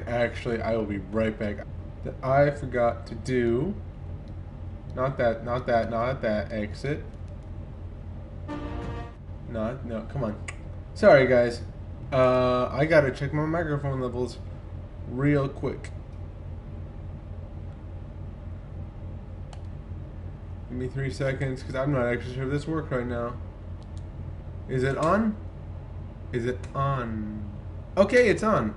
Actually, I will be right back. That I forgot to do. Not that, not that, not that. Exit. Not, no, come on. Sorry, guys. I gotta check my microphone levels real quick. Give me 3 seconds, because I'm not actually sure if this works right now. Is it on? Is it on? Okay, it's on.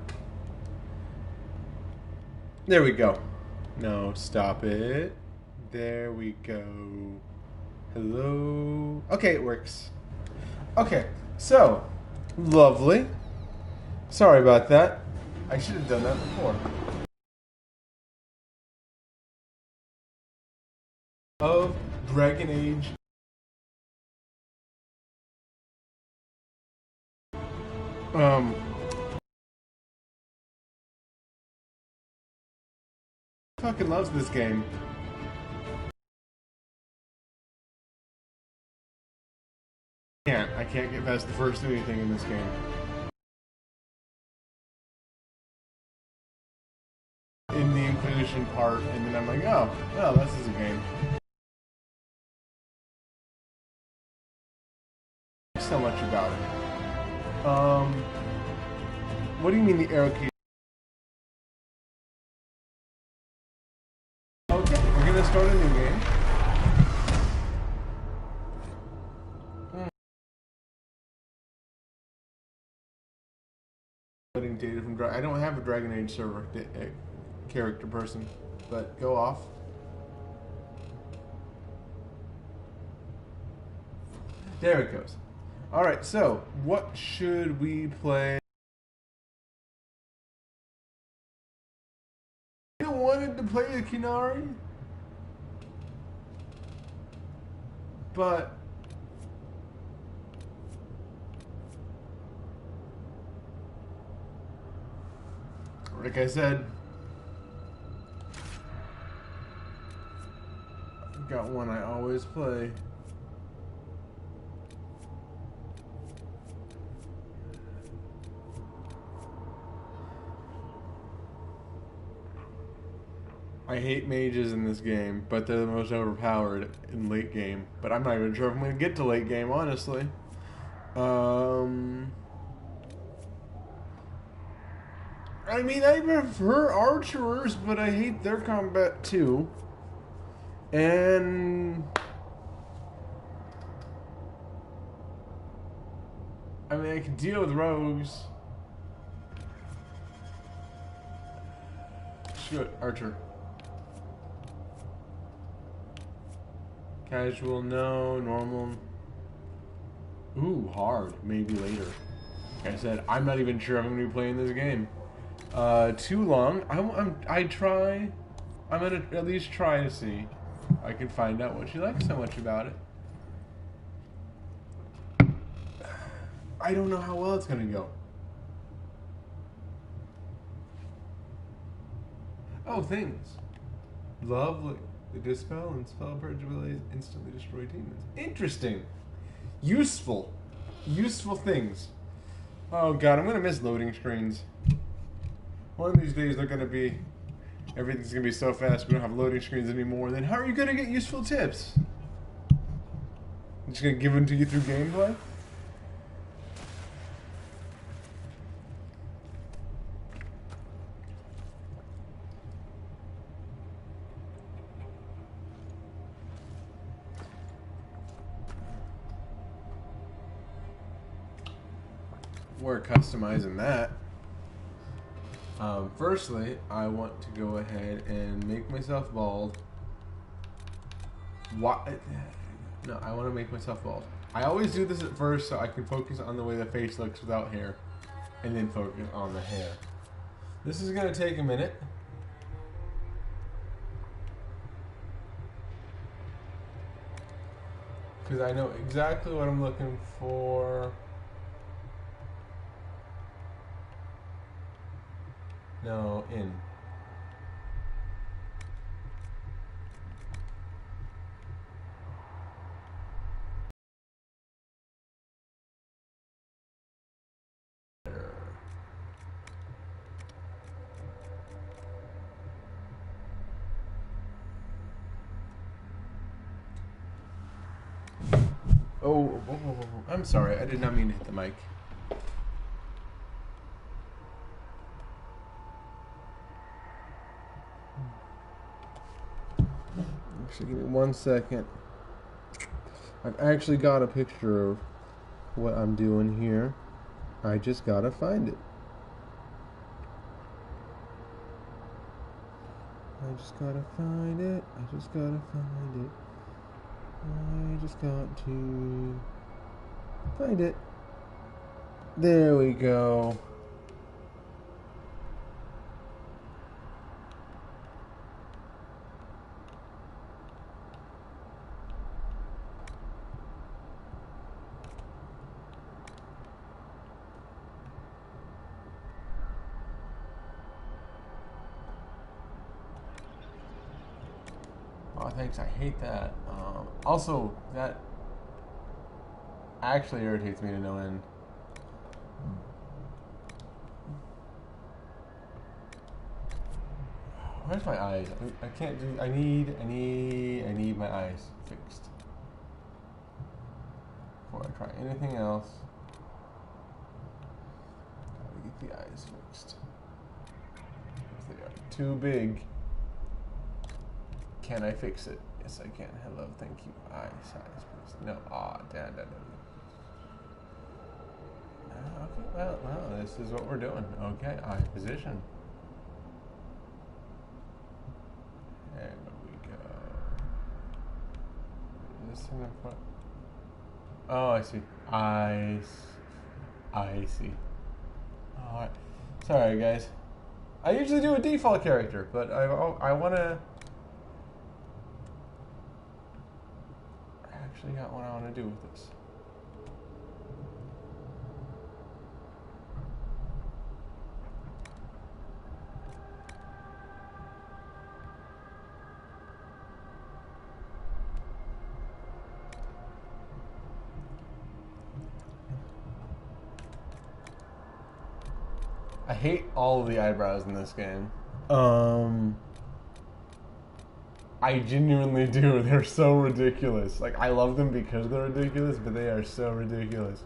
There we go. No, stop it. There we go. Hello? Okay, it works. Okay, so, lovely. Sorry about that. I should have done that before. Of Dragon Age. Um, fucking loves this game. I can't get past the first anything in this game. In the Inquisition part, and then I'm like, oh, well, this is a game. So much about it. What do you mean the arrow key? Okay, we're gonna start a new game. Loading data from I don't have a Dragon Age server character person, but go off. There it goes. Alright, so what should we play? I wanted to play a Kinari, but like I said, I've got one I always play. I hate mages in this game, but they're the most overpowered in late game. But I'm not even sure if I'm going to get to late game, honestly. I mean, I prefer archers, but I hate their combat too. And I mean, I can deal with rogues. Shoot, archer. Casual, no. Normal. Ooh, hard. Maybe later. Like I said, I'm not even sure if I'm going to be playing this game. Too long. I try. I'm going to at least try to see. I can find out what you like so much about it. I don't know how well it's going to go. Oh, things. Lovely. The dispel and spell purge abilities instantly destroy demons. Interesting. Useful. Useful things. Oh god, I'm gonna miss loading screens. One of these days they're gonna be... Everything's gonna be so fast we don't have loading screens anymore. Then how are you gonna get useful tips? I'm just gonna give them to you through gameplay? We're customizing that. Firstly, I want to go ahead and make myself bald. What? No, I want to make myself bald. I always do this at first so I can focus on the way the face looks without hair, and then focus on the hair. This is going to take a minute. Because I know exactly what I'm looking for. No, in. I'm sorry. I did not mean to hit the mic. Actually, give me 1 second. I've actually got a picture of what I'm doing here. I just gotta find it. I just gotta find it. I just got to find it. There we go. Oh, thanks. I hate that. Also, that actually irritates me to no end. Where's my eyes? I can't do. I need my eyes fixed before I try anything else. Gotta get the eyes fixed. If they are too big. Can I fix it? Yes, I can. Hello, thank you. Eye size, please. No. Damn. Okay, well, this is what we're doing. Okay, eye position. There we go. Is this in the front? Oh, I see. I see. Alright. Sorry, guys. I usually do a default character, but I want to... I got what I want to do with this. I hate all of the eyebrows in this game. I genuinely do. They're so ridiculous. Like, I love them because they're ridiculous, but they are so ridiculous.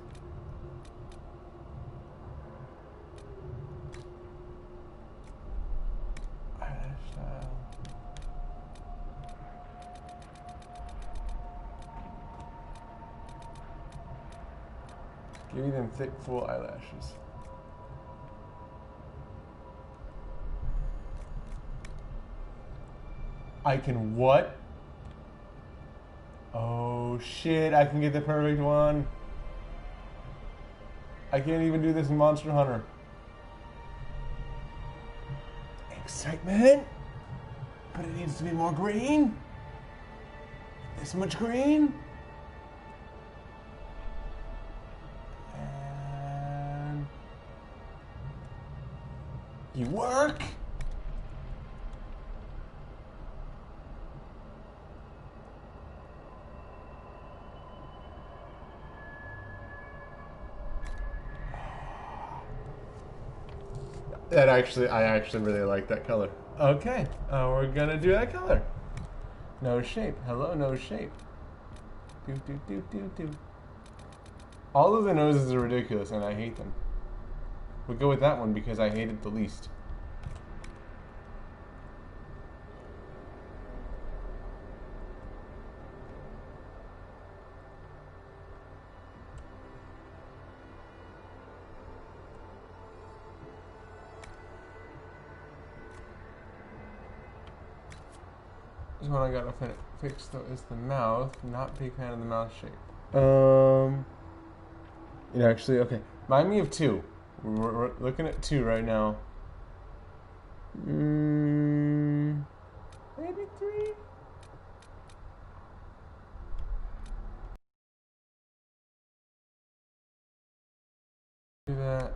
Give me them thick, full eyelashes. I can what? Oh shit, I can get the perfect one. I can't even do this in Monster Hunter. Excitement? But it needs to be more green. This much green. And you work. I actually really like that color. Okay, we're gonna do that color. No shape. Hello, no shape. Do. All of the noses are ridiculous, and I hate them. We'll go with that one because I hate it the least. This one I gotta fix though is the mouth. Not big fan of the mouth shape. Actually, okay. Remind me of 2. We're looking at 2 right now. Maybe 3. Do that.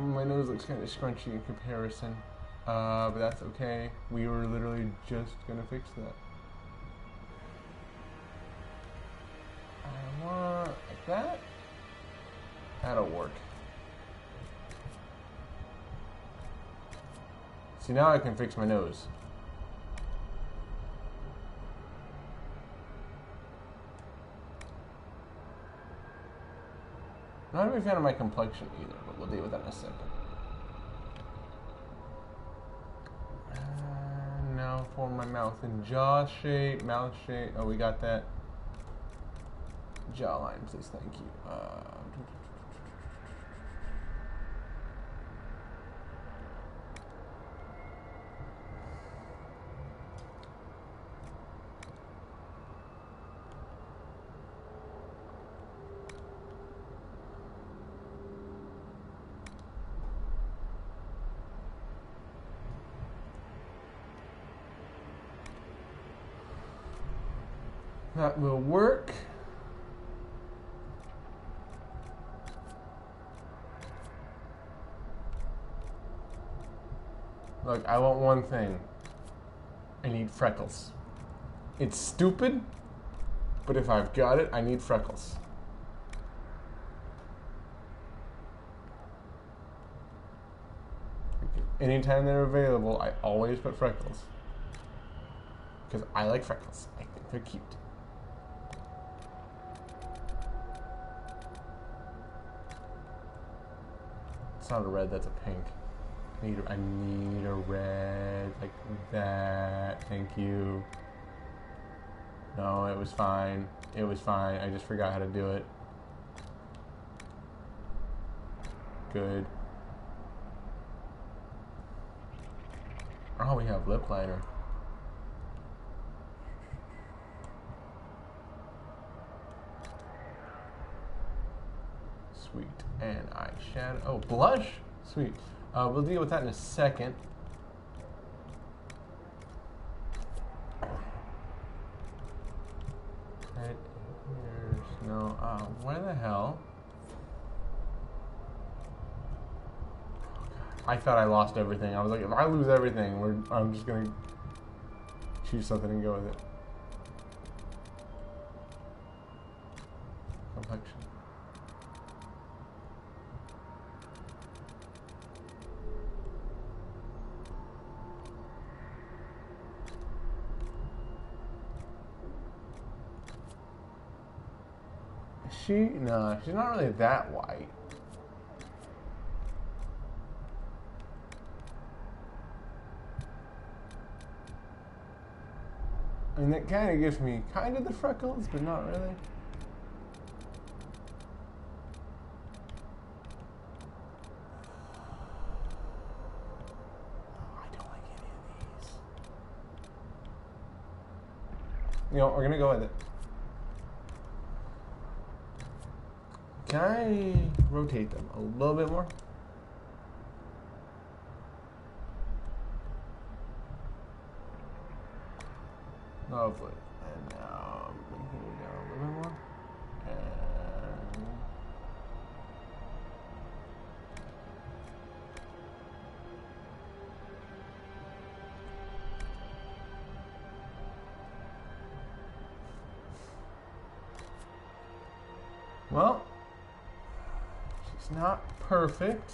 My nose looks kind of scrunchy in comparison. But that's okay. We were literally just gonna fix that. I want like that. That'll work. See, now I can fix my nose. Not a big fan of my complexion either, but we'll deal with that in a second. Now for my mouth and jaw shape, mouth shape. Oh, we got that. Jawline, please, thank you. That will work. Look, I want one thing. I need freckles. It's stupid, but if I've got it, I need freckles. Anytime they're available, I always put freckles. Because I like freckles. I think they're cute. It's not a red, that's a pink. I need a red like that. Thank you. No, it was fine. It was fine. I just forgot how to do it. Good. Oh, we have lip liner. Sweet. And eyeshadow. Oh, blush? Sweet. We'll deal with that in a second. Right here. No. Where the hell? I thought I lost everything. I was like, if I lose everything, I'm just gonna choose something and go with it. Complexion. No, she's not really that white. I mean, that kind of gives me kind of the freckles, but not really. I don't like any of these. You know, we're gonna go with it. Can I rotate them a little bit more? Lovely. And now I'm bringing it down a little bit more. And well, she's not perfect.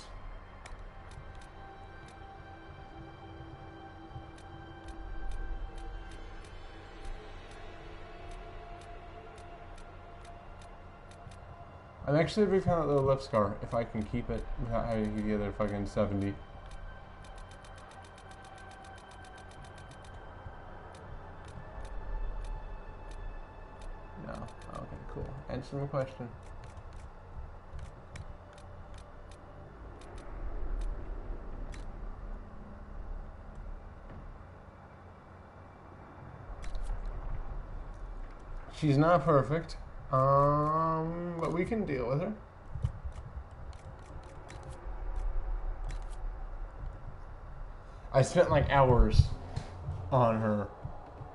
I'm actually a big fan of the lip scar, if I can keep it without having to get a fucking 70. No. Okay, cool. Answer my question. She's not perfect. But we can deal with her. I spent like hours on her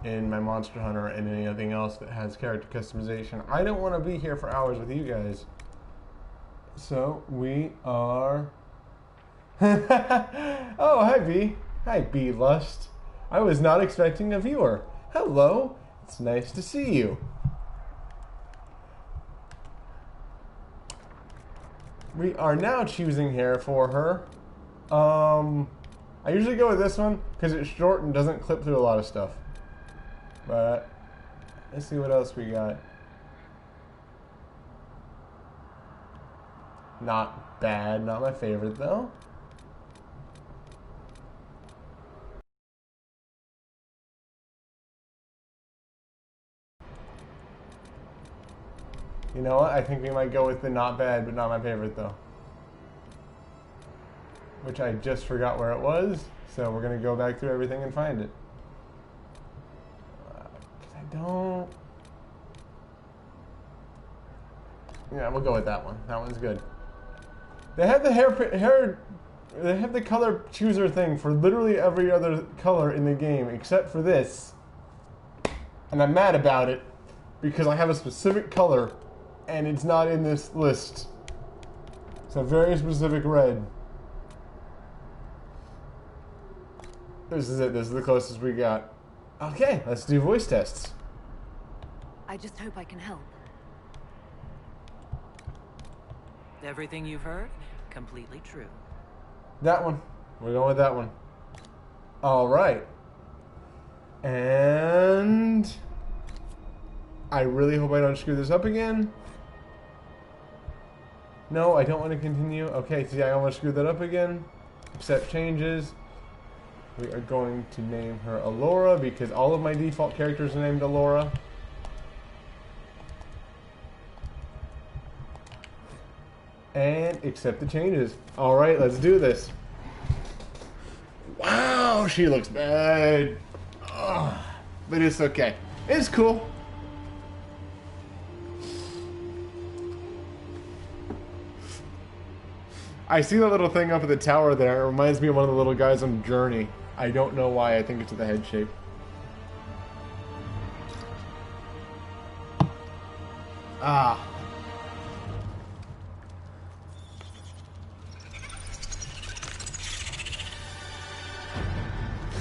in my Monster Hunter and anything else that has character customization. I don't want to be here for hours with you guys. So we are Oh, hi, B. Hi, B Lust. I was not expecting a viewer. Hello. It's nice to see you. We are now choosing hair for her. I usually go with this one because it's short and doesn't clip through a lot of stuff. But let's see what else we got. Not bad, not my favorite though. You know what? I think we might go with the not bad, but not my favorite though. Which I just forgot where it was, so we're gonna go back through everything and find it. 'Cause I don't. Yeah, we'll go with that one. That one's good. They have the hair. They have the color chooser thing for literally every other color in the game except for this, and I'm mad about it because I have a specific color, and it's not in this list. It's a very specific red. This is it. This is the closest we got. Okay, let's do voice tests. I just hope I can help. Everything you've heard, completely true. That one. We're going with that one. All right. And I really hope I don't screw this up again. No, I don't want to continue. Okay, see, I almost screwed that up again. Accept changes. We are going to name her Alora because all of my default characters are named Alora. And accept the changes. All right, let's do this. Wow, she looks bad. Ugh, but it's okay. It's cool. I see the little thing up at the tower there. It reminds me of one of the little guys on Journey. I don't know why. I think it's the head shape. Ah.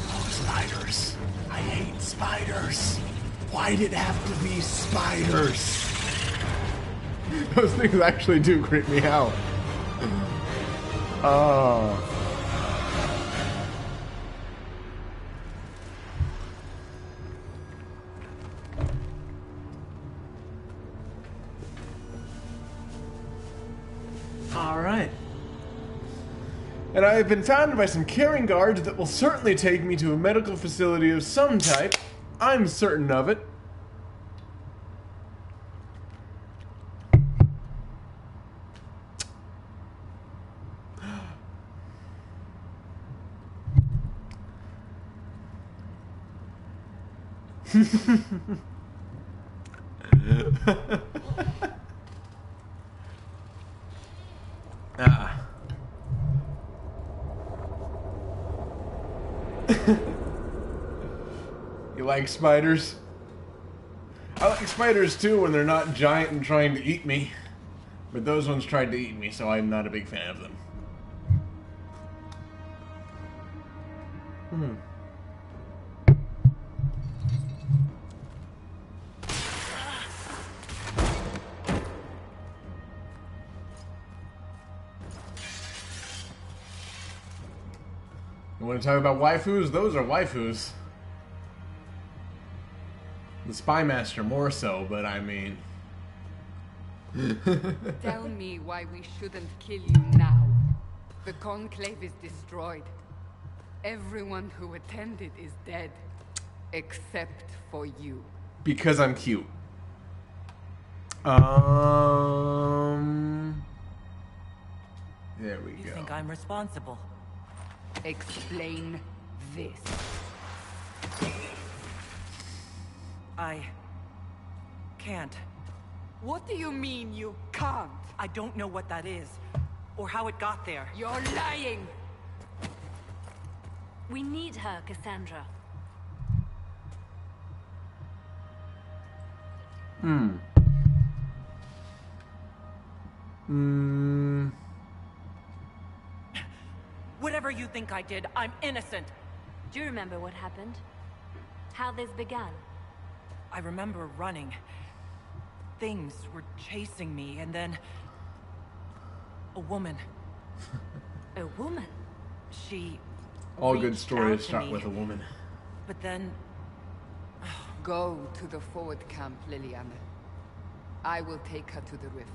Oh, spiders. I hate spiders. Why did it have to be spiders? Those things actually do creep me out. Oh. All right. And I have been found by some caring guards that will certainly take me to a medical facility of some type. I'm certain of it. Ah. You like spiders? I like spiders too when they're not giant and trying to eat me. But those ones tried to eat me, so I'm not a big fan of them. You want to talk about waifus? Those are waifus. The Spy Master more so, but I mean... Tell me why we shouldn't kill you now. The Conclave is destroyed. Everyone who attended is dead. Except for you. Because I'm cute. There we go. You think I'm responsible? Explain this. I can't. What do you mean you can't? I don't know what that is, or how it got there. You're lying! We need her, Cassandra. think I did. I'm innocent. Do you remember what happened? How this began? I remember running. Things were chasing me, and then... a woman. A woman? She... All good reached stories out to start me, with a woman. But then... Go to the forward camp, Liliana. I will take her to the rift.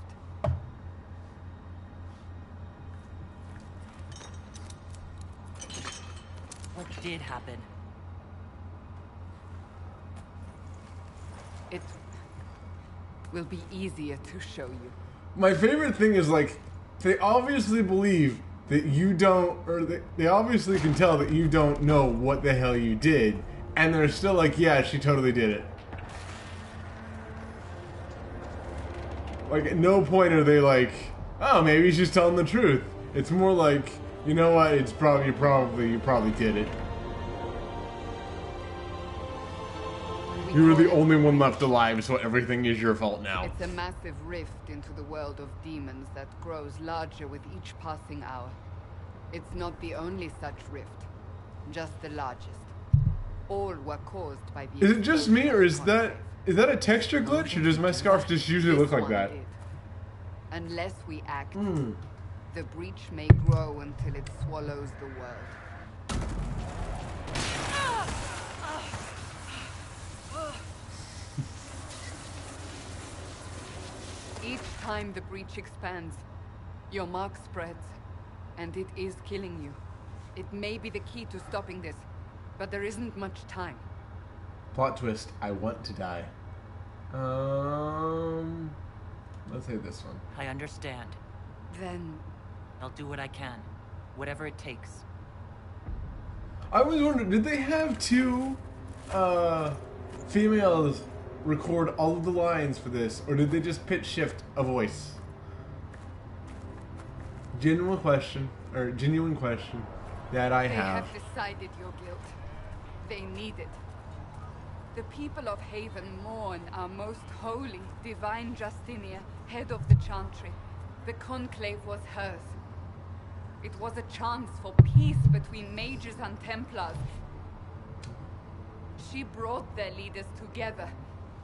What did happen? It will be easier to show you. My favorite thing is, like, they obviously believe that you don't, or they obviously can tell that you don't know what the hell you did, and they're still like, yeah, she totally did it. Like, at no point are they like, oh, maybe she's telling the truth. It's more like, you know what, it's probably, you probably did it. You were the only one left alive, so everything is your fault now. It's a massive rift into the world of demons that grows larger with each passing hour. It's not the only such rift, just the largest. All were caused by the... Is it just me, or is explosion that a texture glitch, or does my scarf just usually This look like one that? did. Unless we act, Hmm. the breach may grow until it swallows the world. Each time the breach expands, your mark spreads, and it is killing you. It may be the key to stopping this, but there isn't much time. Plot twist, I want to die. Let's say this one. I understand. Then I'll do what I can. Whatever it takes. I always wondered, did they have two females record all of the lines for this, or did they just pitch shift a voice? Genuine question that I they have. have decided your guilt. They need it. The people of Haven mourn our most holy, divine Justinia, head of the Chantry. The conclave was hers. It was a chance for peace between mages and Templars. She brought their leaders together.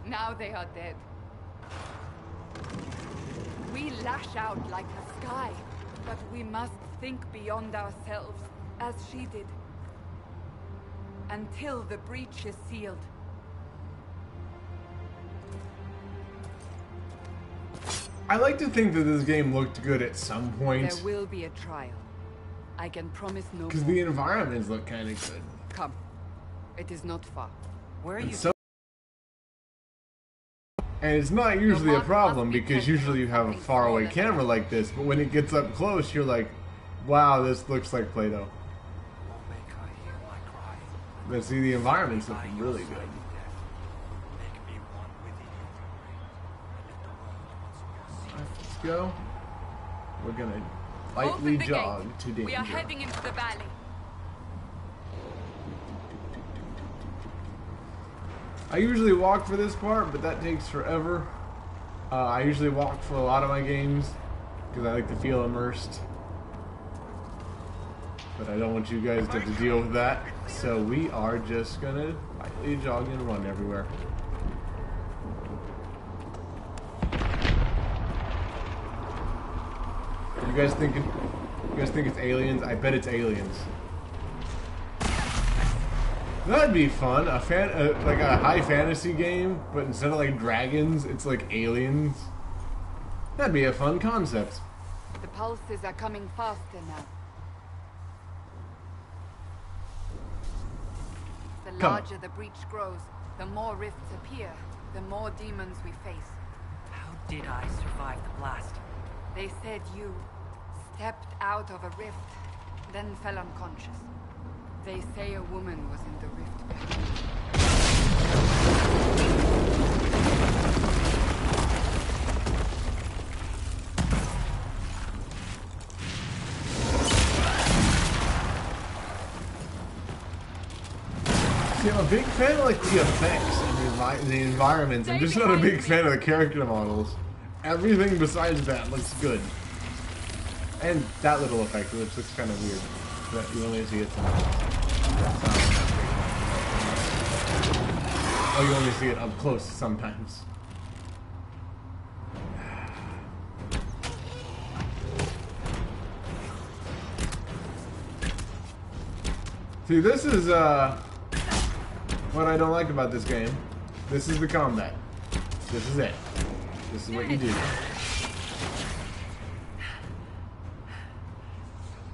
Now they are dead. We lash out like the sky, but we must think beyond ourselves, as she did. Until the breach is sealed. I like to think that this game looked good at some point, There will be a trial. I can promise no more. because the environments look kind of good. Come. It is not far. Where are you? And it's not usually a mark problem, must be because tested usually you on have a something faraway smaller. camera like this, but when it gets up close, you're like, wow, this looks like Play-Doh. But see, the environments look really good. Let's go. We're gonna lightly Open the jog gate. to danger. We are heading into the valley. I usually walk for this part, but that takes forever. I usually walk for a lot of my games because I like to feel immersed. But I don't want you guys to have to deal with that. So we are just gonna lightly jog and run everywhere. You guys think it's aliens? I bet it's aliens. That'd be fun. Like a high fantasy game, but instead of like dragons, it's like aliens. That'd be a fun concept. The pulses are coming faster now. The Come. larger the breach grows, the more rifts appear, the more demons we face. How did I survive the blast? They said you stepped out of a rift, then fell unconscious. They say a woman was in the rift behind you. See, I'm a big fan of like the effects and the environments. I'm just not a big fan of the character models. Everything besides that looks good. And that little effect, which looks kind of weird. but you only see it sometimes. Oh, you only see it up close sometimes. See, this is what I don't like about this game. This is the combat. This is it. This is what you do.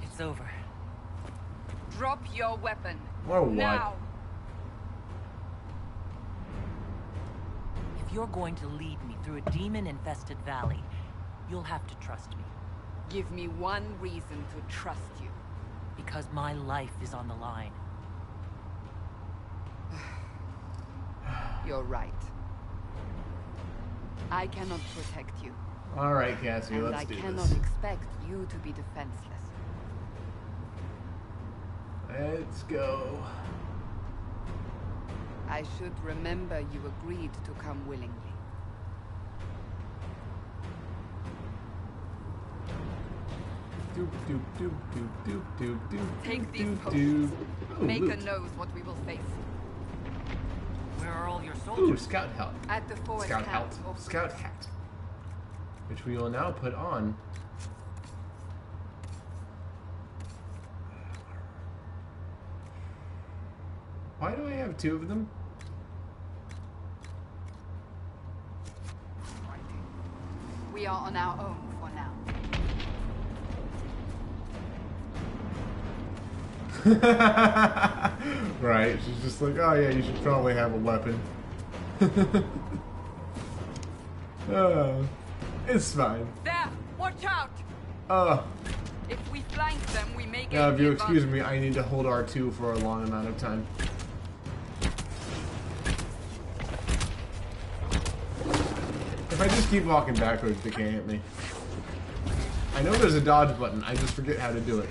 It's over. Drop your weapon. Or what? Now. If you're going to lead me through a demon-infested valley, you'll have to trust me. Give me one reason to trust you. Because my life is on the line. You're right. I cannot protect you. All right, Cassie, And let's I do cannot this. expect you to be defenseless. Let's go. I should remember you agreed to come willingly. Doop, doop, doop, doop, doop, doop, doop, Take doop, these doop, posts. doop. Ooh, Maker loot. knows what we will face. Where are all your Ooh, soldiers? scout hat. At the forest Scout camp hat. of- Scout hat. Which we will now put on. Why do I have two of them? We are on our own for now. Right, she's just like, oh yeah, you should probably have a weapon. It's fine. There! Watch out! If If we flank them, we may get you the excuse advantage. me, I need to hold R2 for a long amount of time. If I just keep walking backwards, they can't hit me. I know there's a dodge button, I just forget how to do it.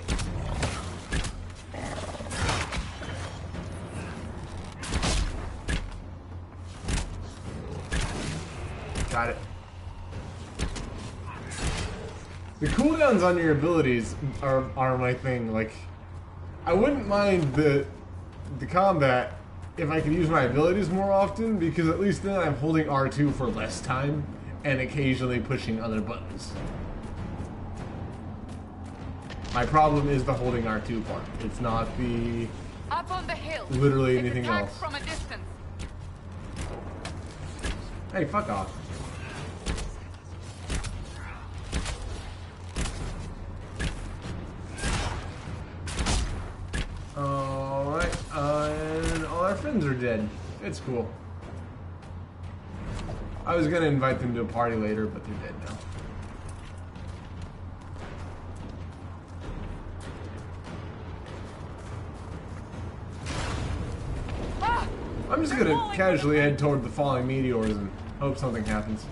Got it. The cooldowns on your abilities are my thing. Like, I wouldn't mind the combat if I could use my abilities more often, because at least then I'm holding R2 for less time and occasionally pushing other buttons. My problem is the holding R2 part. It's not the Up on the hill. literally It's anything attack else. from a distance. Hey, fuck off. Alright, and all our friends are dead. It's cool. I was gonna invite them to a party later, but they're dead now. Ah! I'm just gonna casually head toward the falling meteors and hope something happens.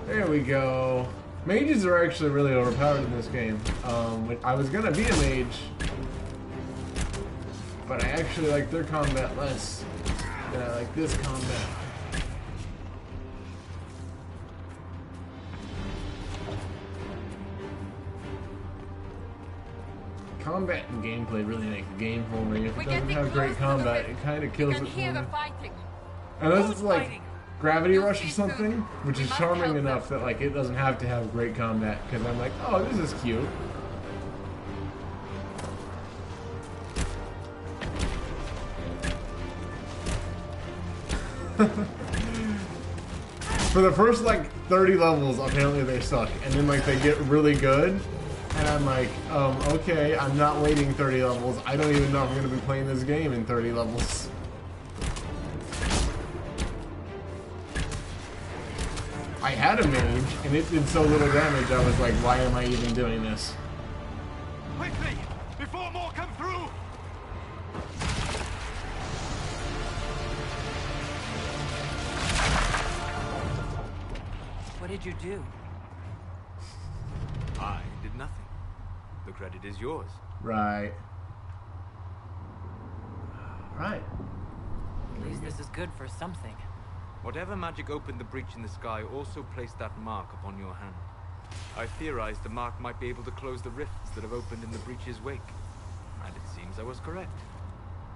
There we go. Mages are actually really overpowered in this game. I was gonna be a mage, but I actually like their combat less than I like this combat. Combat and gameplay really make the game for me. If We're it doesn't getting have great close to the combat, rift. it kind of We kills can it hear for the me. fighting. Unless Who's it's like fighting? Gravity You'll Rush or see something, soon. which We is must charming help enough them. that like it doesn't have to have great combat, because I'm like, oh, this is cute. For the first like 30 levels, apparently they suck, and then like they get really good, and I'm like, okay, I'm not waiting 30 levels. I don't even know if I'm gonna be playing this game in 30 levels. I had a mage, and it did so little damage, I was like, why am I even doing this? Quickly, before more come through! What did you do? I did nothing. The credit is yours. Right. Right. At least this is good for something. Whatever magic opened the breach in the sky also placed that mark upon your hand. I theorized the mark might be able to close the rifts that have opened in the breach's wake. And it seems I was correct.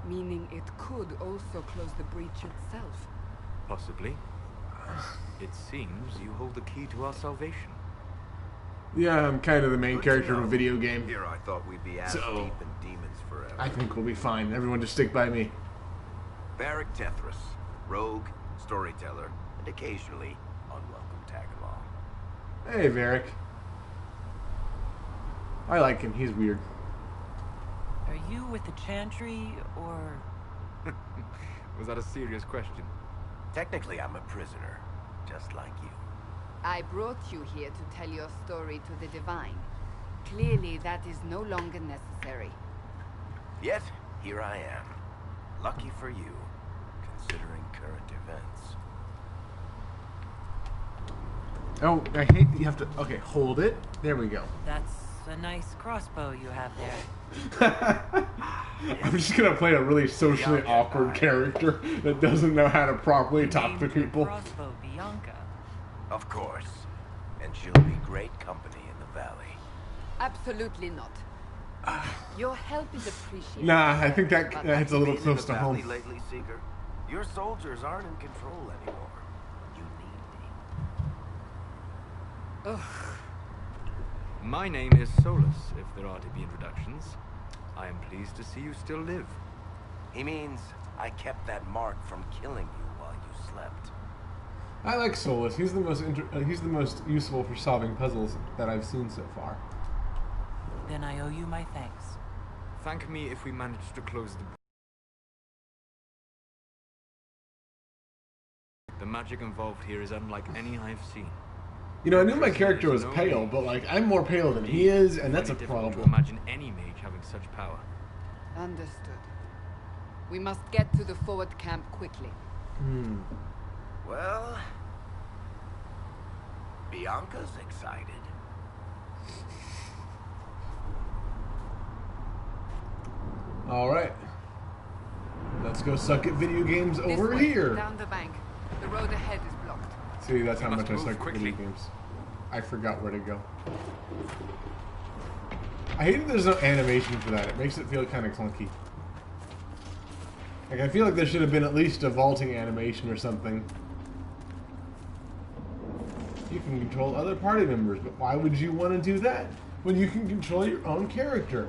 Meaning it could also close the breach itself. Possibly. It seems you hold the key to our salvation. Yeah, I'm kind of the main Good character to of a know. video game. Here I thought we'd be ass So- deep in demons forever. I think we'll be fine. Everyone just stick by me. Varric Tethras, rogue, storyteller, and occasionally unwelcome tag-along. Hey, Varric. I like him. He's weird. Are you with the Chantry, or... Was that a serious question? Technically, I'm a prisoner, just like you. I brought you here to tell your story to the Divine. Clearly, that is no longer necessary. Yet, here I am. Lucky for you, considering current events. Oh, I hate that you have to... Okay, hold it. There we go. That's a nice crossbow you have there. I'm just gonna play a really socially awkward character that doesn't know how to properly talk to Named your people. crossbow Bianca. Of course. And she'll be great company in the valley. Absolutely not. Your help is appreciated. Nah, I think that but hits a little Been in close the to valley home. lately, Seeker? Your soldiers aren't in control anymore. You need me. Ugh. My name is Solus, if there are to be introductions. I am pleased to see you still live. He means I kept that mark from killing you while you slept. I like Solus. He's the most useful for solving puzzles that I've seen so far. Then I owe you my thanks. Thank me if we manage to close the magic involved here is unlike any I've seen. You know, I knew my character was pale, but like I'm more pale than he is, and that's a Very difficult to problem. imagine any mage having such power. Understood. We must get to the forward camp quickly. Well, Bianca's excited. All right, let's go suck at video games This over way, here. down the bank. The road ahead is blocked. See, that's how We much I must suck move at video quickly. games. I forgot where to go. I hate that there's no animation for that. It makes it feel kind of clunky. Like, I feel like there should have been at least a vaulting animation or something. You can control other party members, but why would you want to do that when you can control your own character?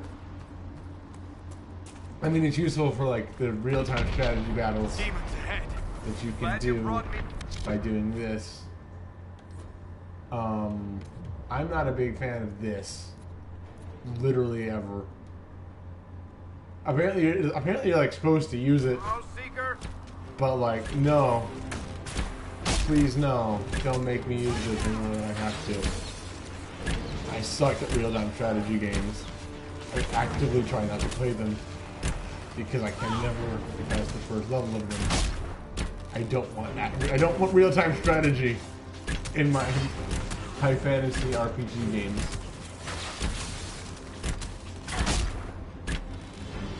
I mean, it's useful for, like, the real-time strategy battles Demons ahead. that you can Glad you do brought me. by doing this. I'm not a big fan of this. Literally ever. Apparently you're like supposed to use it, Hello, Seeker. but like, no. Please no. Don't make me use this anymore than I have to. I suck at real-time strategy games. I actively try not to play them because I can never get past the first level of them. I don't want that. I don't want real-time strategy in my high fantasy RPG games.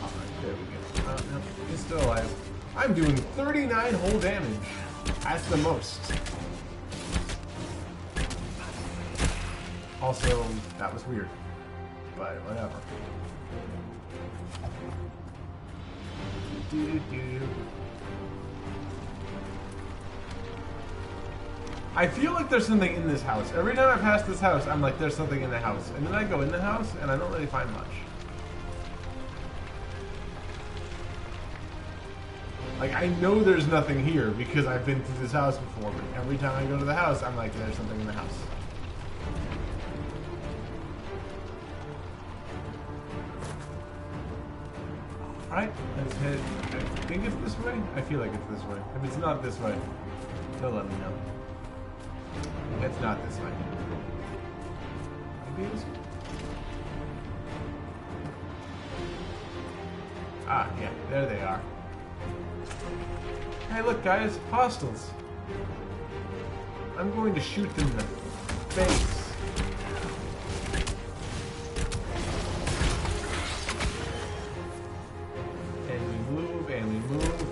Alright, there we go. No, he's still alive. I'm doing 39 whole damage. That's the most. Also, that was weird. But whatever. I feel like there's something in this house. Every time I pass this house, I'm like, there's something in the house. And then I go in the house, and I don't really find much. Like, I know there's nothing here because I've been through this house before, but every time I go to the house, I'm like, there's something in the house. Alright, let's head. I think it's this way? I feel like it's this way. If it's not this way, they'll let me know. It's not this way. Maybe it's... Ah, yeah, there they are. Hey, look, guys, hostels. I'm going to shoot them in the face. And we move, and we move.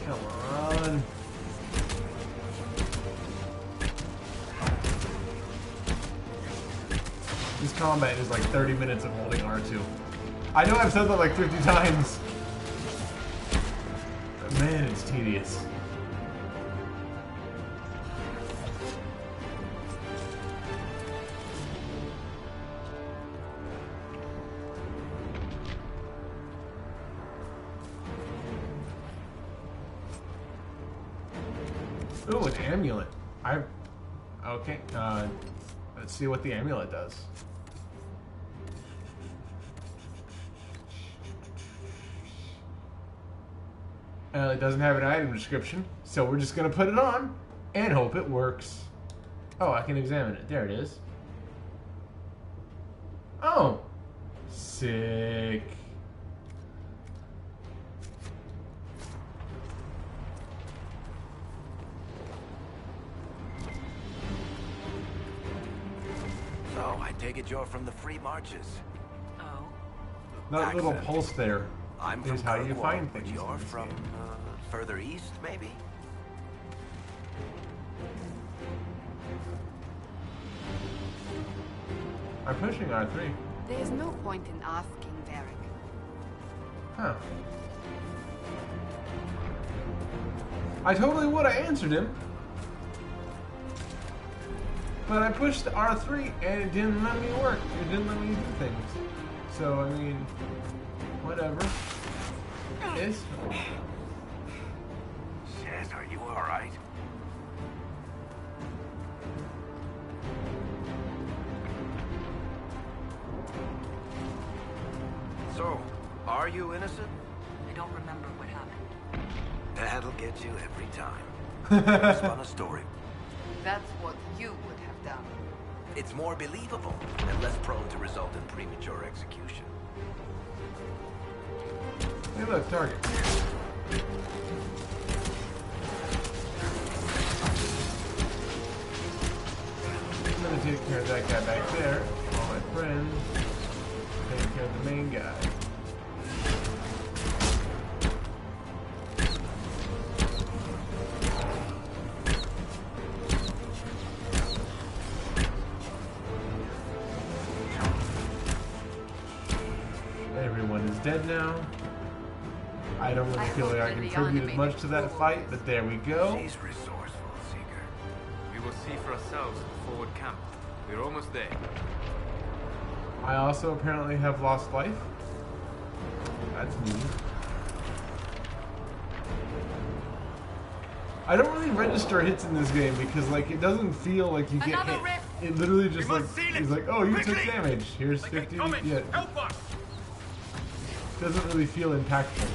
Come on. This combat is like 30 minutes of holding R2. I know I've said that like 50 times. But man, it's tedious. Ooh, an amulet. Okay, let's see what the amulet does. It doesn't have an item description, so we're just gonna put it on and hope it works. Oh, I can examine it. There it is. Oh, sick. So, I take it you're from the Free Marches. Oh? That little Accent. pulse there I'm is from how you Kirkwall, find but things. you're in this from game. further east, maybe? I'm pushing R3. There's no point in asking, Derek. Huh. I totally would have answered him. But I pushed R3 and it didn't let me work. It didn't let me do things. So, I mean, whatever. It's fine. Shit, are you alright? So, are you innocent? I don't remember what happened. That'll get you every time. Spun a story. That's what you would have done. It's more believable and less prone to result in premature execution. Hey, look, target. I'm gonna take care of that guy back there. All my friends. Taking care of the main guy. Everyone is dead now. I don't really feel like I contributed much to that fight, but there we go. She's resourceful, Seeker. We will see for ourselves at the forward camp. We're almost there. I also apparently have lost life. That's neat. I don't really register hits in this game because like it doesn't feel like you get Another hit. rift! It literally just We like must seal it! is like, oh, you took Quickly! damage. Here's 50. Yeah, Help us! doesn't really feel impactful.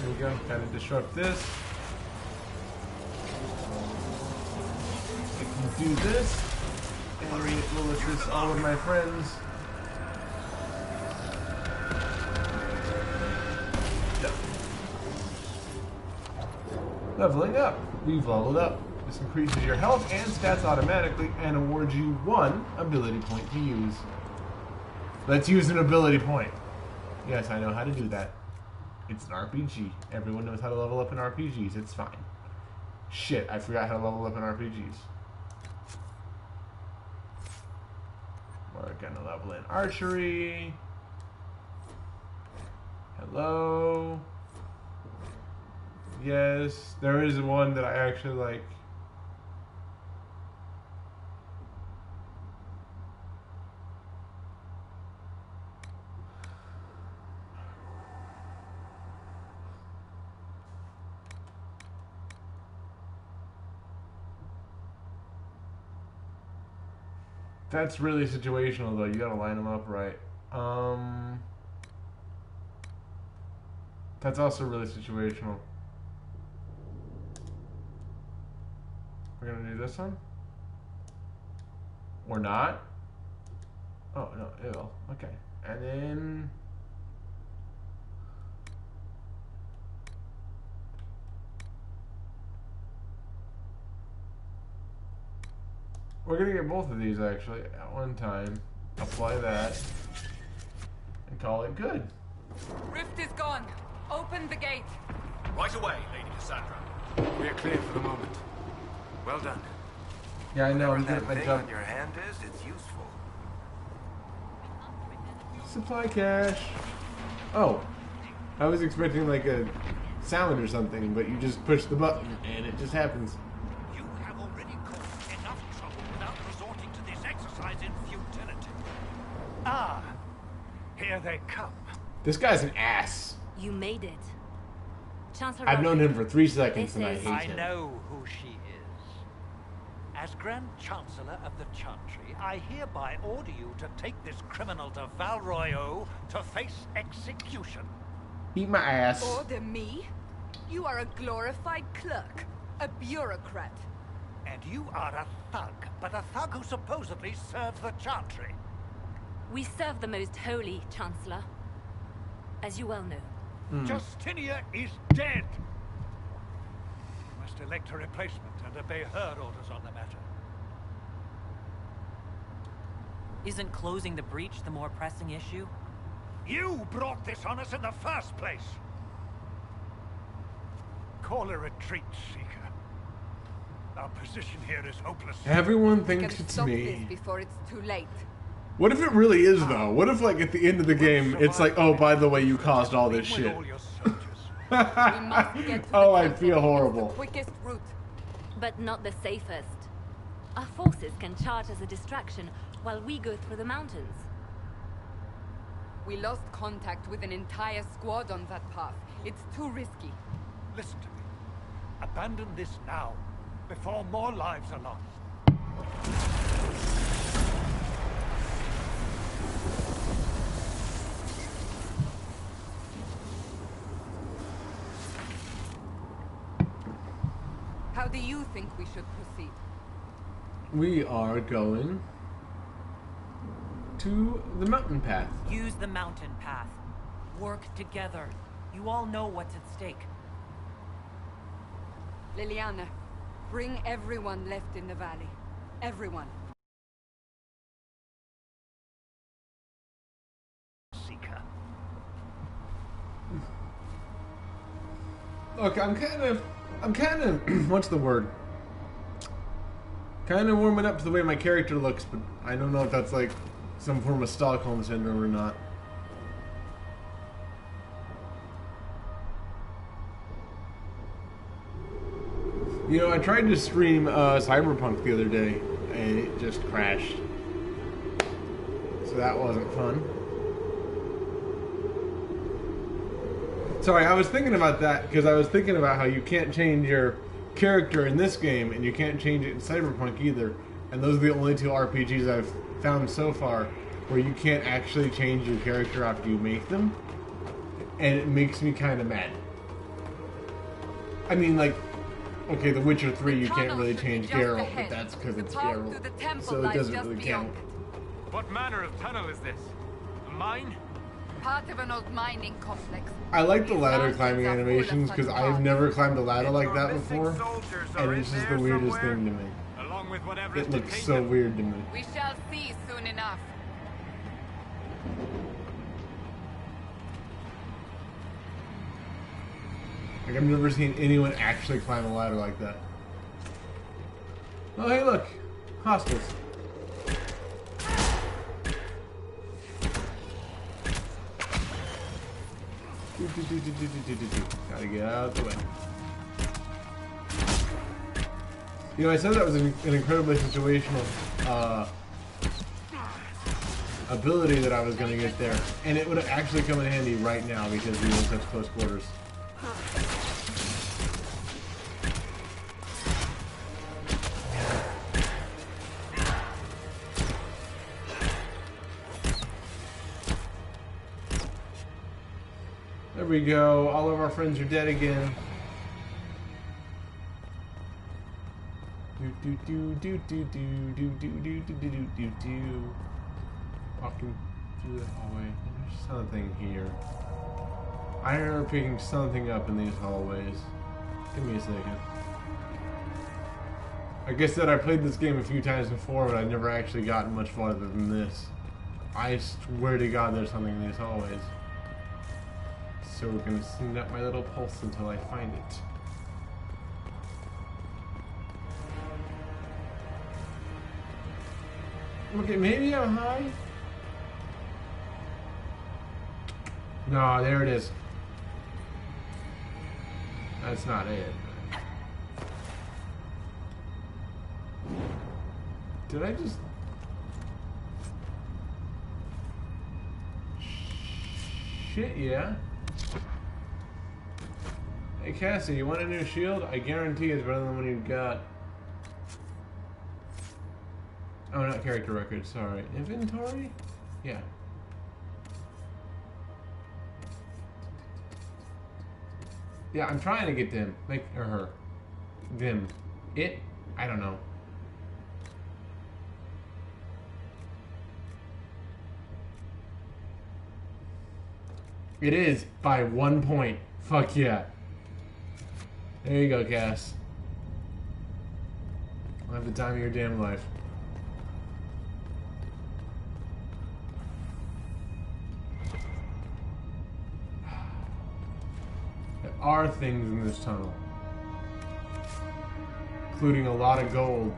There we go. Kind of disrupt this. I can do this, and it will assist all of my friends. Done. Leveling up. We've leveled up. This increases your health and stats automatically and awards you 1 ability point to use. Let's use an ability point. Yes, I know how to do that. It's an RPG. Everyone knows how to level up in RPGs. It's fine. Shit, I forgot how to level up in RPGs. We're gonna level in archery. Hello. Yes, there is one that I actually like. That's really situational though. You gotta line them up right. That's also really situational. We're gonna do this one? Or not? Oh, no, it will. Okay. And then... we're gonna get both of these, actually, at one time. Apply that. And call it good. Rift is gone. Open the gate. Right away, Lady Cassandra. We are clear for the moment. Well done. Yeah, I know, I'm Whatever getting that my thing jump. on your hand is, it's useful. Supply cache. Oh. I was expecting like a sound or something, but you just push the button and it just happens. You have already caused enough trouble without resorting to this exercise in futility. Ah, here they come. This guy's an ass. You made it. Chancellor I've known him Roderick, for 3 seconds this and I is- hate I him. know who she is. As Grand Chancellor of the Chantry, I hereby order you to take this criminal to Val Royeaux to face execution. Eat my ass. Order me? You are a glorified clerk. A bureaucrat. And you are a thug, but a thug who supposedly serves the Chantry. We serve the most holy, Chancellor. As you well know. Justinia is dead. You must elect a replacement and obey her orders on the matter. Isn't closing the breach the more pressing issue? You brought this on us in the first place. Call a retreat, Seeker. Our position here is hopeless. Everyone We can thinks it's stop this me. before it's too late. What if it really is though? What if like at the end of the game it's like, oh, by the way, you caused all this With shit. all your soldiers. We must get to the Oh, I temple. feel horrible. It's the quickest route. But not the safest. Our forces can charge as a distraction while we go through the mountains. We lost contact with an entire squad on that path. It's too risky. Listen to me. Abandon this now, before more lives are lost. How do you think we should proceed? We are going to the mountain path. Use the mountain path. Work together. You all know what's at stake. Liliana, bring everyone left in the valley. Everyone. Seeker. Look, I'm kind of, what's the word? Kind of warming up to the way my character looks, but I don't know if that's like some form of Stockholm syndrome or not. You know, I tried to stream Cyberpunk the other day, and it just crashed. So that wasn't fun. Sorry, I was thinking about that because I was thinking about how you can't change your character in this game, and you can't change it in Cyberpunk either. And those are the only two RPGs I've found so far where you can't actually change your character after you make them. And it makes me kind of mad. I mean, like, okay, The Witcher 3, you can't really change Geralt, but that's because it's Geralt. So it doesn't really count. What manner of tunnel is this? A mine? Part of an old mining complex. I like the These ladder mountains climbing are full of animations such because I've paths. never climbed a ladder like that Your before, missing soldiers and are it's in just there the weirdest somewhere. thing to me. Along with whatever It is looks detained so them. weird to me. We shall see soon enough. Like, I've never seen anyone actually climb a ladder like that. Oh, hey, look! Hostiles. Gotta get out of the way. You know, I said that was an incredibly situational ability that I was going to get there, and it would have actually come in handy right now because we were in such close quarters. There we go. All of our friends are dead again. Do do do do do do do do do do do do do. Walking through the hallway. There's something here. I remember picking something up in these hallways. Give me a second. Like I said, I played this game a few times before, but I've never actually gotten much farther than this. I swear to God there's something in these hallways. So we're gonna send up my little pulse until I find it. Okay, maybe I'm high? No, there it is. That's not it. Did I just... Shit, yeah. Hey Cassie, you want a new shield? I guarantee it's better than the one you got. Oh, not character record, sorry. Inventory? Yeah. Yeah, I'm trying to get them. Like, or her. Them. It? I don't know. It is by 1 point. Fuck yeah. There you go, Cass. I'll have the time of your damn life. There are things in this tunnel, including a lot of gold.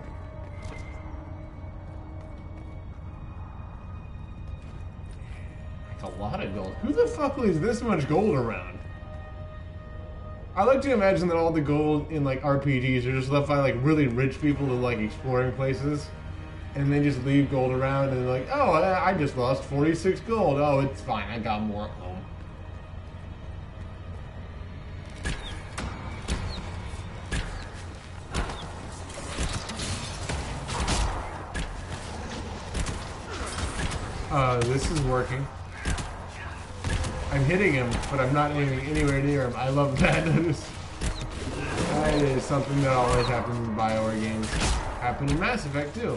Like a lot of gold. Who the fuck leaves this much gold around? I like to imagine that all the gold in like RPGs are just left by like really rich people who like exploring places, and they just leave gold around and they're like, oh, I just lost 46 gold. Oh, it's fine. I got more at home. This is working. I'm hitting him, but I'm not aiming anywhere near him. I love that. That is something that always happens in BioWare games. Happened in Mass Effect too.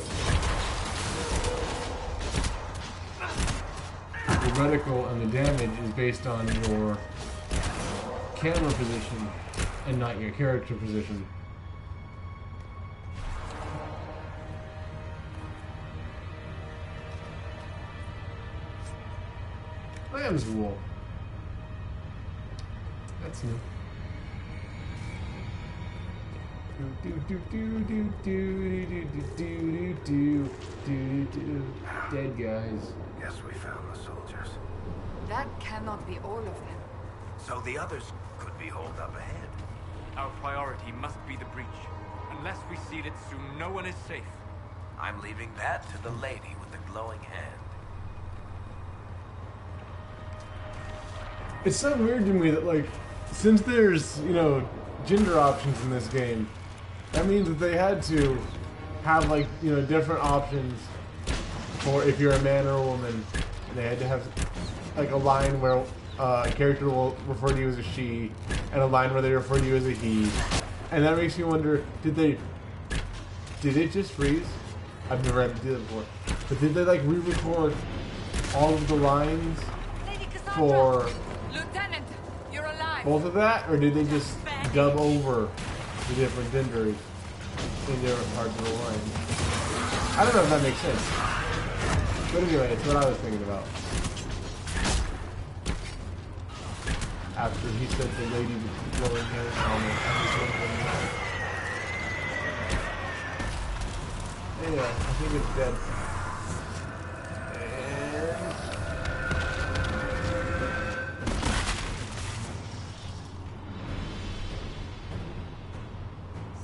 The reticle and the damage is based on your camera position and not your character position. Lamb's wool. That's new. Dead guys. Guess we found the soldiers. That cannot be all of them. So the others could be holed up ahead. Our priority must be the breach. Unless we seal it soon, no one is safe. I'm leaving that to the lady with the glowing hand. It's so weird to me that, like, since there's, you know, gender options in this game, that means that they had to have, like, you know, different options for if you're a man or a woman. And they had to have, like, a line where a character will refer to you as a she, and a line where they refer to you as a he. And that makes me wonder, did it just freeze? I've never had to do that before. But did they, like, re-record all of the lines for Lieutenant, you're alive. both of that, or did they just dub over the different genders in different parts of the line? I don't know if that makes sense. But anyway, it's what I was thinking about. After he said the lady with the glowing hair comment, yeah, I think it's dead.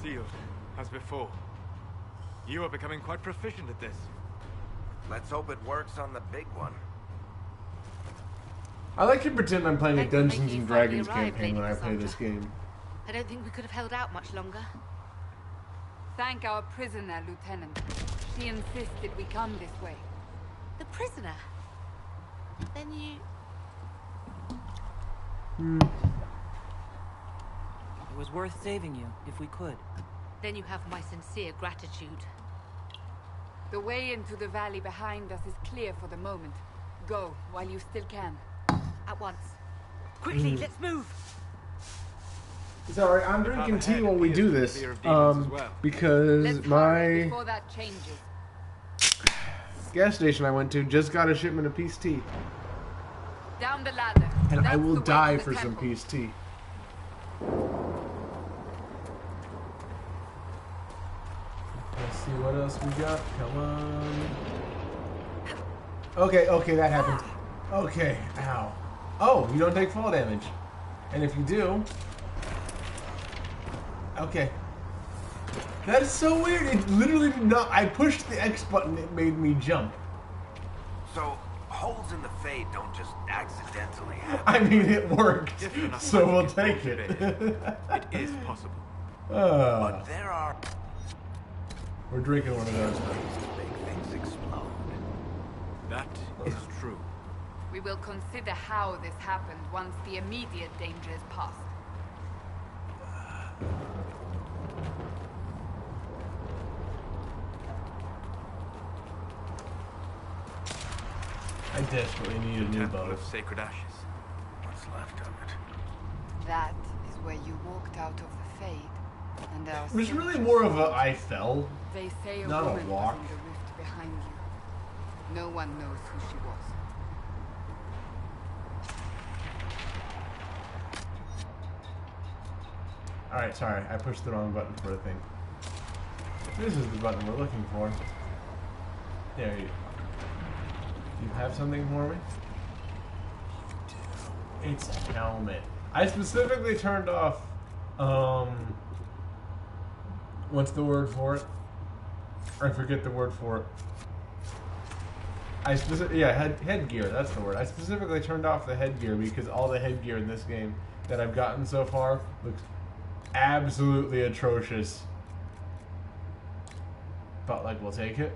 Sealed, as before. You are becoming quite proficient at this. Let's hope it works on the big one. I like to pretend I'm playing a Thanks for Dungeons making and you Dragons finally arrive, campaign when I Lady play this Cassandra. game. I don't think we could have held out much longer. Thank our prisoner, Lieutenant. She insisted we come this way. The prisoner? Then you... It was worth saving you, if we could. Then you have my sincere gratitude. The way into the valley behind us is clear for the moment. Go, while you still can. At once. Quickly, let's move! It's alright, I'm drinking tea while we do this. Because Let's hurry my before that changes. gas station I went to just got a shipment of peace tea. Down the ladder. And I That's will the way die to the for some temple. peace tea. Let's see what else we got. Come on. Okay, that happened. Okay, ow. Oh, you don't take fall damage. And if you do... Okay. That is so weird. It literally did not... I pushed the X button, it made me jump. So, holes in the Fade don't just accidentally happen. I mean, it worked. Different So we'll enough take to it. It is possible. But there are We're drinking one of those. ways to make things explode. That is true. We will consider how this happened once the immediate danger is past. I desperately need a new Temple bow. of Sacred Ashes. What's left of it? That is where you walked out of the Fade. And there are It was still really just- more of a I fell. They say a not a woman walk. was in the rift behind you. No one knows who she was. Alright, sorry. I pushed the wrong button for a thing. This is the button we're looking for. There you go. You have something for me? It's a helmet. I specifically turned off, what's the word for it? I forget the word for it. Headgear, that's the word. I specifically turned off the headgear because all the headgear in this game that I've gotten so far looks absolutely atrocious. But, like, we'll take it.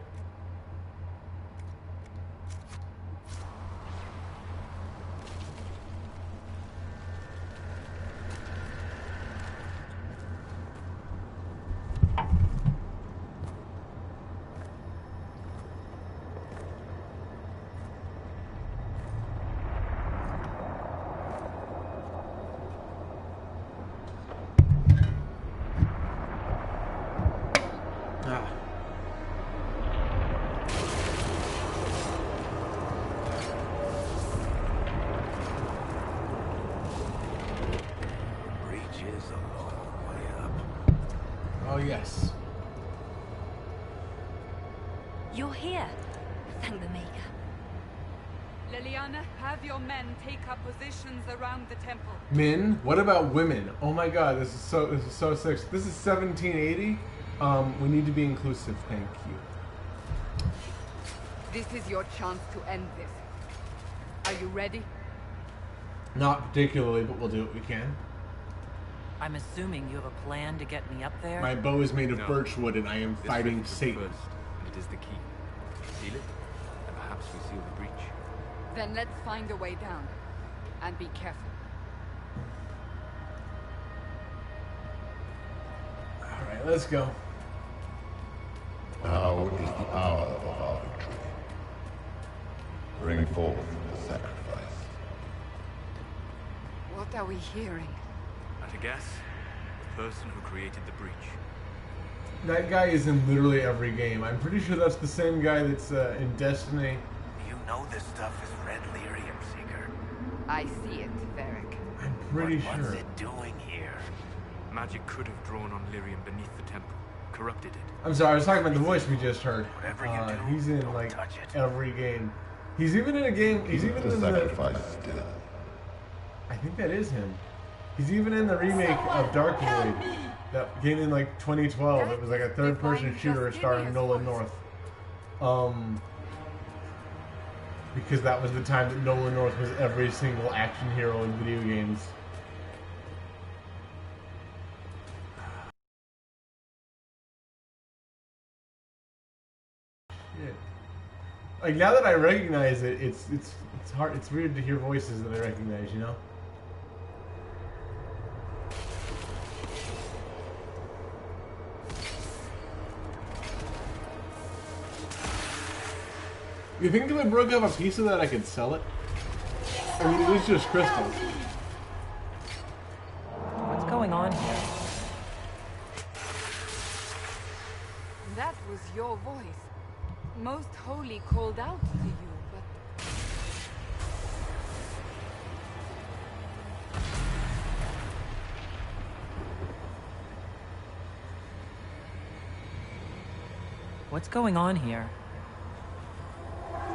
Oh, yes. You're here. Thank the Maker. Liliana, have your men take up positions around the temple. Men? What about women? Oh my god, this is so sick. This is 1780. We need to be inclusive, thank you. This is your chance to end this. Are you ready? Not particularly, but we'll do what we can. I'm assuming you have a plan to get me up there? My bow is made of No. birchwood and I am This fighting rift is Satan. first, and it is the key. Seal it, and perhaps we seal the breach. Then let's find a way down. And be careful. Alright, let's go. Now is the hour of our victory. Bring forth the sacrifice. What are we hearing? At a guess, the person who created the breach. That guy is in literally every game. I'm pretty sure that's the same guy that's in Destiny. You know this stuff is Red Lyrium, Seeker. I see it, Varric. I'm pretty But what's sure. it doing here? Magic could have drawn on Lyrium beneath the temple, corrupted it. I'm sorry, I was talking about the voice we just heard. Whatever you do, he's in don't like touch it. every game. He's even in a game. He's even The in sacrifice still. I think that is him. He's even in the remake of Dark Void that came in like 2012. It was like a third-person shooter starring Nolan North. Because that was the time that Nolan North was every single action hero in video games. Shit. Like now that I recognize it, it's hard. It's weird to hear voices that I recognize, you know. You think if I broke up a piece of that, I could sell it? I mean, it is just crystal. What's going on here? That was your voice. Most Holy called out to you, but... What's going on here?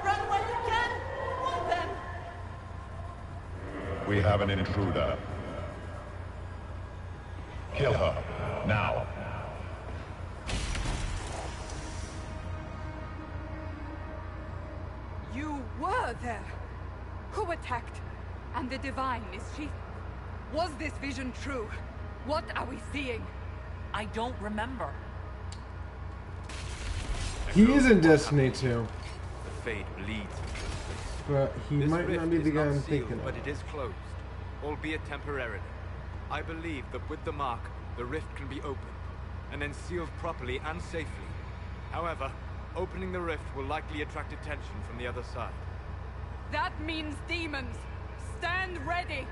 Run while you can! Warn them! We have an intruder. Kill her. Now. You were there! Who attacked? And the Divine, is she... Was this vision true? What are we seeing? I don't remember. He is in Destiny 2. The fade bleeds into this place. But he This might rift not be is the guy not I'm sealed, thinking but of. it is closed, albeit temporarily. I believe that with the mark, the rift can be opened, and then sealed properly and safely. However, opening the rift will likely attract attention from the other side. That means demons! Stand ready!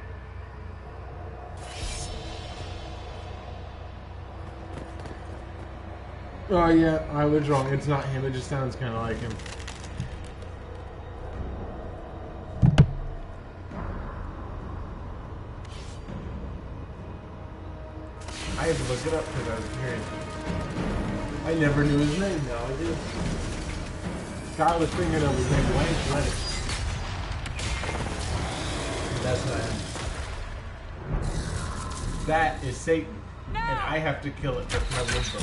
Oh yeah, I was wrong. It's not him. It just sounds kind of like him. I had to look it up because I was curious. I never knew his name. Now I do. Kyle was thinking of his name. Wayne Lennox. That's not him. That is Satan. No! And I have to kill it. That's my wisdom.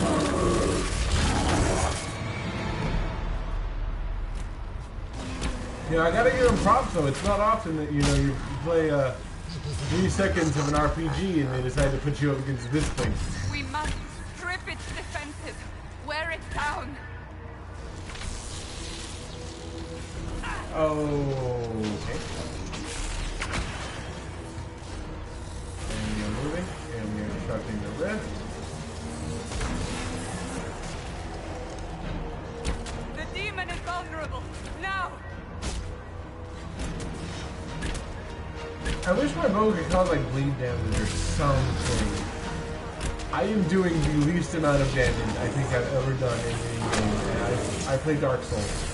I gotta give him props though. It's not often that you play 3 seconds of an RPG and they decide to put you up against this thing. We must strip its defenses. Wear it down. Okay. And we're moving, and we're constructing the rift. The demon is vulnerable. Now! I wish my bow could cause like bleed damage or something. I am doing the least amount of damage I think I've ever done in any game, and I play Dark Souls.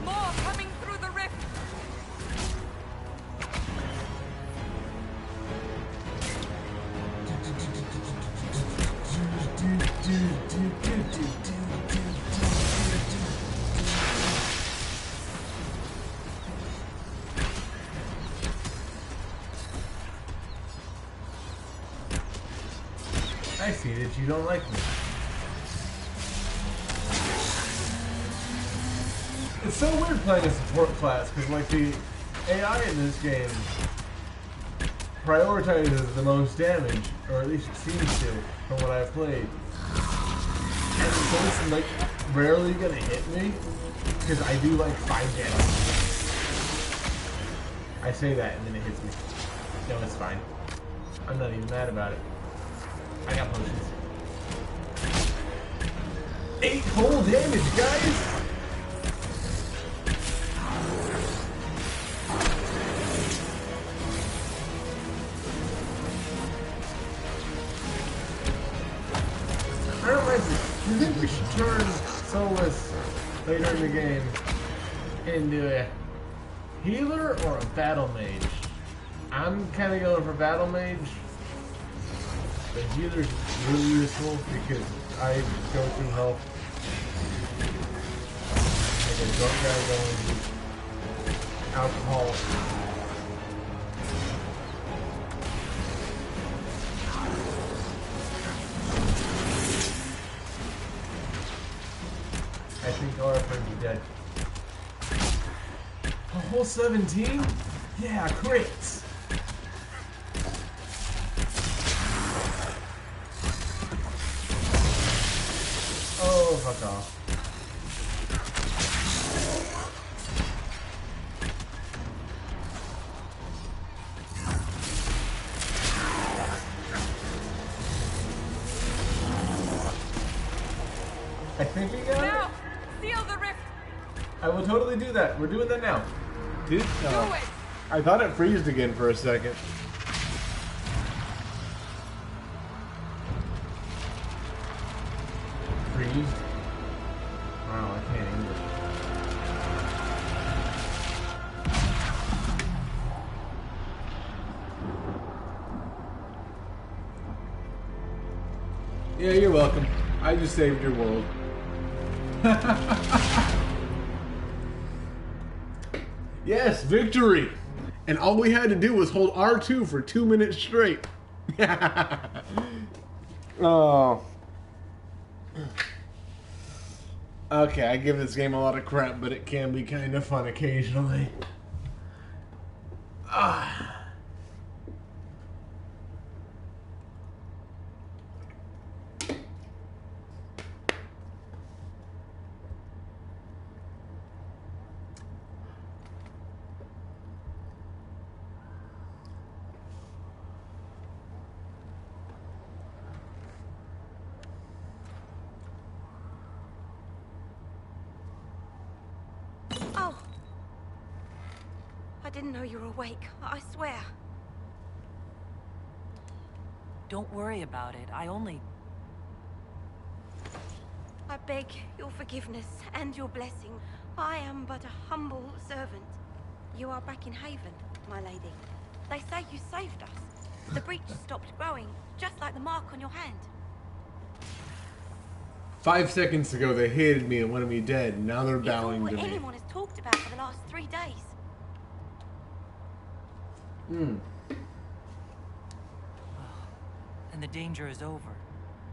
More coming through the rift. I see that you don't like me. It's so weird playing a support class, because like the AI in this game prioritizes the most damage, or at least it seems to, from what I've played. And so it's like rarely gonna hit me, because I do like 5 damage. I say that and then it hits me. No, it's fine. I'm not even mad about it. I got potions. 8 whole damage, guys! I don't like this. Do you think we should turn Soulless later in the game into a healer or a battle mage? I'm kind of going for battle mage. The healer's really useful because I go through health like a drunk guy going through alcohol. I think all our friends are dead. A whole 17? Yeah, crits! Oh, fuck off. I think we got it. Now, seal the rift. I will totally do that. We're doing that now. Dude, Do it. I thought it freezed again for a second. Freezed? Wow, I can't English. Yeah, you're welcome. I just saved your world. Yes, victory! And all we had to do was hold R2 for 2 minutes straight. Oh. Okay, I give this game a lot of crap, but it can be kind of fun occasionally. Ah. Oh. I didn't know you were awake. I swear. Don't worry about it. I beg your forgiveness and your blessing. I am but a humble servant. You are back in Haven, my lady. They say you saved us. The breach stopped growing, just like the mark on your hand. 5 seconds ago they hated me and wanted me dead, and now they're bowing it's to all me. anyone has talked about for the last 3 days. And the danger is over.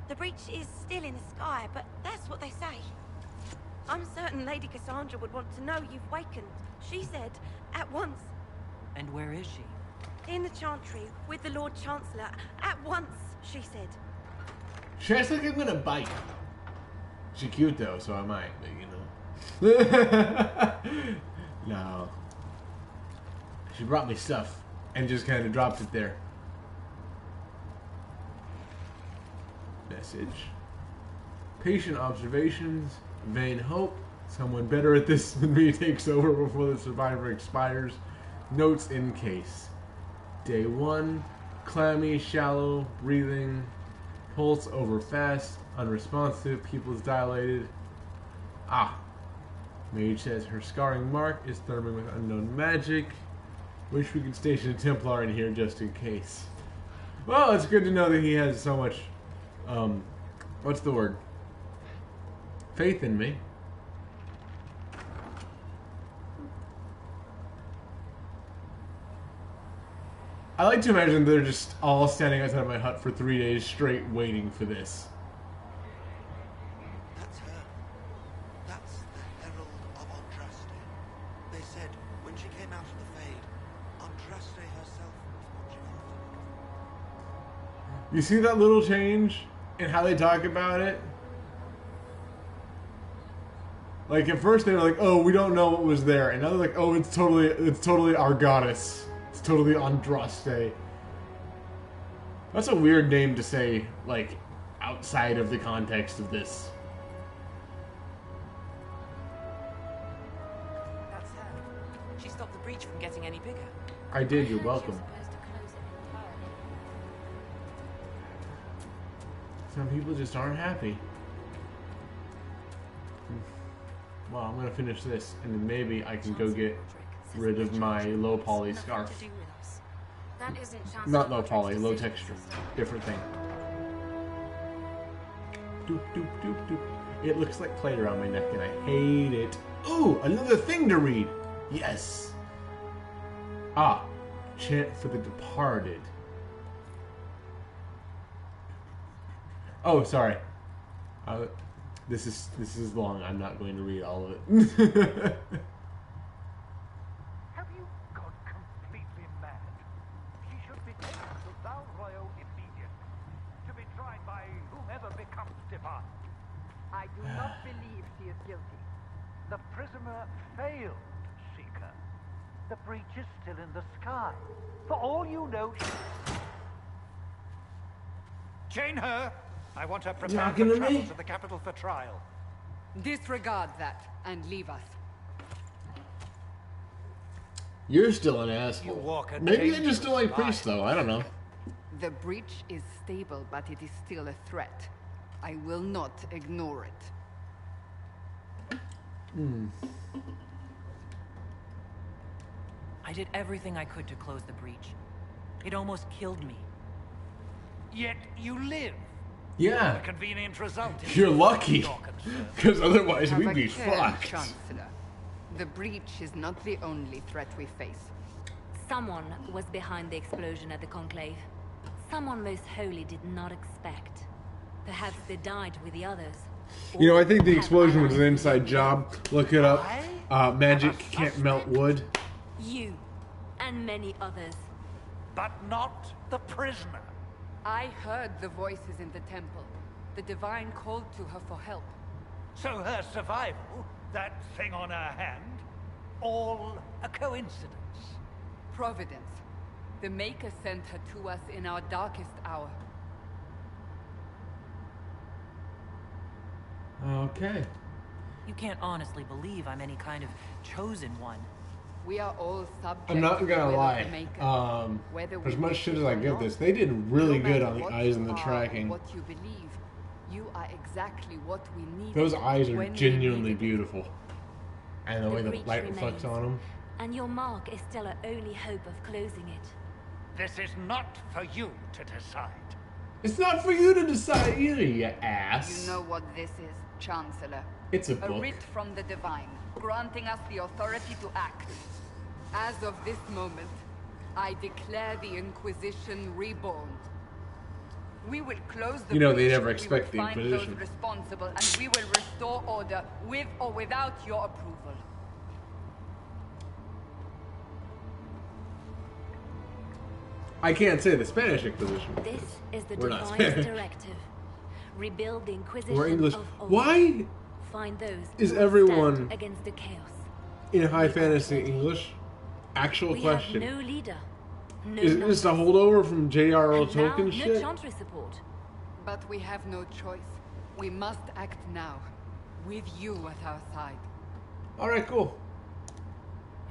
The breach is still in the sky, but that's what they say. I'm certain Lady Cassandra would want to know you've wakened. She said, at once. And where is she? In the Chantry, with the Lord Chancellor. At once, she said. She acts like I'm gonna bite. She's cute though, so I might, but you know. No. She brought me stuff and just kind of dropped it there. Message. Patient observations. Vain hope. Someone better at this than me takes over before the survivor expires. Notes in case. Day 1. Clammy, shallow, breathing. Pulse over fast. Unresponsive. Pupils dilated. Ah. Mage says her scarring mark is therming with unknown magic. Wish we could station a Templar in here just in case. Well, it's good to know that he has so much, what's the word? Faith in me. I like to imagine they're just all standing outside of my hut for 3 days straight waiting for this. That's her. That's the Herald of Andraste. They said when she came out of the Fade, Andraste herself was watching after her. You see that little change in how they talk about it? Like at first they were like, "Oh, we don't know what was there," and now they're like, "Oh, it's totally our goddess. It's totally Andraste." That's a weird name to say, like, outside of the context of this. That's her. She stopped the breach from getting any bigger. I did. You're welcome. Some people just aren't happy. Well, I'm gonna finish this, and then maybe I can go get rid of my low poly scarf. Not low poly, low texture. Different thing. Doop, doop, doop, doop. It looks like clay around my neck, and I hate it. Ooh, another thing to read. Yes. Ah, chant for the departed. Oh, sorry. This is long. I'm not going to read all of it. Have you gone completely mad? She should be taken to Val Royo immediately, to be tried by whomever becomes departed. I do not believe she is guilty. The prisoner failed, Seeker. The breach is still in the sky. For all you know, chain her! I want her prepared Talking to to travel me? to the capital for trial. Disregard that and leave us. You're still an asshole. You walk a Maybe they just don't like dangerous priests, though. I don't know. The breach is stable, but it is still a threat. I will not ignore it. I did everything I could to close the breach. It almost killed me. Yet you live. Yeah. A convenient result. You're lucky. You're concerned. Because otherwise Have we'd a be care, fucked. Chancellor. The breach is not the only threat we face. Someone was behind the explosion at the Conclave. Someone most holy did not expect. Perhaps they died with the others. You know, I think the explosion was an inside job. Look it up. Magic can't melt wood. You and many others. But not the prisoner. I heard the voices in the temple. The Divine called to her for help. So her survival, that thing on her hand, all a coincidence. Providence. The Maker sent her to us in our darkest hour. Okay. You can't honestly believe I'm any kind of chosen one. We are all subject I'm not to the gonna will of the lie. Maker. Whether As we much wish shit it as I or give not, this, they did really no good matter on the what eyes and you the are, tracking. What you believe, you are exactly what we need. Those eyes are when we genuinely need it. beautiful. And the way the breach light remains, reflects on them. and your mark is still our only hope of closing it. This is not for you to decide. It's not for you to decide either, you ass. You know what this is, Chancellor. It's a A book. writ from the Divine, granting us the authority to act. As of this moment, I declare the Inquisition reborn. We will close the You know, they breach, never expect we the will find Inquisition. those responsible, and we will restore order with or without your approval. I can't say the Spanish Inquisition. This is the We're not Divine's Spanish. directive. Rebuild the Inquisition We're English. of old. Why Find those is who will everyone stand against the chaos. in high fantasy English? Actual We question. have no leader. No Is this a numbers. holdover from J.R.R. And now, Tolkien no shit? Chantry support. But we have no choice. We must act now, with you at our side. Alright, cool.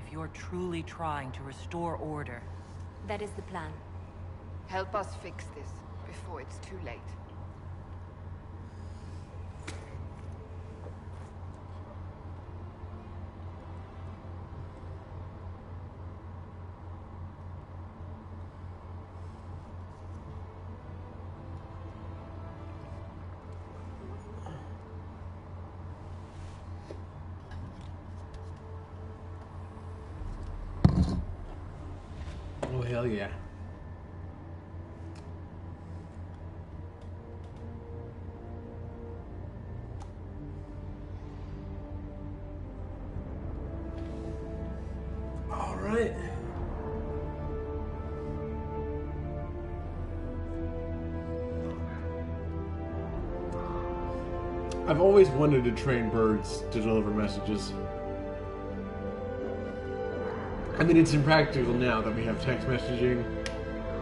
If you're truly trying to restore order, That is the plan. Help us fix this before it's too late. Oh, hell yeah. Alright. I've always wanted to train birds to deliver messages. I mean, it's impractical now that we have text messaging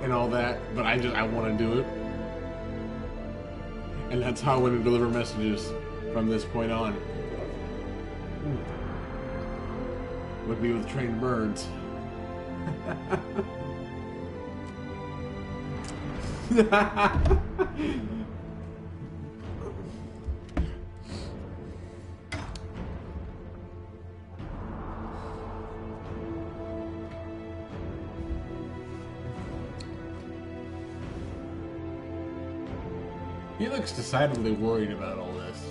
and all that, but I want to do it. And that's how I want to deliver messages from this point on. Would be with trained birds. He looks decidedly worried about all this.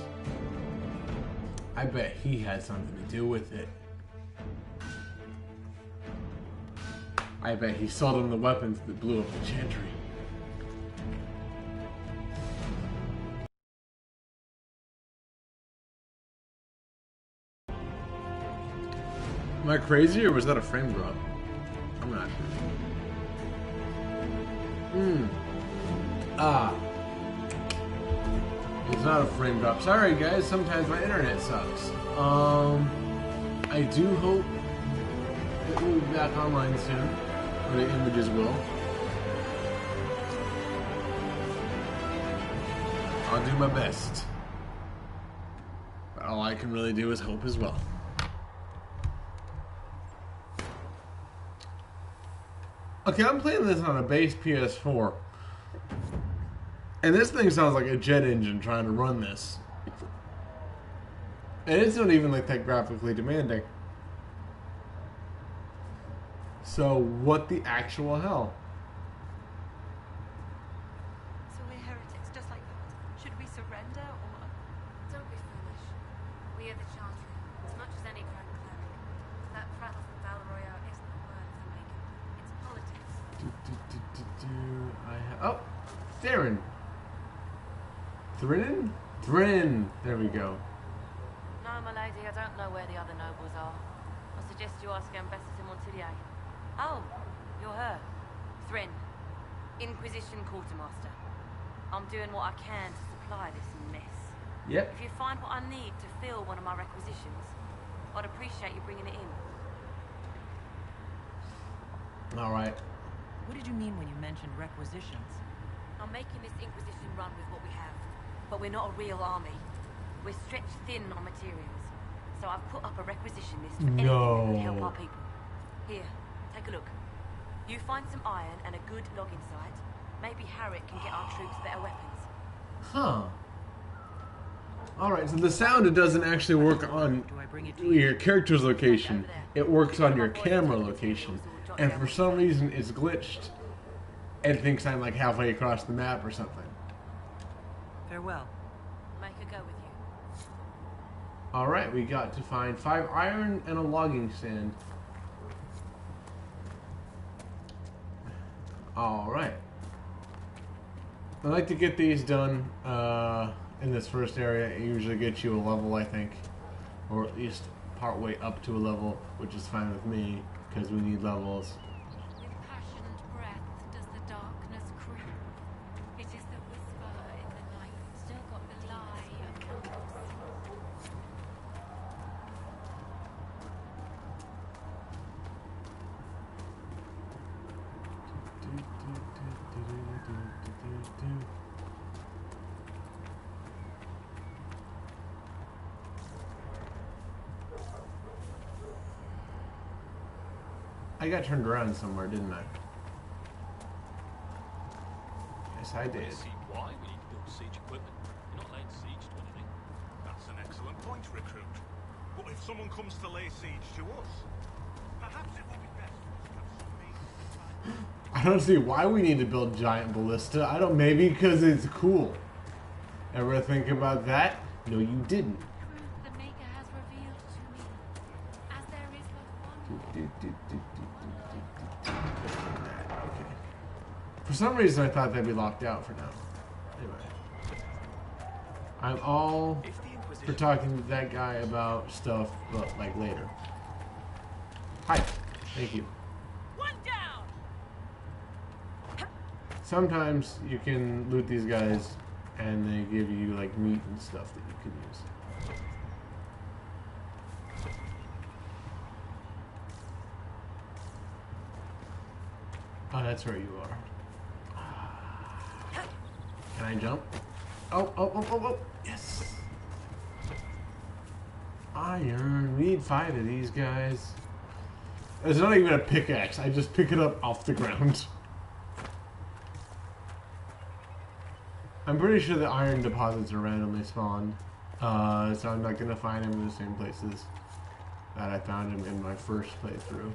I bet he had something to do with it. I bet he sold him the weapons that blew up the Chantry. Am I crazy or was that a frame drop? I'm not sure. It's not a frame drop. Sorry guys, sometimes my internet sucks. I do hope that we'll be back online soon. Or the images will. I'll do my best. But all I can really do is hope as well. Okay, I'm playing this on a base PS4. And this thing sounds like a jet engine trying to run this. And it's not even like that graphically demanding. So, what the actual hell? So we're heretics, just like that. Should we surrender or... Don't be foolish. We are the Chantry, as much as any grand cleric. That prattle from Valroya isn't the word for making. It's politics. Oh, Theron. Thrin? Thrin. There we go. No, my lady, I don't know where the other nobles are. I suggest you ask Ambassador de Montilier. Oh, you're her. Thrin. Inquisition Quartermaster. I'm doing what I can to supply this mess. Yep. If you find what I need to fill one of my requisitions, I'd appreciate you bringing it in. Alright. What did you mean when you mentioned requisitions? I'm making this Inquisition run with what we have, but we're not a real army. We're stretched thin on materials, so I've put up a requisition list for anything that can help our people. Here, take a look. You find some iron and a good logging site. Maybe Harriet can get our troops better weapons. Huh. Alright, so the sound, it doesn't actually work on your character's location. It works on your camera location. And for some reason, it's glitched. And thinks I'm like halfway across the map or something. Farewell. Make a go with you. Alright, we got to find 5 iron and a logging stand. Alright. I like to get these done in this first area. It usually gets you a level, I think. Or at least part way up to a level, which is fine with me, because we need levels. With passionate breath does the darkness creep. It is the whisper in the night, still got the lie of numbers. I got turned around somewhere, didn't I? Yes, I did. See why we need to build siege equipment. You're not laying siege to anything. That's an excellent point, recruit. But if someone comes to lay siege to us, perhaps it would be best for us to have some means. I don't see why we need to build giant ballista. I don't. Maybe because it's cool. Ever think about that? No, you didn't. The Maker has revealed to me, as there is but one. Okay. For some reason, I thought they'd be locked out for now. Anyway, I'm all for talking to that guy about stuff, but like later. Hi. Thank you. One down. Sometimes you can loot these guys and they give you like meat and stuff that you can use. Oh, that's where you are. Can I jump? Oh, oh, oh, oh, oh, yes! Iron. We need 5 of these guys. It's not even a pickaxe. I just pick it up off the ground. I'm pretty sure the iron deposits are randomly spawned. So I'm not going to find them in the same places that I found them in my first playthrough.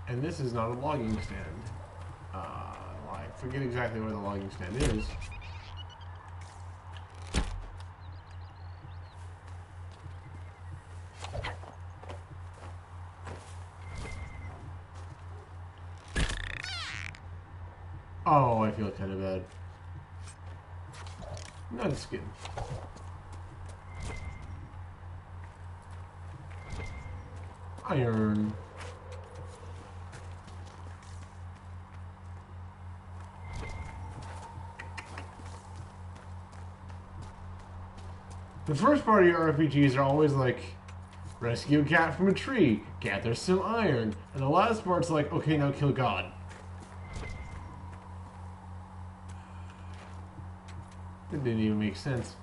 And this is not a logging stand. I forget exactly where the logging stand is. Oh, I feel kind of bad. Not skin. Iron. The first part of your RPGs are always like, rescue a cat from a tree, gather some iron, and the last part's like, okay, now kill God. It didn't even make sense.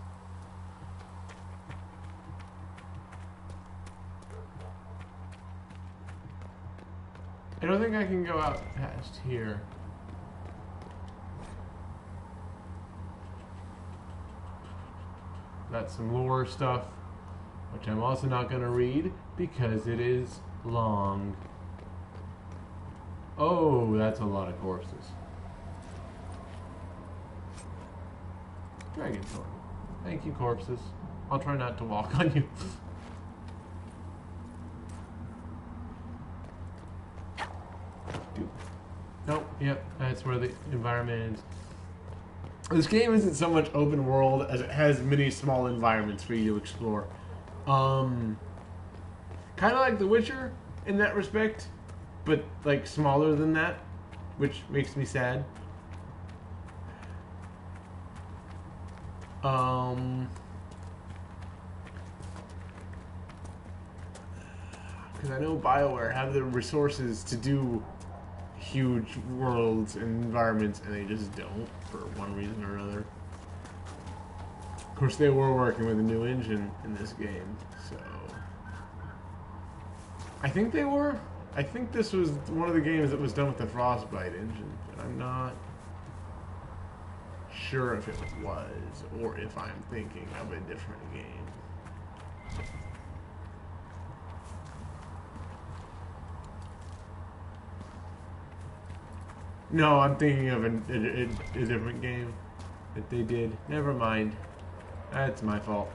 I don't think I can go out past here. Got some lore stuff, which I'm also not going to read because it is long. Oh, that's a lot of corpses. Dragon sword. Thank you, corpses. I'll try not to walk on you. Nope, yep, that's where the environment is. This game isn't so much open world as it has many small environments for you to explore. Kind of like The Witcher in that respect, but like smaller than that, which makes me sad. Because I know BioWare have the resources to do huge worlds and environments, and they just don't for one reason or another. Of course, they were working with a new engine in this game, so I think they were. I think this was one of the games that was done with the Frostbite engine, but I'm not sure if it was or if I'm thinking of a different game. No, I'm thinking of a different game that they did. Never mind. That's my fault.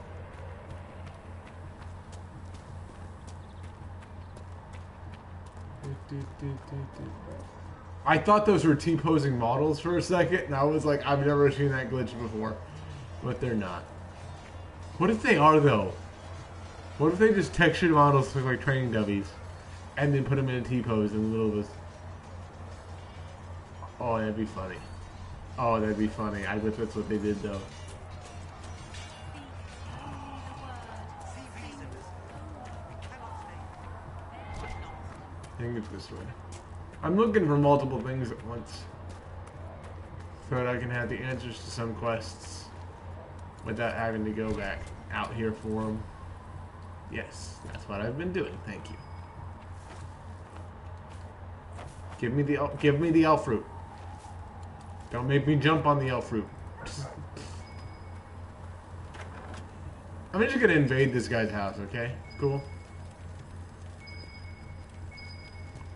I thought those were T-posing models for a second, and I was like, I've never seen that glitch before. But they're not. What if they are, though? What if they just textured models look like training dummies, and then put them in a T-pose in the middle of this? Oh, that'd be funny. Oh, that'd be funny. I bet that's what they did, though. I think it's this way. I'm looking for multiple things at once, so that I can have the answers to some quests without having to go back out here for them. Yes, that's what I've been doing. Thank you. Give me the elf fruit. Don't make me jump on the elf fruit. I'm just gonna invade this guy's house, okay? Cool.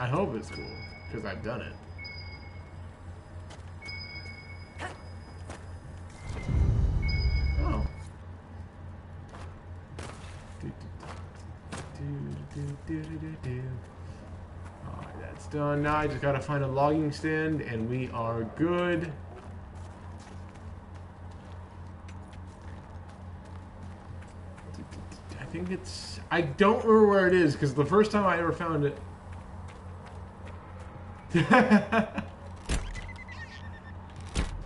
I hope it's cool, because I've done it. Oh. Alright, that's done. Now I just gotta find a logging stand, and we are good. I think it's... I don't remember where it is, because the first time I ever found it...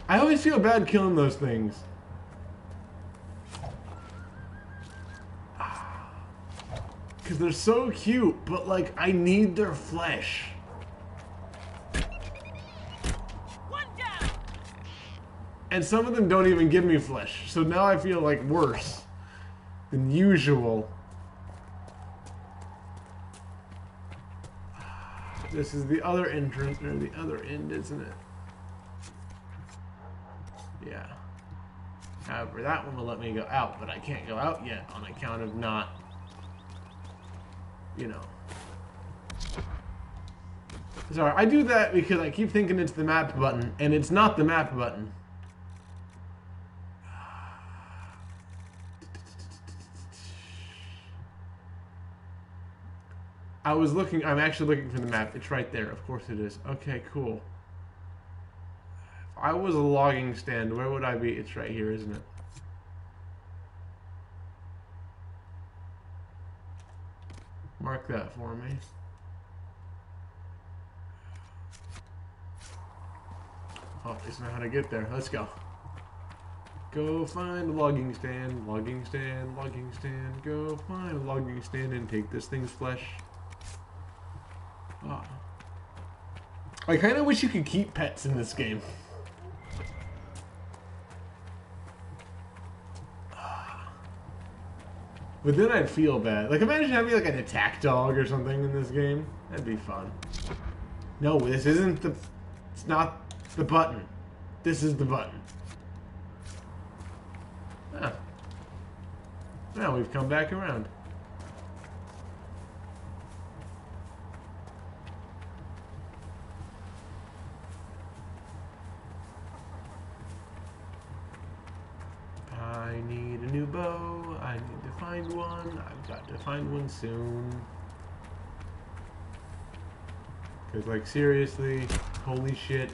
I always feel bad killing those things. Because they're so cute, but like, I need their flesh. One down. And some of them don't even give me flesh, so now I feel like worse than usual. This is the other entrance, or the other end, isn't it? Yeah. However, that one will let me go out, but I can't go out yet on account of not, you know. Sorry, I do that because I keep thinking it's the map button, and it's not the map button. I'm actually looking for the map. It's right there. Of course it is. Okay, cool. If I was a logging stand, where would I be? It's right here, isn't it? Mark that for me. Oh, it's not how to get there. Let's go. Go find a logging stand, logging stand, logging stand. Go find a logging stand and take this thing's flesh. Oh. I kind of wish you could keep pets in this game. But then I'd feel bad. Like, imagine having like an attack dog or something in this game. That'd be fun. No, this isn't the... It's not the button. This is the button. Ah. Now we've come back around. I need a new bow. I need to find one. I've got to find one soon. Because, like, seriously, holy shit.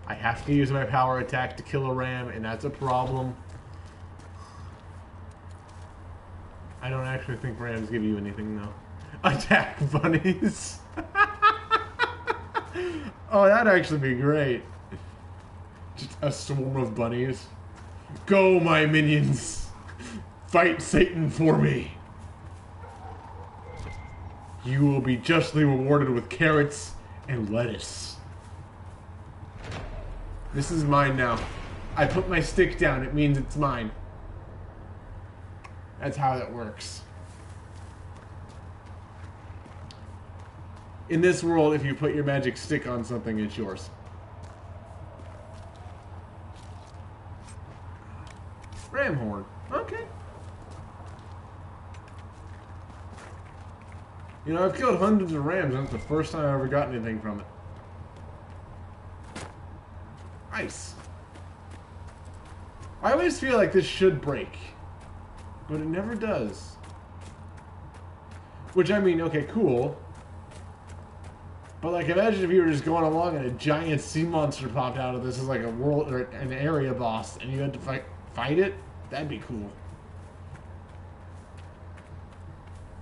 I have to use my power attack to kill a ram, and that's a problem. I don't actually think rams give you anything, though. Attack bunnies! Oh, that'd actually be great. Just a swarm of bunnies. Go, my minions! Fight Satan for me! You will be justly rewarded with carrots and lettuce. This is mine now. I put my stick down, it means it's mine. That's how that works. In this world, if you put your magic stick on something, it's yours. Ram horn. Okay. You know, I've killed hundreds of rams, and that's the first time I've ever got anything from it. Nice. I always feel like this should break, but it never does. Which, I mean, okay, cool. But, like, imagine if you were just going along and a giant sea monster popped out of this as, like, a world or an area boss, and you had to fight it? That'd be cool.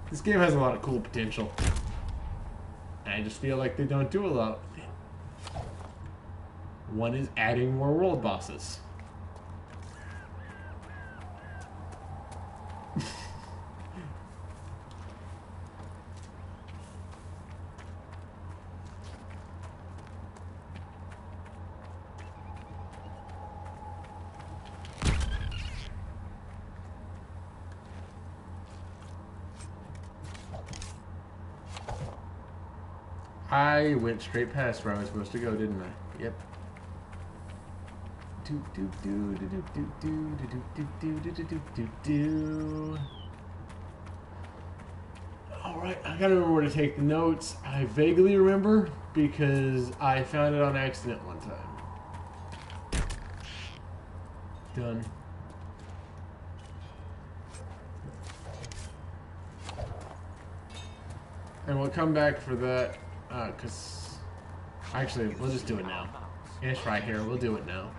This game has a lot of cool potential. And I just feel like they don't do a lot with it. One is adding more world bosses. I went straight past where I was supposed to go, didn't I? Yep. Alright, I gotta remember where to take the notes. I vaguely remember because I found it on accident one time. Done. And we'll come back for that, because... Actually, we'll just do it now. It's right here, we'll do it now.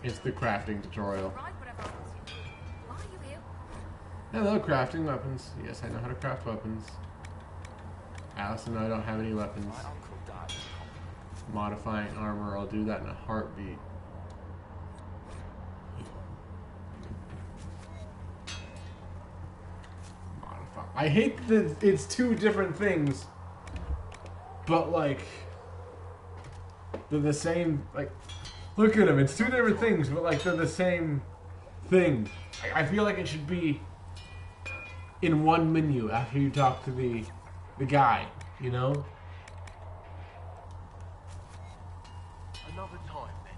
It's the crafting tutorial. Hello, crafting weapons. Yes, I know how to craft weapons. Alice and I don't have any weapons. Modifying armor, I'll do that in a heartbeat. I hate that it's two different things, but like they're the same. Like, look at them; it's two different things, but like they're the same thing. I feel like it should be in one menu after you talk to the guy, you know. Another time, then.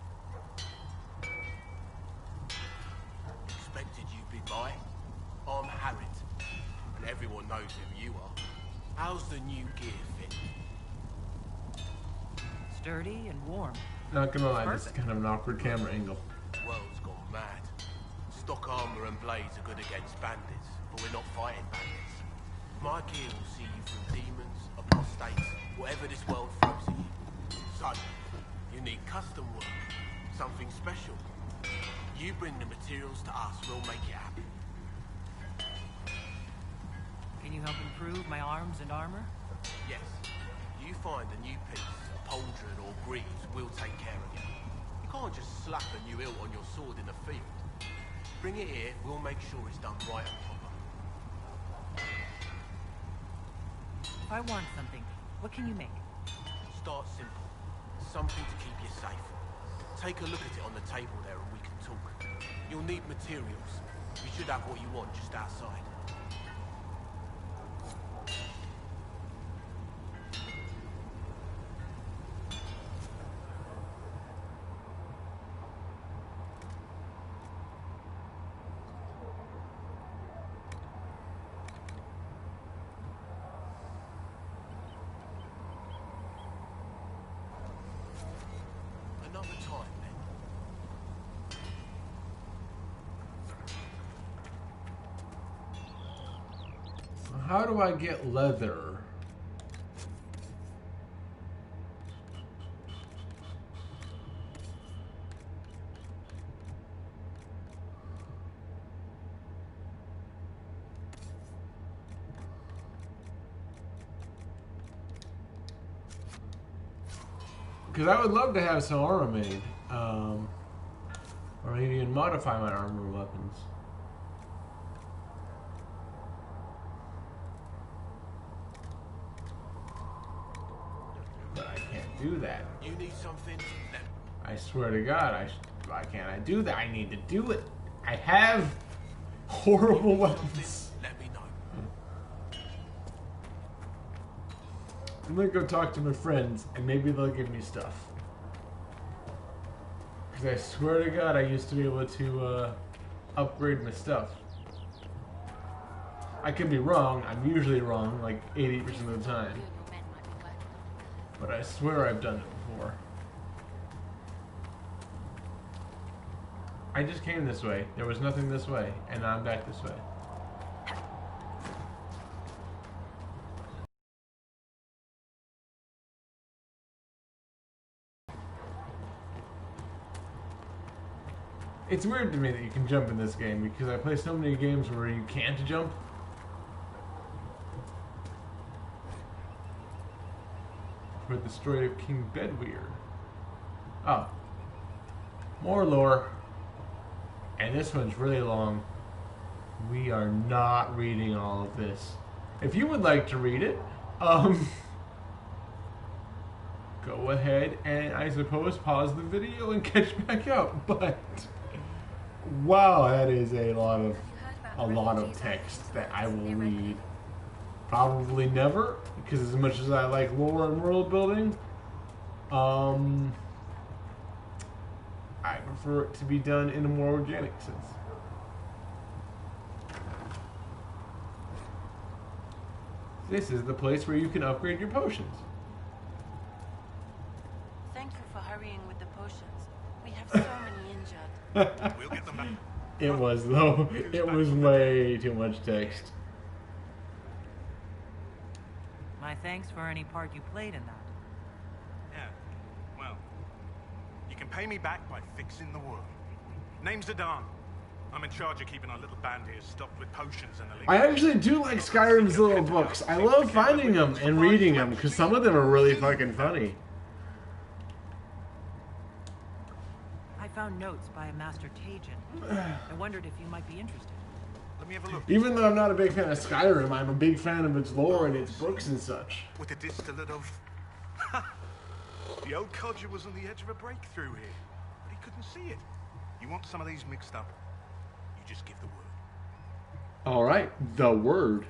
Expected you'd be by. I'm Harriet. Everyone knows who you are. How's the new gear fit? Sturdy and warm. Not gonna lie, this is kind of an awkward camera angle. The world's gone mad. Stock armor and blades are good against bandits, but we're not fighting bandits. My gear will see you through demons, apostates, whatever this world throws at you. So, you need custom work, something special. You bring the materials to us, we'll make it happen. Can you help improve my arms and armor? Yes. You find a new piece, a pauldron or greaves, we'll take care of you. You can't just slap a new hilt on your sword in the field. Bring it here, we'll make sure it's done right and proper. If I want something, what can you make? Start simple. Something to keep you safe. Take a look at it on the table there and we can talk. You'll need materials. You should have what you want just outside. How do I get leather? Because I would love to have some armor made. Or maybe even modify my armor weapons. But I can't do that. You need something? I swear to God, why can't I do that? I need to do it. I have horrible weapons. Let me know. I'm gonna go talk to my friends and maybe they'll give me stuff. Because I swear to God, I used to be able to upgrade my stuff. I could be wrong. I'm usually wrong, like 80% of the time. But I swear I've done it before. I just came this way. There was nothing this way, and now I'm back this way. It's weird to me that you can jump in this game because I play so many games where you can't jump. For the story of King Bedweir. Oh. More lore. And this one's really long. We are not reading all of this. If you would like to read it, go ahead and I suppose pause the video and catch back up. But wow, that is a lot of text that I will read. Probably never, because as much as I like lore and world building, I prefer it to be done in a more organic sense. This is the place where you can upgrade your potions. Thank you for hurrying with the potions. We have so many injured. We'll get them back. It was, though. It was way too much text. My thanks for any part you played in that. Yeah, well, you can pay me back by fixing the world. Name's Adan. I'm in charge of keeping our little band here stocked with potions and elixirs. I actually do like Skyrim's little books. I love finding them and reading them because some of them are really fucking funny. I found notes by a Master Tajin. I wondered if you might be interested. Let me have a look. Even though I'm not a big fan of Skyrim, I'm a big fan of its lore and its books and such. With a distillate of... The old codger was on the edge of a breakthrough here, but he couldn't see it. You want some of these mixed up, you just give the word. Alright, the word.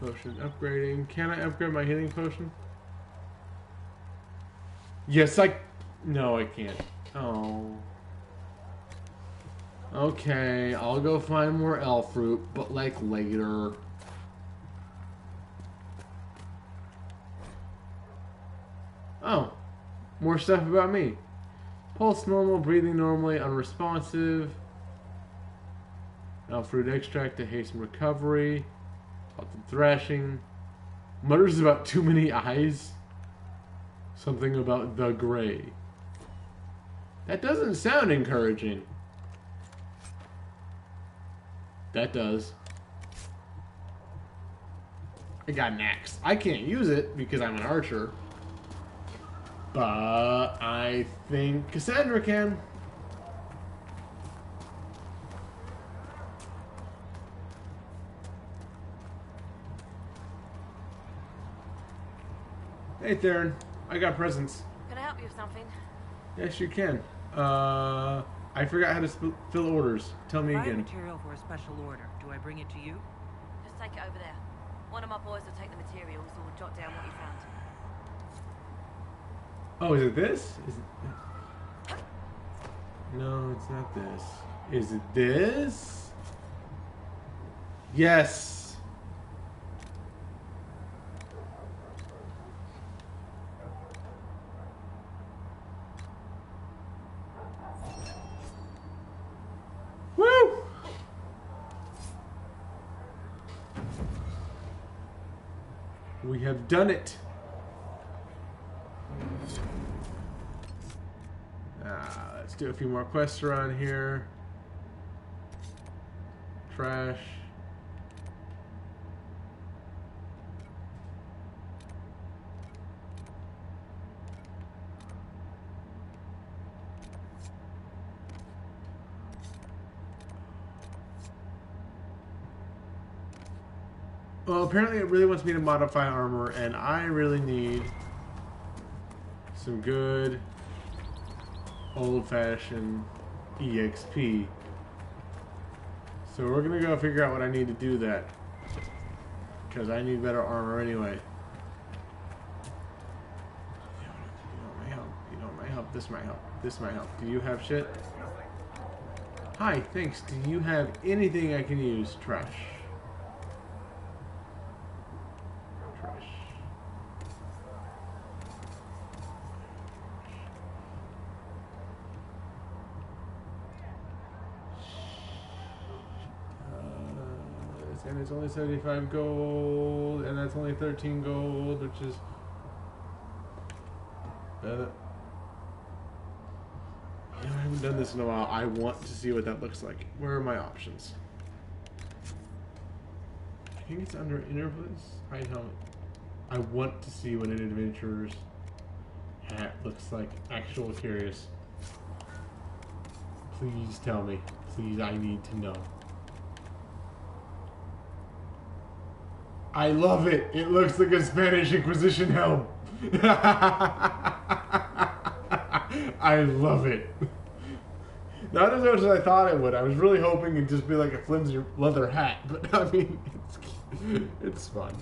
Potion upgrading. Can I upgrade my healing potion? Yes, no, I can't. Oh. Okay, I'll go find more elf fruit, but like later. Oh. More stuff about me. Pulse normal, breathing normally, unresponsive. Elf fruit extract to hasten recovery. Lots of thrashing. Mutters about too many eyes. Something about the gray. That doesn't sound encouraging. That does. I got an axe. I can't use it because I'm an archer. But I think Cassandra can. Hey Theron, I got presents. Can I help you with something? Yes, you can. I forgot how to fill orders. Tell me again. Material for a special order. Do I bring it to you? Just take it over there. One of my boys will take the materials or jot down what you found. Oh, is it this? Is it... No, it's not this. Is it this? Yes. We have done it. Let's do a few more quests around here. Trash. Well, apparently it really wants me to modify armor, and I really need some good old-fashioned EXP. So we're gonna go figure out what I need to do that, because I need better armor anyway. You might help. This might help. This might help. Do you have shit? Hi, thanks. Do you have anything I can use? Trash. And it's only 75 gold, and that's only 13 gold, which is better. I haven't done this in a while. I want to see what that looks like. Where are my options? I think it's under interface. Hide helmet. I want to see what an adventurer's hat looks like. Actual curious. Please tell me. Please, I need to know. I love it. It looks like a Spanish Inquisition helm. I love it. Not as much as I thought it would. I was really hoping it'd just be like a flimsy leather hat, but I mean, it's fun.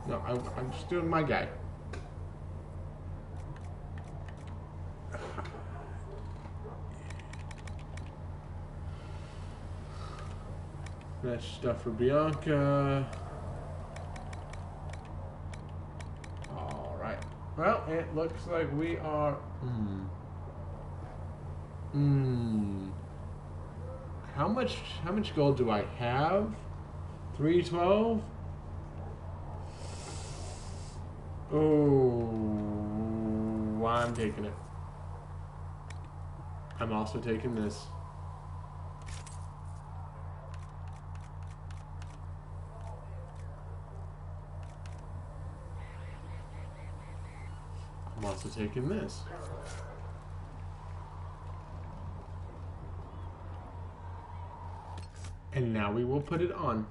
No, I'm just doing my guy. Match stuff for Bianca. Alright. Well, it looks like we are... How much gold do I have? 312? Oh, I'm taking it. I'm also taking this. I'm also taking this. And now we will put it on.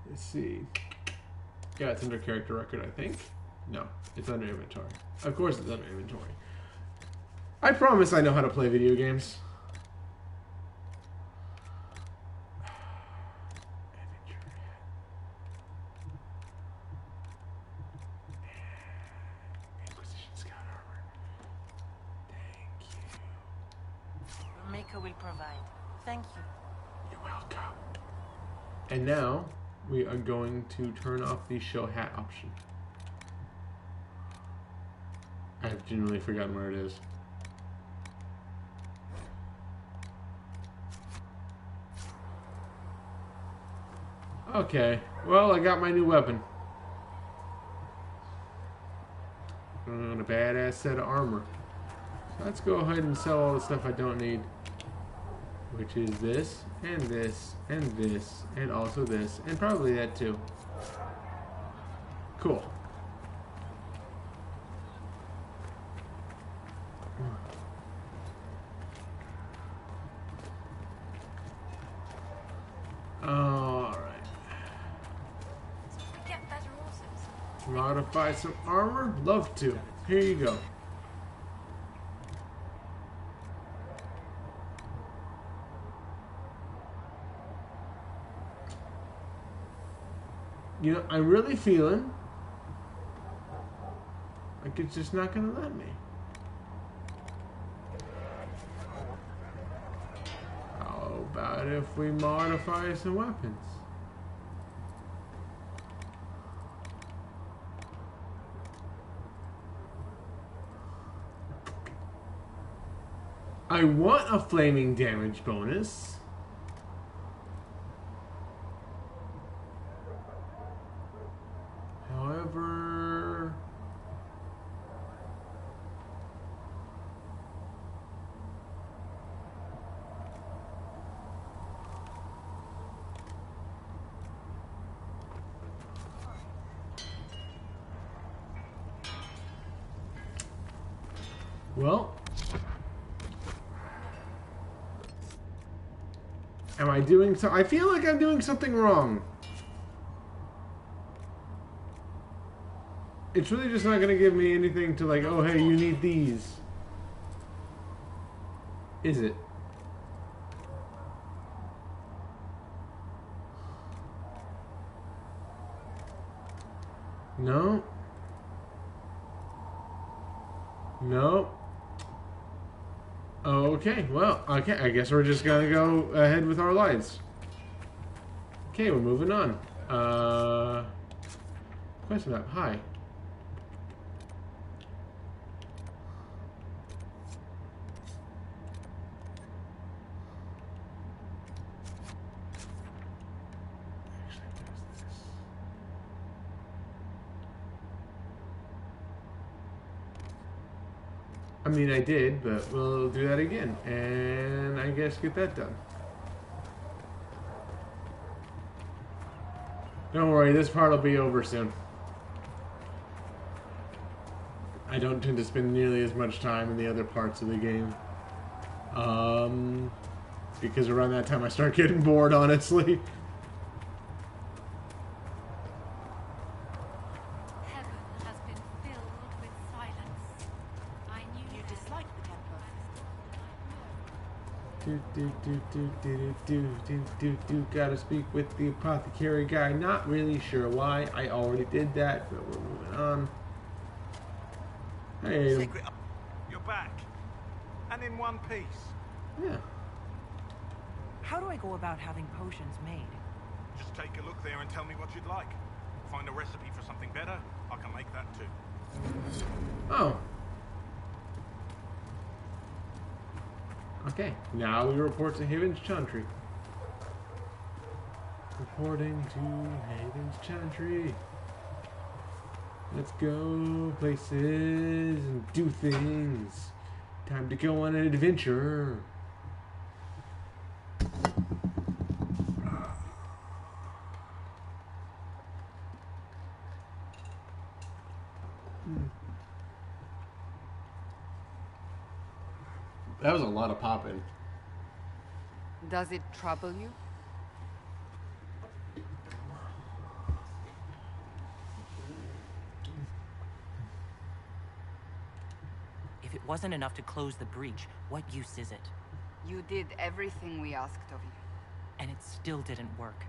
Let's see. Yeah, it's under character record, I think. No, it's under inventory. Of course it's under inventory. I promise I know how to play video games. And now, we are going to turn off the show hat option. I've genuinely forgotten where it is. Okay, well, I got my new weapon. And a badass set of armor. So let's go ahead and sell all the stuff I don't need. Which is this, and this, and this, and also this, and probably that too. Cool. Alright. Modify some armor? Love to. Here you go. You know, I'm really feeling like it's just not going to let me. How about if we modify some weapons? I want a flaming damage bonus. Well. Am I doing so? I feel like I'm doing something wrong. It's really just not going to give me anything to like, oh, hey, you need these. Is it? No. No. Okay, well, okay, I guess we're just gonna go ahead with our lives. Okay, we're moving on. Quest map, hi. I mean, I did, but we'll do that again, and I guess get that done. Don't worry, this part will be over soon. I don't tend to spend nearly as much time in the other parts of the game. Because around that time I start getting bored, honestly. Gotta speak with the apothecary guy. Not really sure why. I already did that, but we're moving on. Hey. Secret. You're back. And in one piece. Yeah. How do I go about having potions made? Just take a look there and tell me what you'd like. Find a recipe for something better, I can make that too. Oh. Okay, now we report to Haven's Chantry. Reporting to Haven's Chantry. Let's go places and do things. Time to go on an adventure. That was a lot of popping. Does it trouble you? If it wasn't enough to close the breach, what use is it? You did everything we asked of you. And it still didn't work.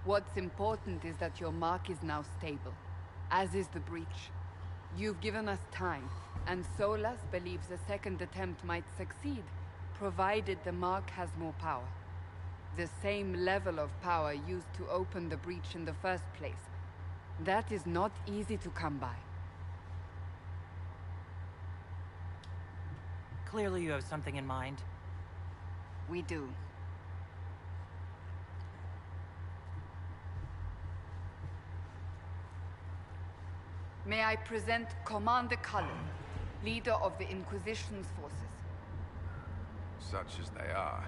What's important is that your mark is now stable, as is the breach. You've given us time, and Solas believes a second attempt might succeed, provided the mark has more power. The same level of power used to open the breach in the first place. That is not easy to come by. Clearly you have something in mind. We do. May I present Commander Cullen, leader of the Inquisition's forces. Such as they are.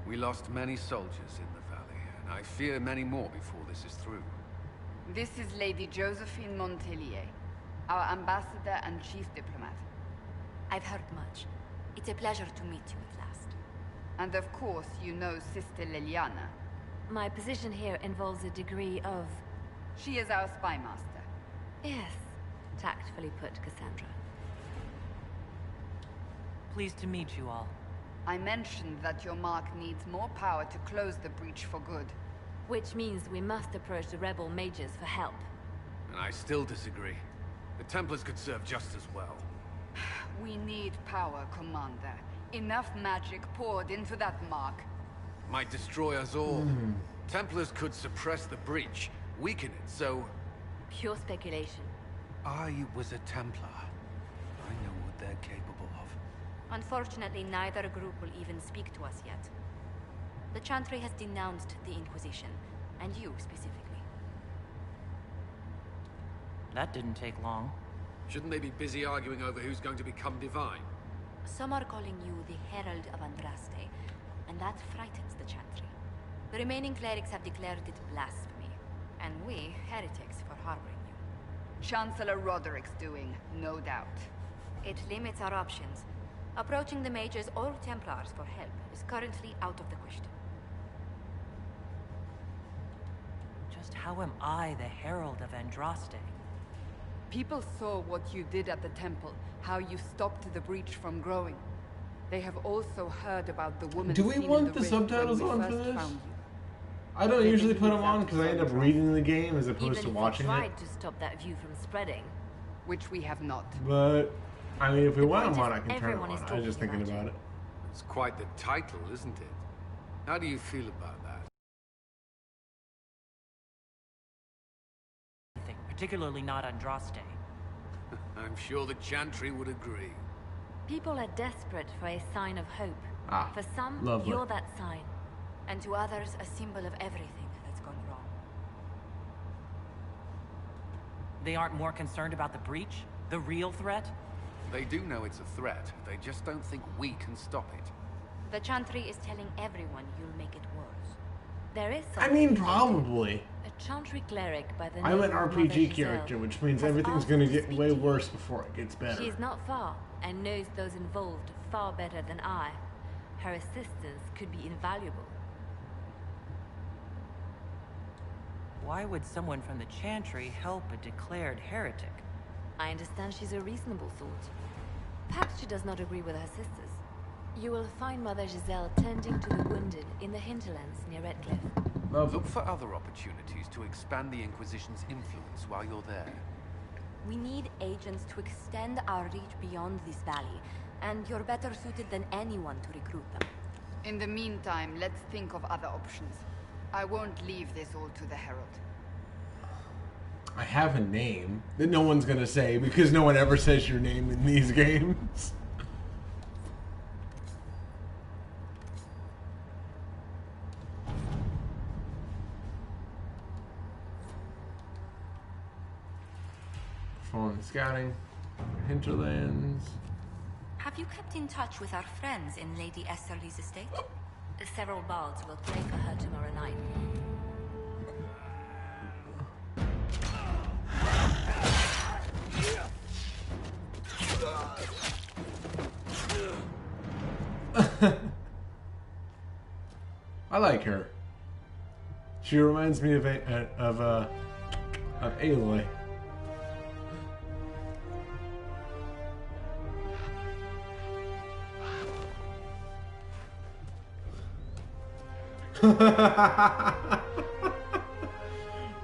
We lost many soldiers in the valley, and I fear many more before this is through. This is Lady Josephine Montelier, our ambassador and chief diplomat. I've heard much. It's a pleasure to meet you at last. And of course, you know Sister Liliana. My position here involves a degree of... She is our spy master. Yes, tactfully put, Cassandra. Pleased to meet you all. I mentioned that your mark needs more power to close the breach for good. Which means we must approach the rebel mages for help. And I still disagree. The Templars could serve just as well. We need power, Commander. Enough magic poured into that mark. Might destroy us all. Templars could suppress the breach, weaken it, so... Pure speculation. I was a Templar. I know what they're capable of. Unfortunately, neither group will even speak to us yet. The Chantry has denounced the Inquisition, and you specifically. That didn't take long. Shouldn't they be busy arguing over who's going to become divine? Some are calling you the Herald of Andraste, and that frightens the Chantry. The remaining clerics have declared it blasphemy, and we, heretics, for harboring you. Chancellor Roderick's doing, no doubt. It limits our options, Approaching the Mages or Templars for help is currently out of the question. Just how am I the Herald of Andraste? People saw what you did at the temple, how you stopped the breach from growing. They have also heard about the woman. Do we seen in want the rift subtitles when we on for first this? found you. I don't They usually put believe them on that because I end up Sandra- reading the game as opposed Even to if watching we it. tried to stop that view from spreading. Which we have not. But I mean, if we The want point them on, is I can turn them everyone on. is I was just talking thinking about about it. It's quite the title, isn't it? How do you feel about that? Particularly not Andraste. I'm sure the Chantry would agree. People are desperate for a sign of hope. Ah, For some, lovely. you're that sign. And to others, a symbol of everything that's gone wrong. They aren't more concerned about the breach? The real threat? They do know it's a threat. They just don't think we can stop it. The Chantry is telling everyone you'll make it worse. There is I something mean, we can do. probably. A Chantry cleric by the name I'm an of Mother RPG Giselle character, which means has everything's asked gonna to get speak way to you. worse before it gets better. She is not far and knows those involved far better than I. Her assistance could be invaluable. Why would someone from the Chantry help a declared heretic? I understand she's a reasonable sort. Perhaps she does not agree with her sisters. You will find Mother Giselle tending to the wounded in the hinterlands near Redcliffe. Look for other opportunities to expand the Inquisition's influence while you're there. We need agents to extend our reach beyond this valley, and you're better suited than anyone to recruit them. In the meantime, let's think of other options. I won't leave this all to the Herald. I have a name that no one's gonna say because no one ever says your name in these games. Performing scouting, hinterlands. Have you kept in touch with our friends in Lady Esserly's estate? Several bards will play for her tomorrow night. I like her. She reminds me of Aloy.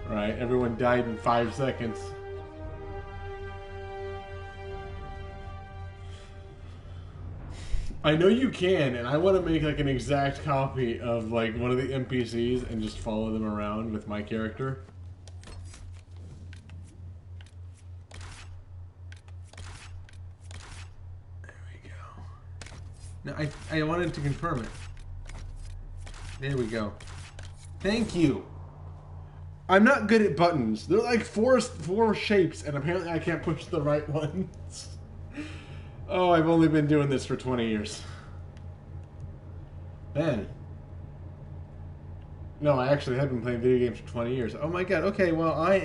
Right, everyone died in 5 seconds. I know you can, and I want to make like an exact copy of like one of the NPCs and just follow them around with my character. There we go. No, I wanted to confirm it. There we go. Thank you. I'm not good at buttons. They're like four shapes, and apparently I can't push the right ones. Oh, I've only been doing this for 20 years. Ben. No, I actually have been playing video games for 20 years. Oh my god, okay, well, I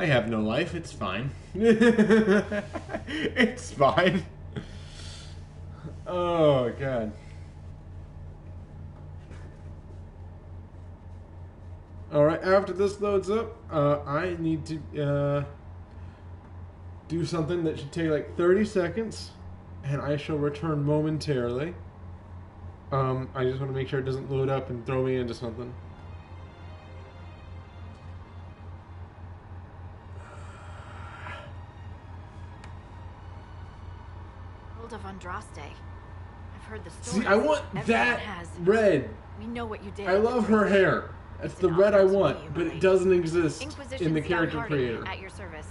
have no life, it's fine. It's fine. Oh, god. Alright, after this loads up, I need to, do something that should take like 30 seconds, and I shall return momentarily. I just want to make sure it doesn't load up and throw me into something. World of Andraste. I've heard the story. See, I want that red. We know what you did. I love her hair. That's the red I want, but it doesn't exist in the character creator. At your service.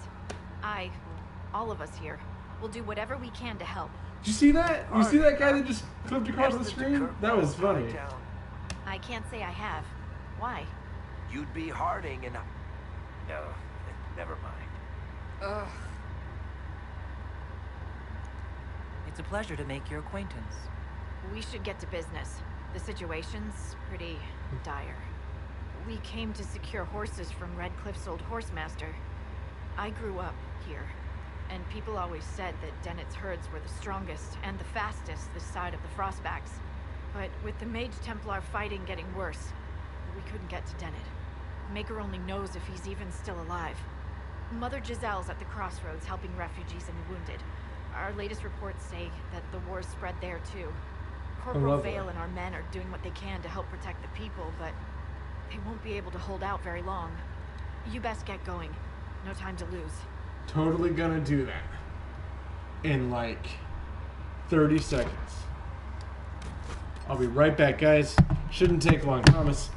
All of us here, will do whatever we can to help. Did you see that? You see that guy that just flipped across the screen? That was funny. I can't say I have. Why? You'd be Harding and... No, never mind. Ugh. It's a pleasure to make your acquaintance. We should get to business. The situation's pretty dire. We came to secure horses from Redcliffe's old horsemaster. I grew up here. and people always said that Dennett's herds were the strongest and the fastest this side of the Frostbacks. But with the Mage Templar fighting getting worse, we couldn't get to Dennett. Maker only knows if he's even still alive. Mother Giselle's at the crossroads helping refugees and the wounded. Our latest reports say that the war's spread there too. Corporal Vale and our men are doing what they can to help protect the people, but they won't be able to hold out very long. You best get going. No time to lose. Totally gonna do that. In like 30 seconds. I'll be right back, guys. Shouldn't take long, promise.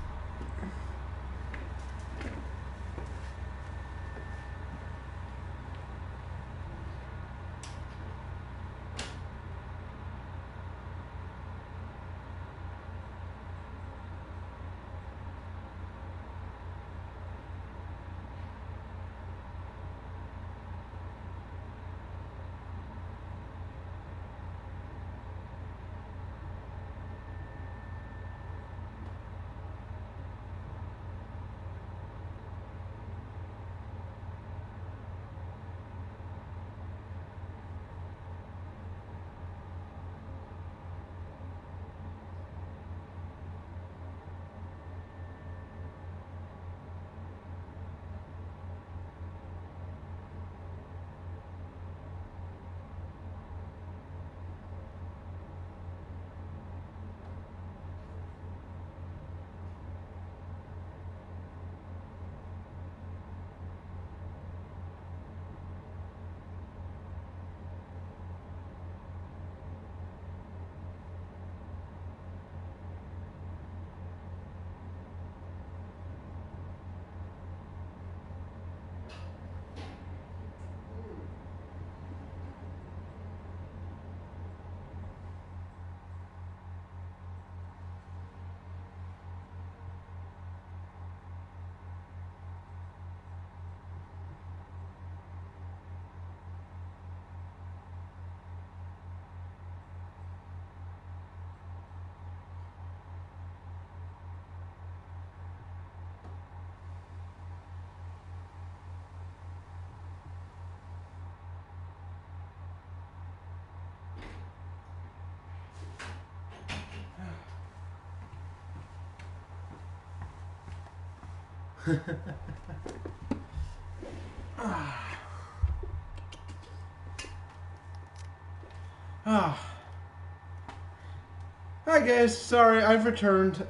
Hi guys, sorry, I've returned.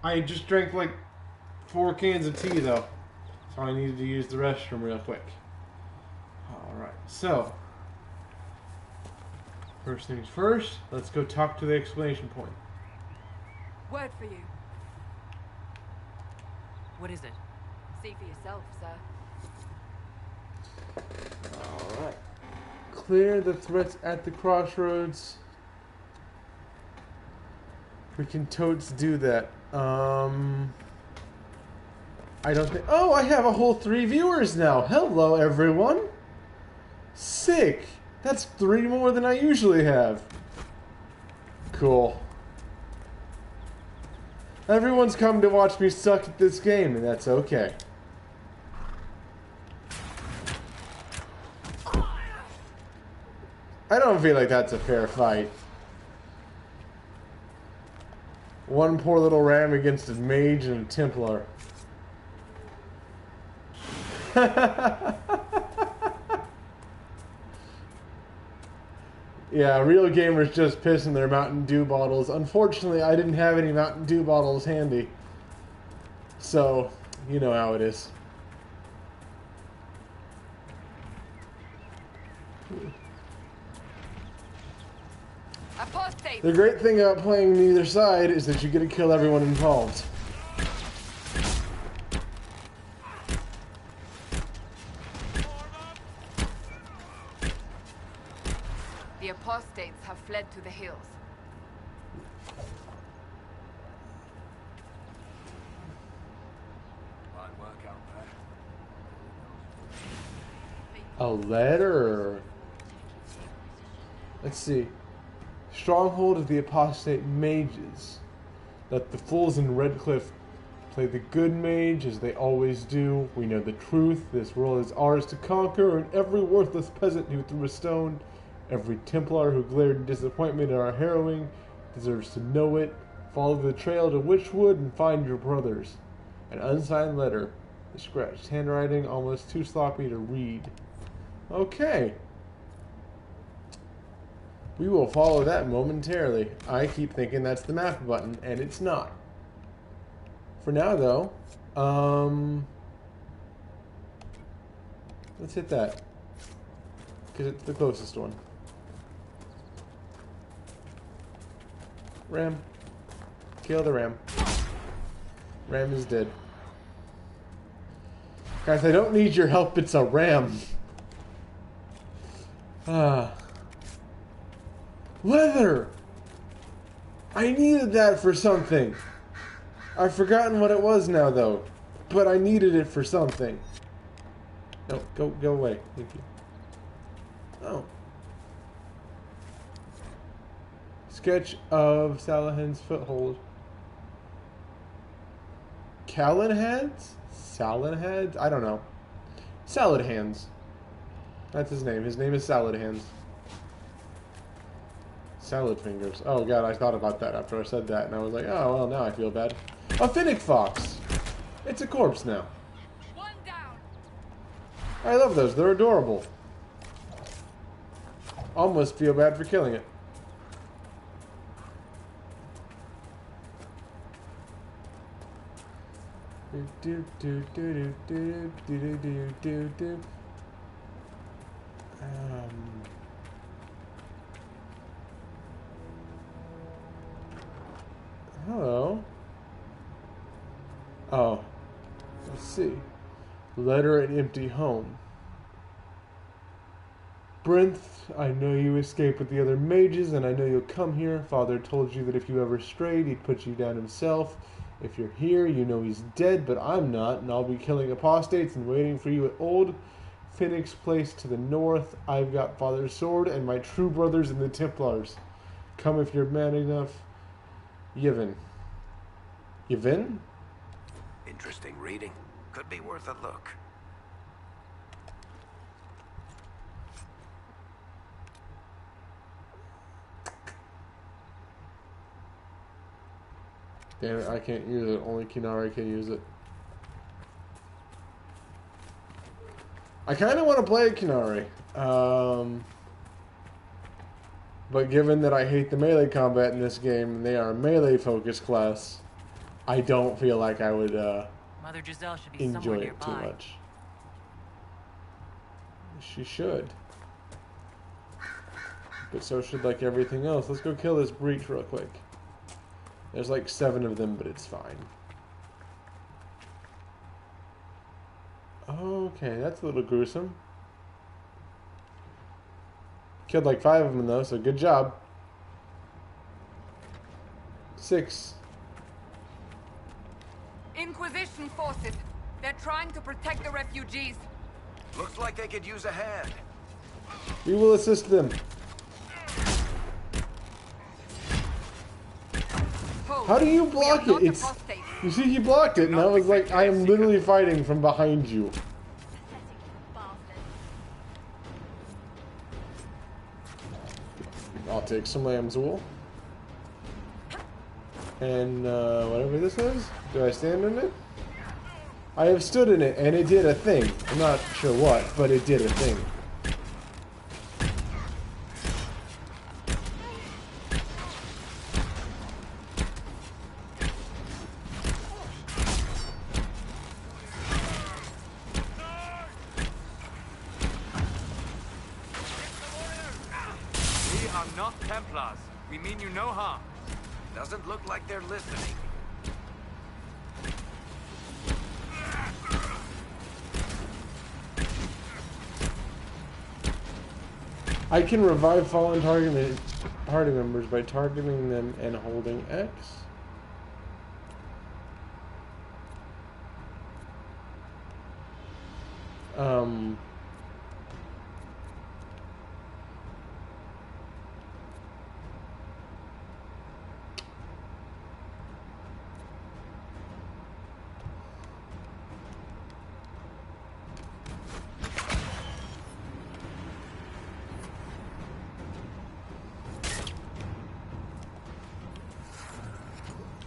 I just drank like 4 cans of tea though, so I needed to use the restroom real quick. Alright, so first things first, let's go talk to the exclamation point. Word for you. What is it? See for yourself, sir. Alright. Clear the threats at the crossroads. We can totes do that. I don't think... Oh, I have a whole 3 viewers now. Hello, everyone. Sick. That's 3 more than I usually have. Cool. Everyone's come to watch me suck at this game, and that's okay. I don't feel like that's a fair fight. One poor little ram against a mage and a Templar. Yeah, real gamers just pissing their Mountain Dew bottles. Unfortunately, I didn't have any Mountain Dew bottles handy. So, you know how it is. Apostate. The great thing about playing neither side is that you get to kill everyone involved. The apostates have fled to the hills. Fine work out there. A letter. Let's see. Stronghold of the apostate mages that the fools in Redcliffe play the good mage, as they always do. We know the truth. This world is ours to conquer, and every worthless peasant who threw a stone, every Templar who glared in disappointment at our harrowing, deserves to know it. Follow the trail to Witchwood and find your brothers. An unsigned letter. The scratched handwriting, almost too sloppy to read. Okay. We will follow that momentarily. I keep thinking that's the map button, and it's not. For now, though, let's hit that. Because it's the closest one. Ram. Kill the ram. Ram is dead. Guys, I don't need your help, it's a ram. Leather! I needed that for something. I've forgotten what it was now, though. But I needed it for something. No, go away. Thank you. Oh. Sketch of Salahan's foothold. Callahan's? Salad I don't know. Salad Hands. That's his name. His name is Salad Hands. Salad fingers. Oh god, I thought about that after I said that, and I was like, oh well, now I feel bad. A Finnick fox. It's a corpse now. One down. I love those. They're adorable. Almost feel bad for killing it. Hello. Oh, let's see. Letter and empty home. Brinth, I know you escaped with the other mages, and I know you'll come here. Father told you that if you ever strayed, he'd put you down himself. If you're here, you know he's dead, but I'm not, and I'll be killing apostates and waiting for you at Old Finnick's place to the north. I've got Father's sword and my true brothers in the Templars. Come if you're man enough. Yevon. Yevon? Interesting reading. Could be worth a look. Damn it, I can't use it. Only Kinari can use it. I kind of want to play Kinari. But given that I hate the melee combat in this game, and they are a melee-focused class, I don't feel like I would Mother Giselle should be enjoy somewhere it too nearby. much. She should. But so should like everything else. Let's go kill this breach real quick. There's like 7 of them, but it's fine. Okay, that's a little gruesome. Killed like 5 of them though, so good job. 6. Inquisition forces. They're trying to protect the refugees. Looks like they could use a hand. We will assist them. How do you block it? It's, you see, he blocked it, and I was like, I am literally fighting from behind you. I'll take some lamb's wool. And whatever this is, do I stand in it? I have stood in it, and it did a thing. I'm not sure what, but it did a thing. We are not Templars. We mean you no harm. Doesn't look like they're listening. I can revive fallen party members by targeting them and holding X.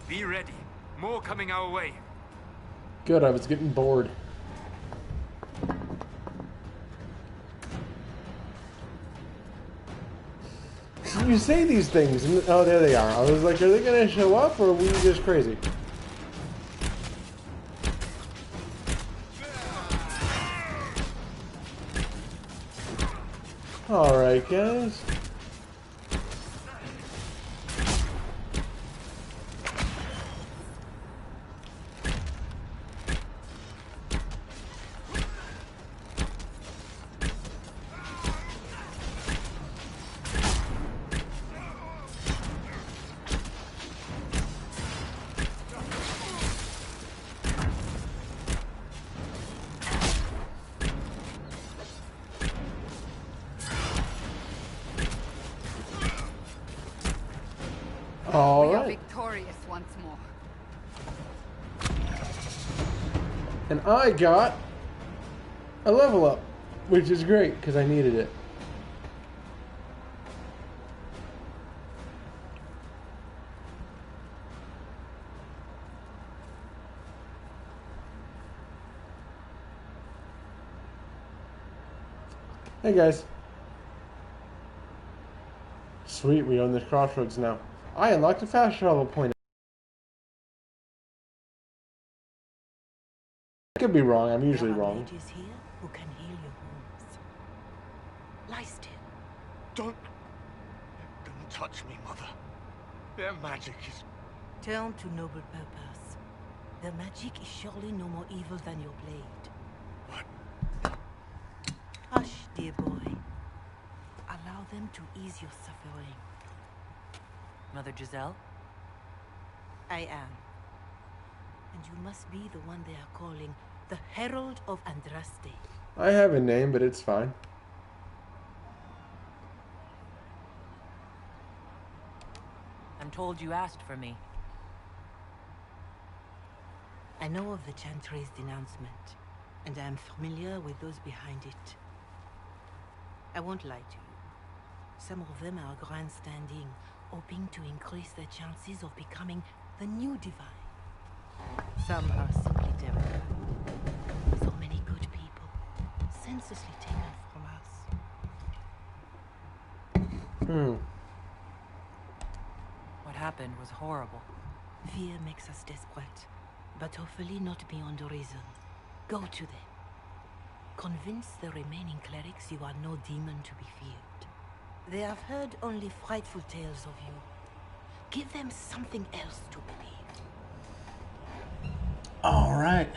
Be ready. More coming our way. Good, I was getting bored. You say these things, and oh, there they are. I was like, are they gonna show up, or are we just crazy? Alright, guys. We are victorious once more. And I got a level up, which is great because I needed it. Hey guys. Sweet, we own this crossroads now. I unlocked a fast travel point. I could be wrong, I'm usually wrong. Mages here who can heal your wounds. Lie still. Don't touch me, Mother. Their magic is... Turn to noble purpose. Their magic is surely no more evil than your blade. What? Hush, dear boy. Allow them to ease your suffering. Mother Giselle? I am. And you must be the one they are calling the Herald of Andraste. I have a name, but it's fine. I'm told you asked for me. I know of the Chantry's denouncement, and I am familiar with those behind it. I won't lie to you. Some of them are grandstanding, hoping to increase their chances of becoming the new divine. Some are simply terrified. So many good people, senselessly taken from us. What happened was horrible. Fear makes us desperate, but hopefully not beyond reason. Go to them. Convince the remaining clerics you are no demon to be feared. They have heard only frightful tales of you. Give them something else to believe. All right.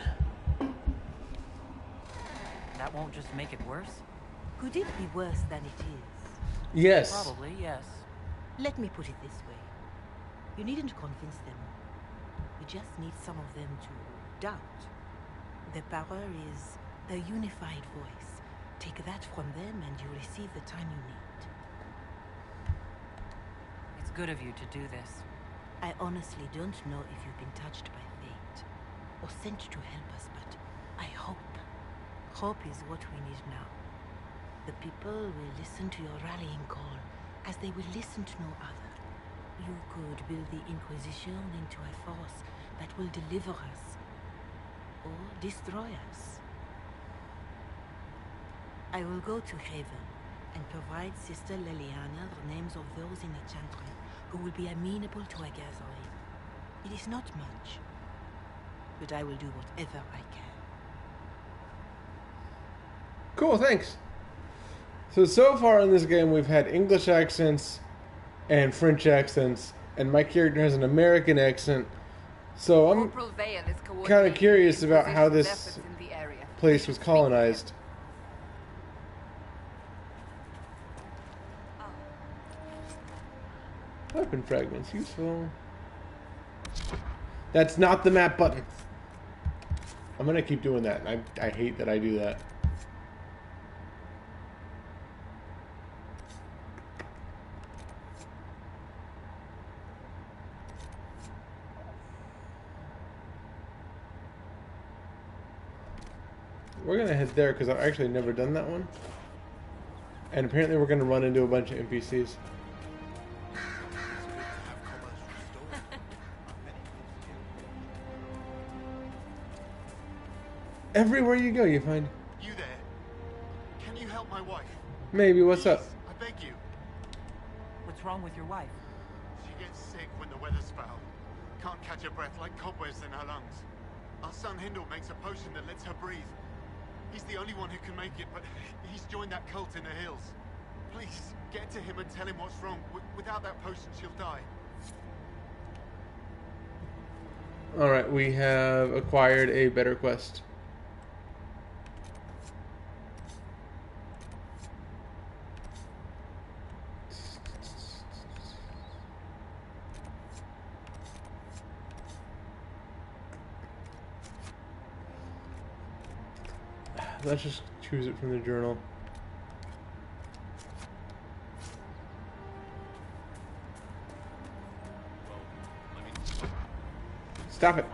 That won't just make it worse? Could it be worse than it is? Yes. Probably, yes. Let me put it this way. You needn't convince them. You just need some of them to doubt. The power is a unified voice. Take that from them and you receive the time you need. It's good of you to do this. I honestly don't know if you've been touched by fate or sent to help us, but I hope. Hope is what we need now. The people will listen to your rallying call as they will listen to no other. You could build the Inquisition into a force that will deliver us or destroy us. I will go to Haven and provide Sister Leliana the names of those in the Chantry who will be amenable to a gathering. It is not much, but I will do whatever I can. Cool, thanks. So far in this game we've had English accents and French accents, and my character has an American accent. So I'm kind of curious about how this place was colonized. Weapon fragments, useful. That's not the map button. I'm gonna keep doing that. I hate that I do that. We're gonna head there because I've actually never done that one. And apparently we're gonna run into a bunch of NPCs. Everywhere you go, you find... You there? Can you help my wife? Maybe, what's up? I beg you. What's wrong with your wife? She gets sick when the weather's foul. Can't catch her breath like cobwebs in her lungs. Our son Hindle makes a potion that lets her breathe. He's the only one who can make it, but he's joined that cult in the hills. Please, get to him and tell him what's wrong. Without that potion, she'll die. Alright, we have acquired a better quest. Let's just choose it from the journal. Stop it.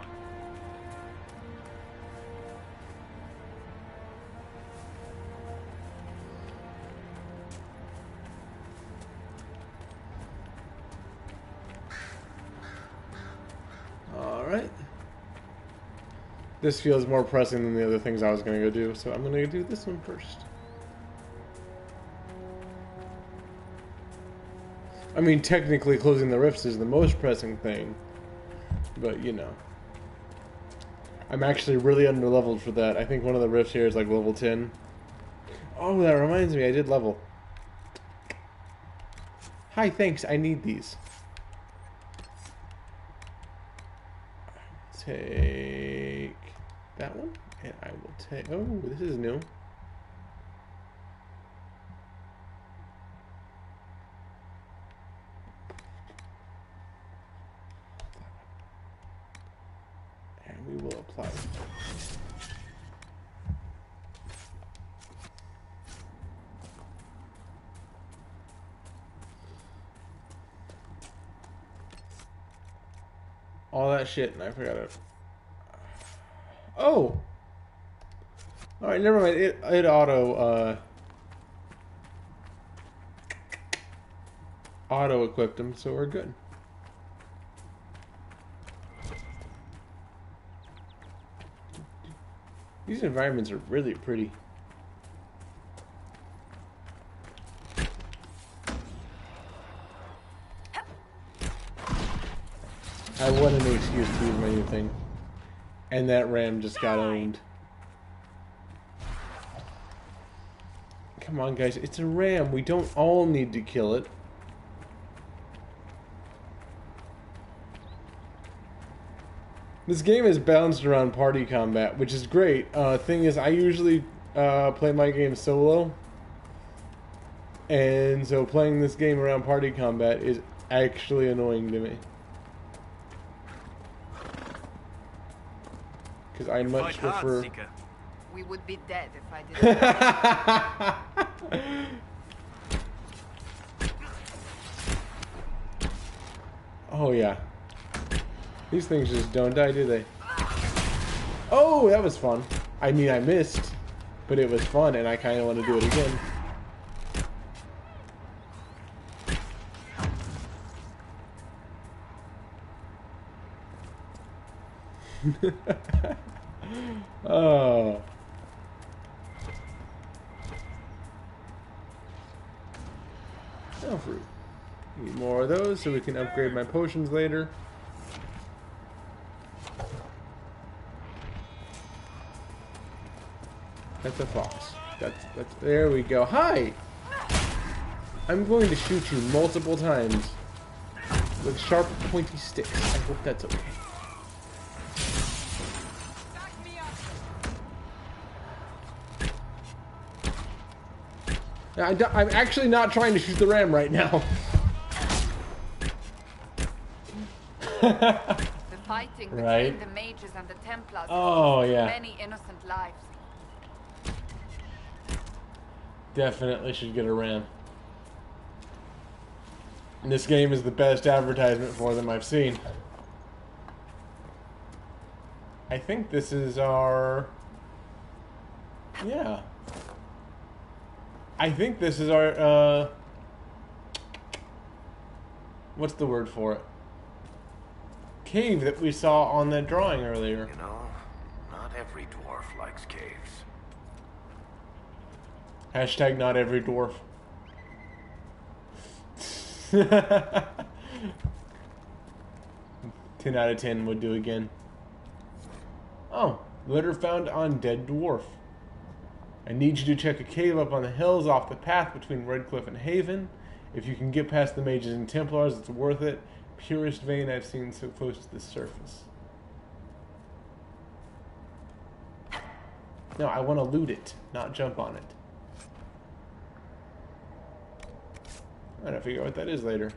All right. This feels more pressing than the other things I was going to go do, so I'm going to do this one first. I mean, technically closing the rifts is the most pressing thing. But, you know. I'm actually really underleveled for that. I think one of the rifts here is like level 10. Oh, that reminds me, I did level. Hi, thanks, I need these. Take that one, and I will take... Oh, this is new. We will apply it. All that shit, and I forgot it. Oh! Alright, never mind. It auto equipped them, so we're good. These environments are really pretty. I wanted an excuse to use my new thing. And that ram just got owned. Come on, guys. It's a ram. We don't all need to kill it. This game is balanced around party combat, which is great. Thing is, I usually play my game solo. And so playing this game around party combat is actually annoying to me. Because I much prefer... We would be dead if I didn't. Oh, yeah. These things just don't die, do they? Oh, that was fun. I mean, I missed. But it was fun, and I kind of want to do it again. Oh. Spell fruit. Need more of those so we can upgrade my potions later. That's a fox. That's there we go. Hi! I'm going to shoot you multiple times with sharp, pointy sticks. I hope that's okay. Now, I'm actually not trying to shoot the ram right now. The fighting between Right. the mages and the Templars Oh, cost yeah. many innocent lives. Definitely should get a ram. And this game is the best advertisement for them I've seen. I think this is our... Yeah. I think this is our, what's the word for it? Cave that we saw on that drawing earlier. You know, not every dwarf likes caves. Hashtag not every dwarf. 10 out of 10 would do again. Oh, litter found on dead dwarf. I need you to check a cave up on the hills off the path between Redcliffe and Haven. If you can get past the mages and Templars, it's worth it. Purest vein I've seen so close to the surface. No, I want to loot it, not jump on it. I'm gonna figure out what that is later.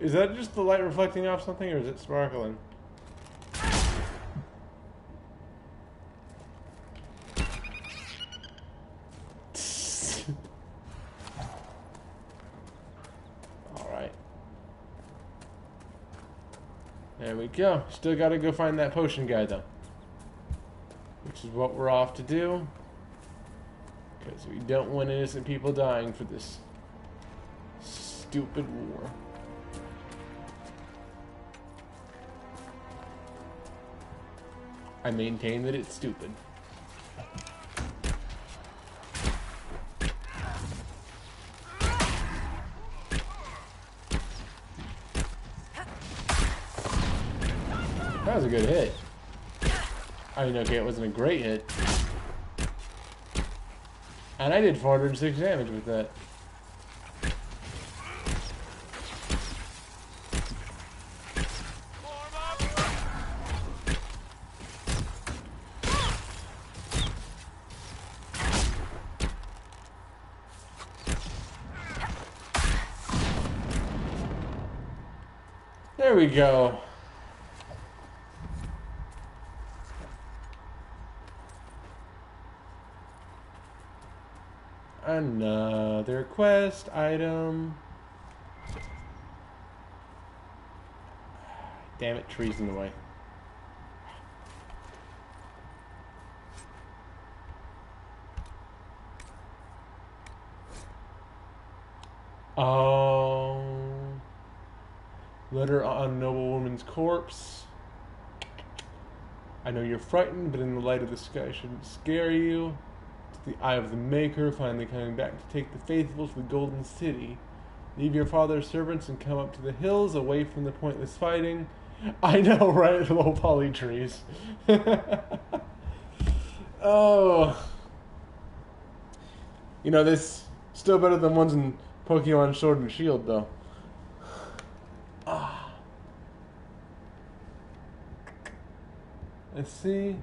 Is that just the light reflecting off something, or is it sparkling? Alright. There we go. Still gotta go find that potion guy, though. Which is what we're off to do. Because we don't want innocent people dying for this stupid war. I maintain that it's stupid. That was a good hit. I mean, okay, it wasn't a great hit. And I did 406 damage with that. There we go. Another quest item. Damn it, trees in the way. Oh. Letter on noblewoman's corpse. I know you're frightened, but in the light of the sky shouldn't scare you. To the eye of the Maker, finally coming back to take the faithful to the Golden City. Leave your father's servants and come up to the hills, away from the pointless fighting. I know, right? Little poly trees. Oh. You know, this still better than ones in Pokemon Sword and Shield, though. Ah. Let's see.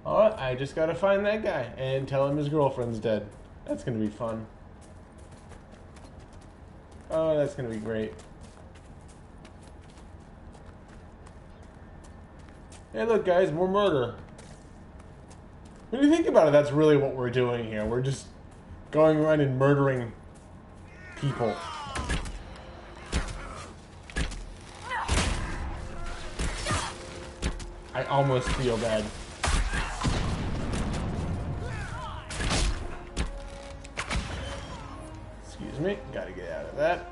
Alright, I just gotta find that guy and tell him his girlfriend's dead. That's gonna be fun. Oh, that's gonna be great. Hey, look, guys, more murder. When you think about it, that's really what we're doing here. We're just going around and murdering people. I almost feel bad. Excuse me, gotta get out of that.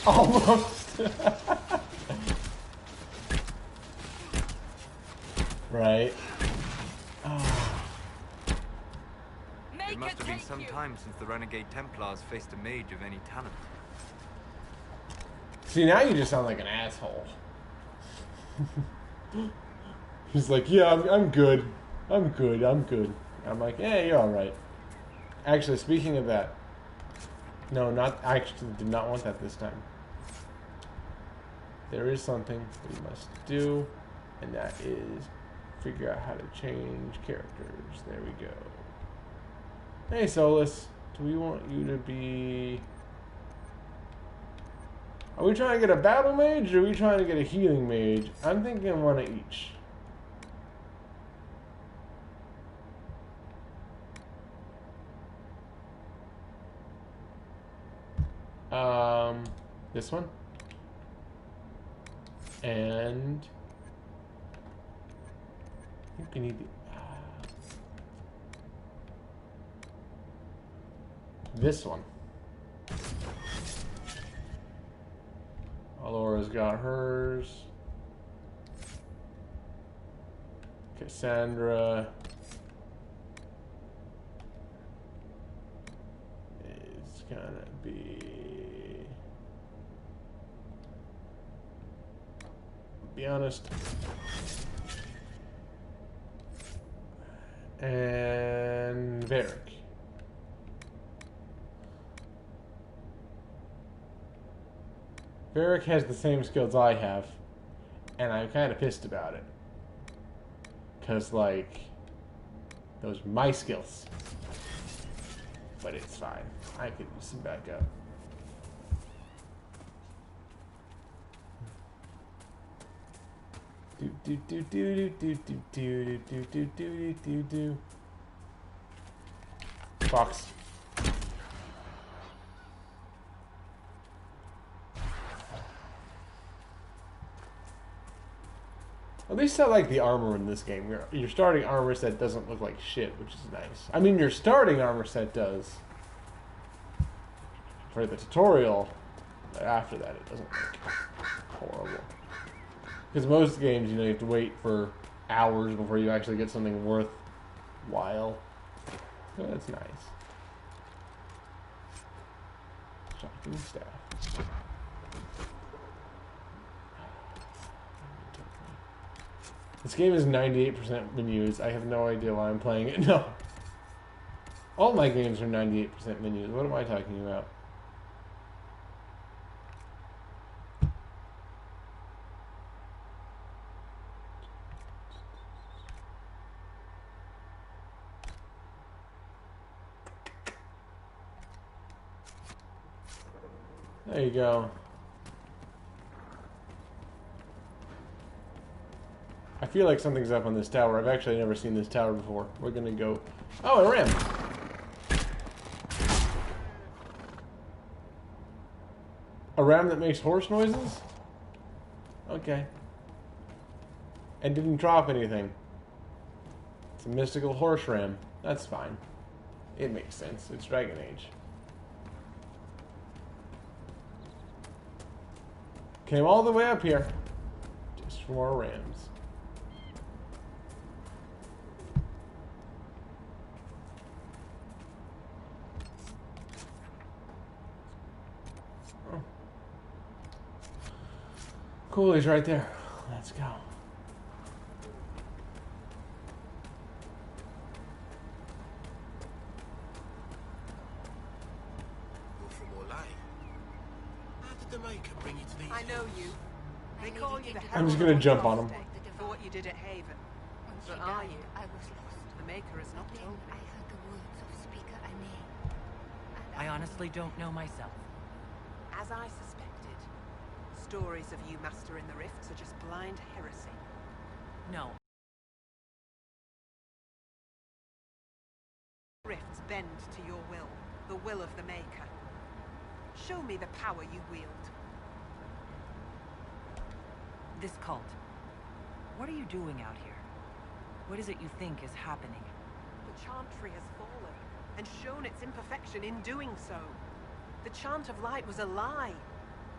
Almost. Right. Oh. It must have been some time since the Renegade Templars faced a mage of any talent. See, now you just sound like an asshole. He's like, yeah, I'm good. I'm good. I'm good. I'm like, yeah, you're alright. Actually, speaking of that. No, not. I actually did not want that this time. There is something we must do, and that is figure out how to change characters. There we go. Hey, Solus. Do we want you to be... Are we trying to get a battle mage, or are we trying to get a healing mage? I'm thinking one of each. This one. And... I think we need the... this one. Alora's got hers. Cassandra is gonna be honest. And Varric. Varric has the same skills I have, and I'm kind of pissed about it. Because, like, those are my skills. But it's fine. I could use some backup. Do do do do do do do do do do do do. Fox. At least I like the armor in this game. Your starting armor set doesn't look like shit, which is nice. I mean, your starting armor set does. For the tutorial, but after that, it doesn't look horrible. Because most games, you know, you have to wait for hours before you actually get something worthwhile. So that's nice. Shocking staff. This game is 98% menus. I have no idea why I'm playing it. No. All my games are 98% menus. What am I talking about? There you go. I feel like something's up on this tower. I've actually never seen this tower before. We're gonna go... Oh, a ram! A ram that makes horse noises? Okay. And didn't drop anything. It's a mystical horse ram. That's fine. It makes sense. It's Dragon Age. Came all the way up here. Just for more rams. Oh. Cool, he's right there. Let's go. I know you. They call you the I'm just gonna jump on him. For what you did at Haven. But are you? I was lost. The Maker is not told me. I heard the words of Speaker Ane. I honestly don't know myself. As I suspected, stories of you mastering the rifts are just blind heresy. No. Rifts bend to your will, the will of the Maker. Show me the power you wield. This cult. What are you doing out here? What is it you think is happening? The Chantry has fallen, and shown its imperfection in doing so. The Chant of Light was a lie.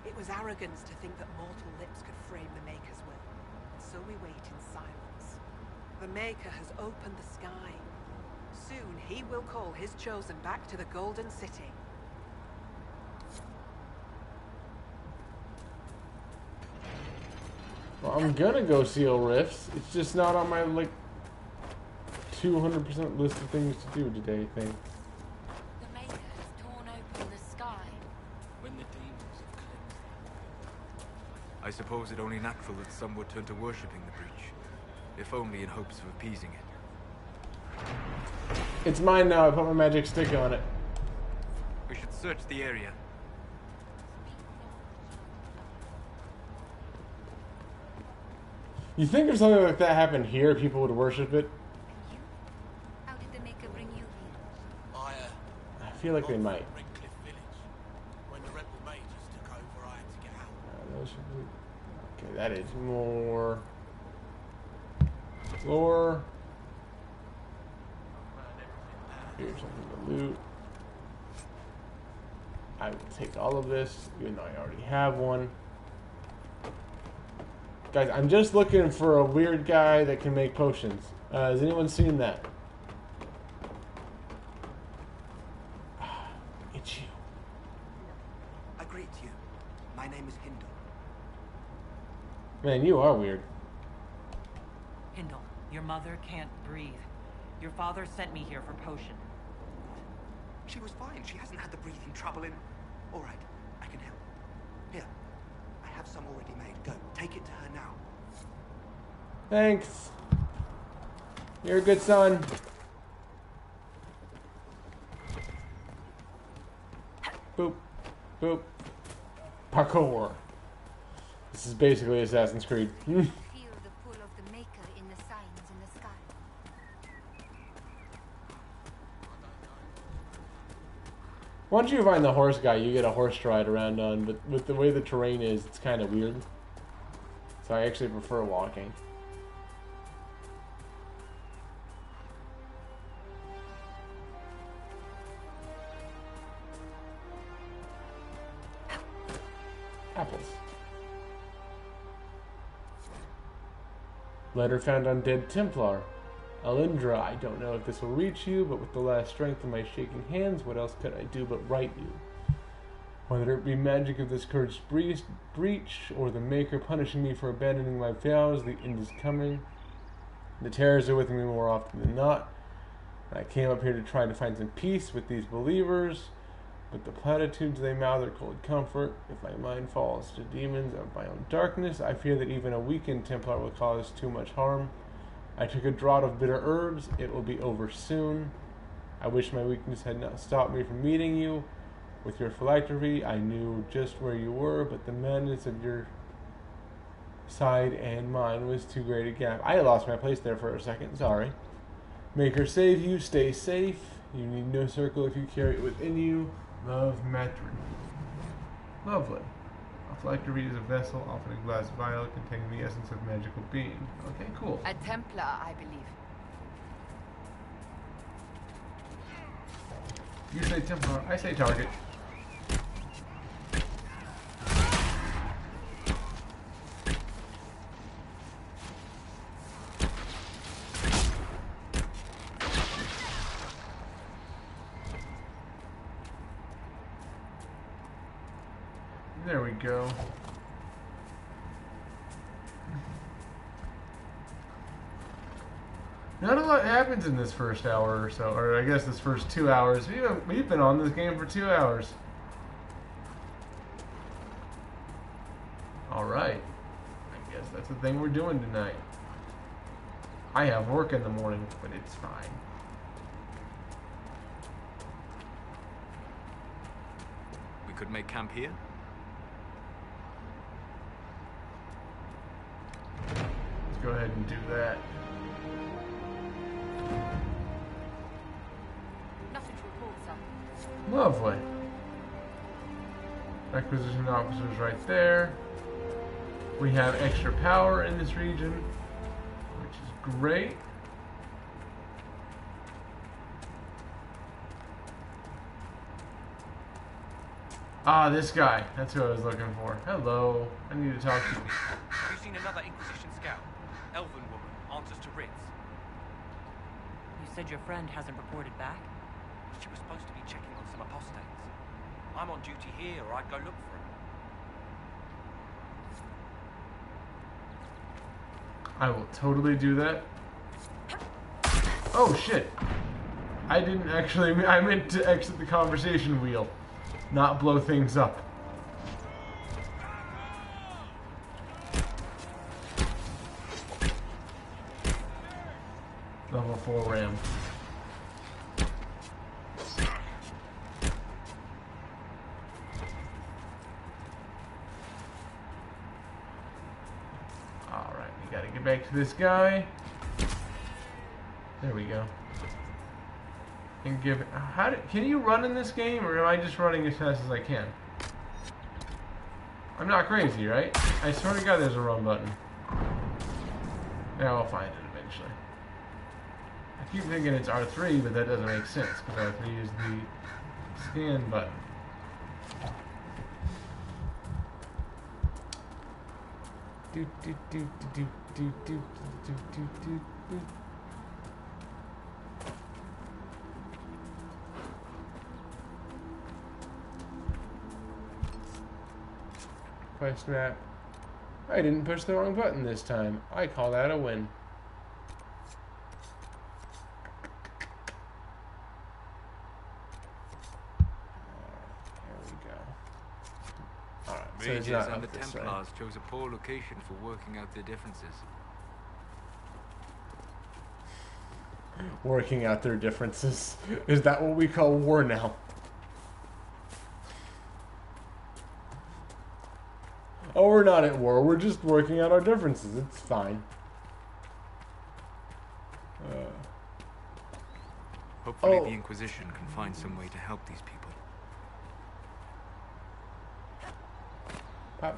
It was arrogance to think that mortal lips could frame the Maker's will. And so we wait in silence. The Maker has opened the sky. Soon he will call his chosen back to the Golden City. Well, I'm gonna go seal rifts. It's just not on my, like, 200% list of things to do today thing. The Maker has torn open the sky. When the demons have cleansed. I suppose it only natural that some would turn to worshipping the breach, if only in hopes of appeasing it. It's mine now. I put my magic stick on it. We should search the area. You think if something like that happened here, people would worship it? How did the Maker bring you here? I feel like they might. Redcliffe Village. When the rebel majors took over, I had to get out. Those should be... Okay, that is more... Floor. Here's something to loot. I will take all of this, even though I already have one. Guys, I'm just looking for a weird guy that can make potions. Has anyone seen that? It's you. I greet you. My name is Hindle. Man, you are weird. Hindle, your mother can't breathe. Your father sent me here for potion. She was fine. She hasn't had the breathing trouble in... All right, I can help. Here, I have some already made. Go, take it to her now. Thanks. You're a good son. Boop. Boop. Parkour. This is basically Assassin's Creed. Feel the pull of the Maker in the signs in the sky. Once you find the horse guy, you get a horse to ride around on, but with the way the terrain is, it's kind of weird. So I actually prefer walking. Apples. Letter found on dead Templar. Alindra, I don't know if this will reach you, but with the last strength of my shaking hands, what else could I do but write you? Whether it be magic of this cursed breach, or the Maker punishing me for abandoning my vows, the end is coming. The terrors are with me more often than not. I came up here to try to find some peace with these believers, but the platitudes they mouth are cold comfort. If my mind falls to demons of my own darkness, I fear that even a weakened Templar will cause too much harm. I took a draught of bitter herbs. It will be over soon. I wish my weakness had not stopped me from meeting you. With your phylactery, I knew just where you were, but the madness of your side and mine was too great a gap. I lost my place there for a second, sorry. Maker save you, stay safe. You need no circle if you carry it within you. Love, Matrin. Lovely. A phylactery is a vessel, often a glass vial, containing the essence of magical being. Okay, cool. A Templar, I believe. You say Templar, I say target. There we go. Not a lot happens in this first hour or so, or I guess this first 2 hours. We've been on this game for 2 hours. Alright. I guess that's the thing we're doing tonight. I have work in the morning, but it's fine. We could make camp here? Let's go ahead and do that. Nothing to report, sir. Lovely. Acquisition officers right there. We have extra power in this region, which is great. Ah, this guy. That's who I was looking for. Hello. I need to talk to you. Have you seen another Inquisition scout? Elven woman, answers to writs. You said your friend hasn't reported back? She was supposed to be checking on some apostates. I'm on duty here, or I'd go look for her. I will totally do that. Oh, shit. I didn't actually... I meant to exit the conversation wheel, not blow things up. Level 4 ram. to this guy. There we go. And give. Can you run in this game, or am I just running as fast as I can? I'm not crazy, right? I swear to God, there's a run button. Yeah, I'll find it eventually. I keep thinking it's R3, but that doesn't make sense because R3 is the scan button. Do do do do do do do do do do. Quest map. I didn't push the wrong button this time. I call that a win. There we go. Alright, so it's Mages not and up the this Templars chose a poor location for working out their differences. Working out their differences. Is that what we call war now? Oh, we're not at war. We're just working out our differences. It's fine. Hopefully the Inquisition can find some way to help these people. Pop.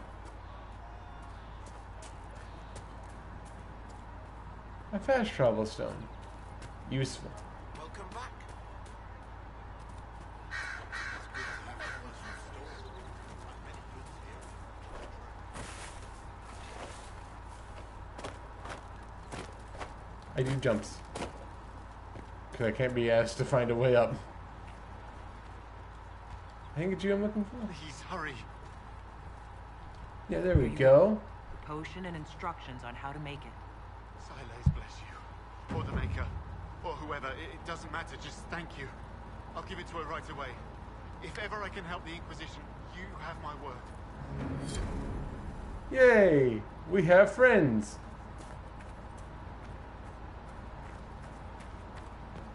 A fast travel stone. Useful. Welcome back. I do jumps. Because I can't be asked to find a way up. I think it's you I'm looking for. Please hurry. Yeah, there we go. The potion and instructions on how to make it. Silas bless you. Or the Maker. Or whoever. It doesn't matter. Just thank you. I'll give it to her right away. If ever I can help the Inquisition, you have my word. Yay! We have friends.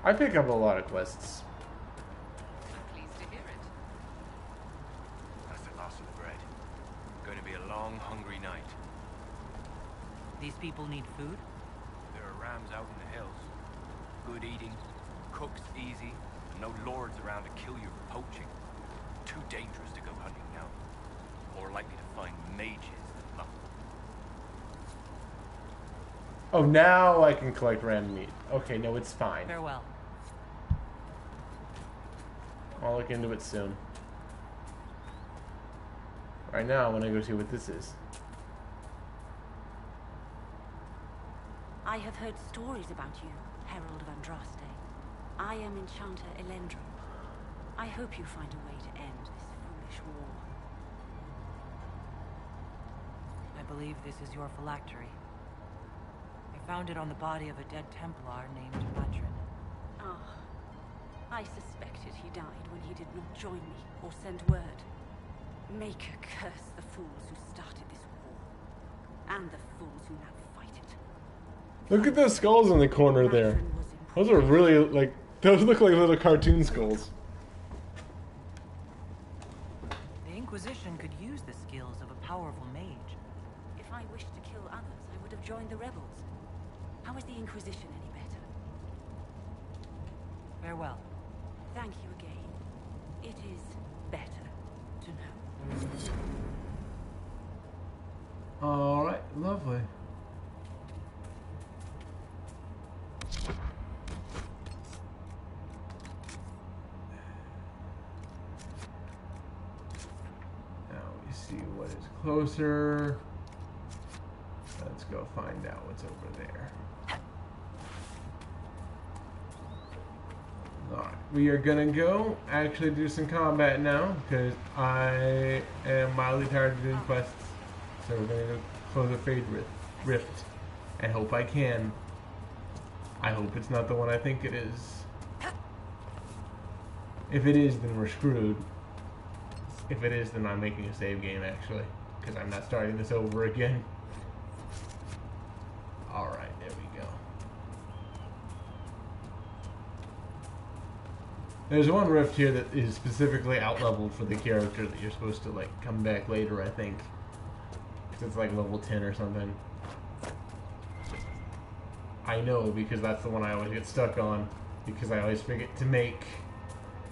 I pick up a lot of quests. I'm pleased to hear it. That's the last of the bread. Going to be a long, hungry night. These people need food? There are rams out in the hills. Good eating, cooked easy, and no lords around to kill you for poaching. Too dangerous to go hunting now. More likely to find mages than luck. Oh, now I can collect random meat. Okay, no, it's fine. Farewell. I'll look into it soon. Right now, I want to go see what this is. I have heard stories about you, Herald of Andraste. I am Enchanter Elendro. I hope you find a way to end this foolish war. I believe this is your phylactery. I found it on the body of a dead Templar named Matrin. Ah, I suspected he died when he did not join me or send word. Maker curse the fools who started this war, and the fools who now fight it. Look at those skulls in the corner there. Those are really, like, those look like little cartoon skulls. The Inquisition could use the skills of a powerful mage. If I wished to kill others, I would have joined the rebels. How is the Inquisition any better? Farewell. Thank you again. It is better to know. Alright, lovely. Now we see what is closer. Let's go find out what's over there. Alright, we are gonna go actually do some combat now because I am mildly tired of doing quests. So we're gonna go close a Fade Rift and hope I can. I hope it's not the one I think it is. If it is, then we're screwed. If it is, then I'm making a save game actually, because I'm not starting this over again. Alright, there we go. There's one rift here that is specifically out-leveled for the character that you're supposed to, like, come back later, I think. Because it's like level 10 or something. I know, because that's the one I always get stuck on. Because I always forget to make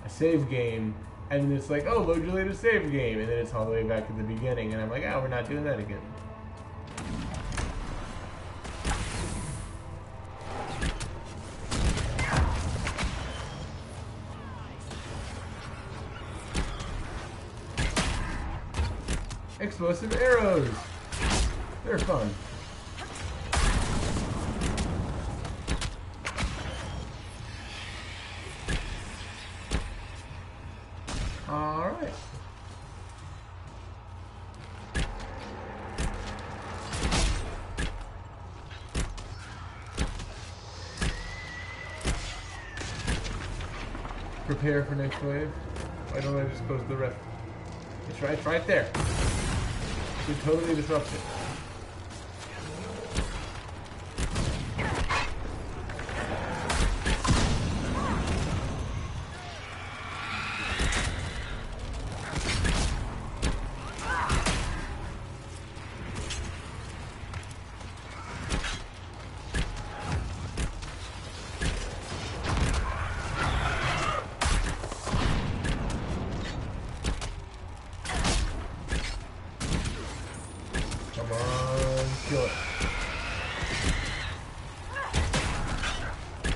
a save game, and then it's like, oh, load your latest save game, and then it's all the way back at the beginning, and I'm like, oh, we're not doing that again. Explosive arrows! They're fun. Alright. Prepare for next wave. Why don't I just close the rift? It's right there. You totally disrupt it.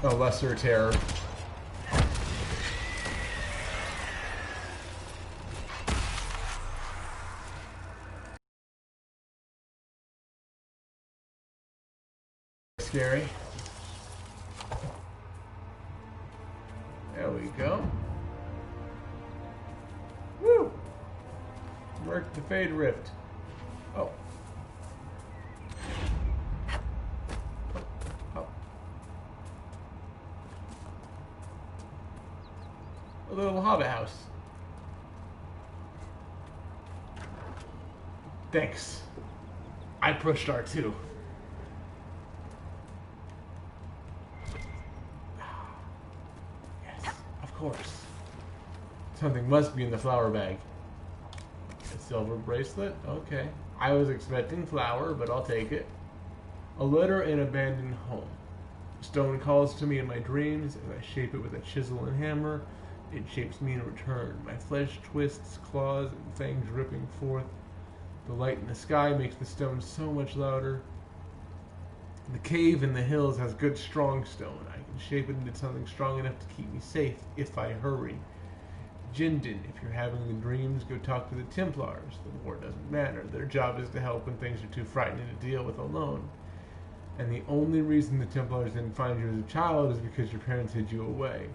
A lesser terror. Scary. There we go. Woo! Worked the Fade Rift. Oh. A little hobbit house. Thanks. I pushed R2. Yes, of course. Something must be in the flower bag. A silver bracelet? Okay. I was expecting flower, but I'll take it. A letter in abandoned home. Stone calls to me in my dreams as I shape it with a chisel and hammer. It shapes me in return. My flesh twists, claws, and fangs ripping forth. The light in the sky makes the stone so much louder. The cave in the hills has good strong stone. I can shape it into something strong enough to keep me safe if I hurry. Jindin, if you're having the dreams, go talk to the Templars. The war doesn't matter. Their job is to help when things are too frightening to deal with alone. And the only reason the Templars didn't find you as a child is because your parents hid you away.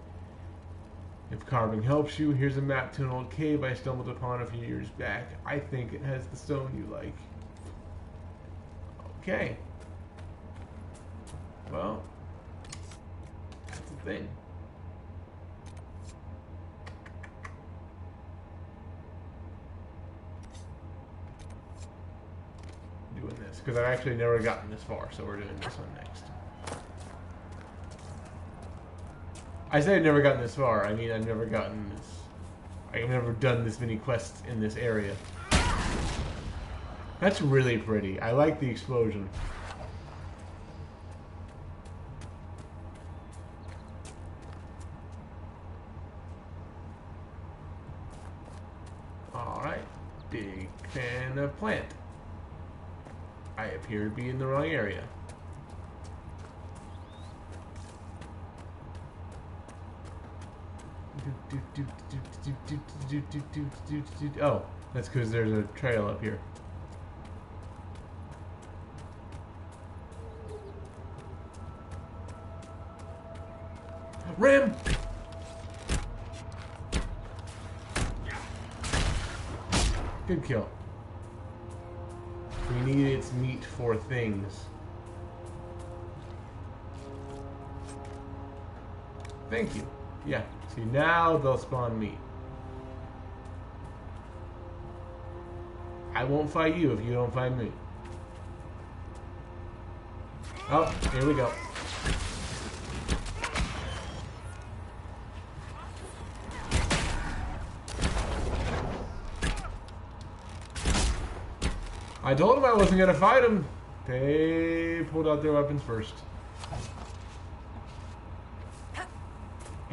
If carving helps you, here's a map to an old cave I stumbled upon a few years back. I think it has the stone you like. Okay. Well, that's the thing. Doing this, because I've actually never gotten this far, so we're doing this one next. I say I've never gotten this far. I mean, I've never gotten this. I've never done this many quests in this area. That's really pretty. I like the explosion. Alright. Big fan of plant. I appear to be in the wrong area. Oh, that's because there's a trail up here. Ram! Good kill. We need its meat for things. Thank you. Yeah. See, now they'll spawn meat. I won't fight you if you don't fight me. Oh, here we go. I told him I wasn't gonna fight him. They pulled out their weapons first.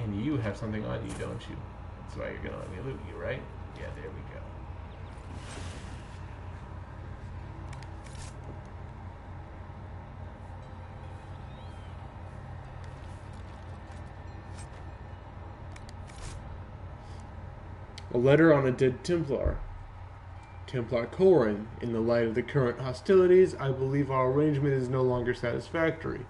And you have something on you, don't you? That's why you're gonna let me loot you, right? Yeah, there we go. A letter on a dead Templar. Templar Corin, in the light of the current hostilities, I believe our arrangement is no longer satisfactory.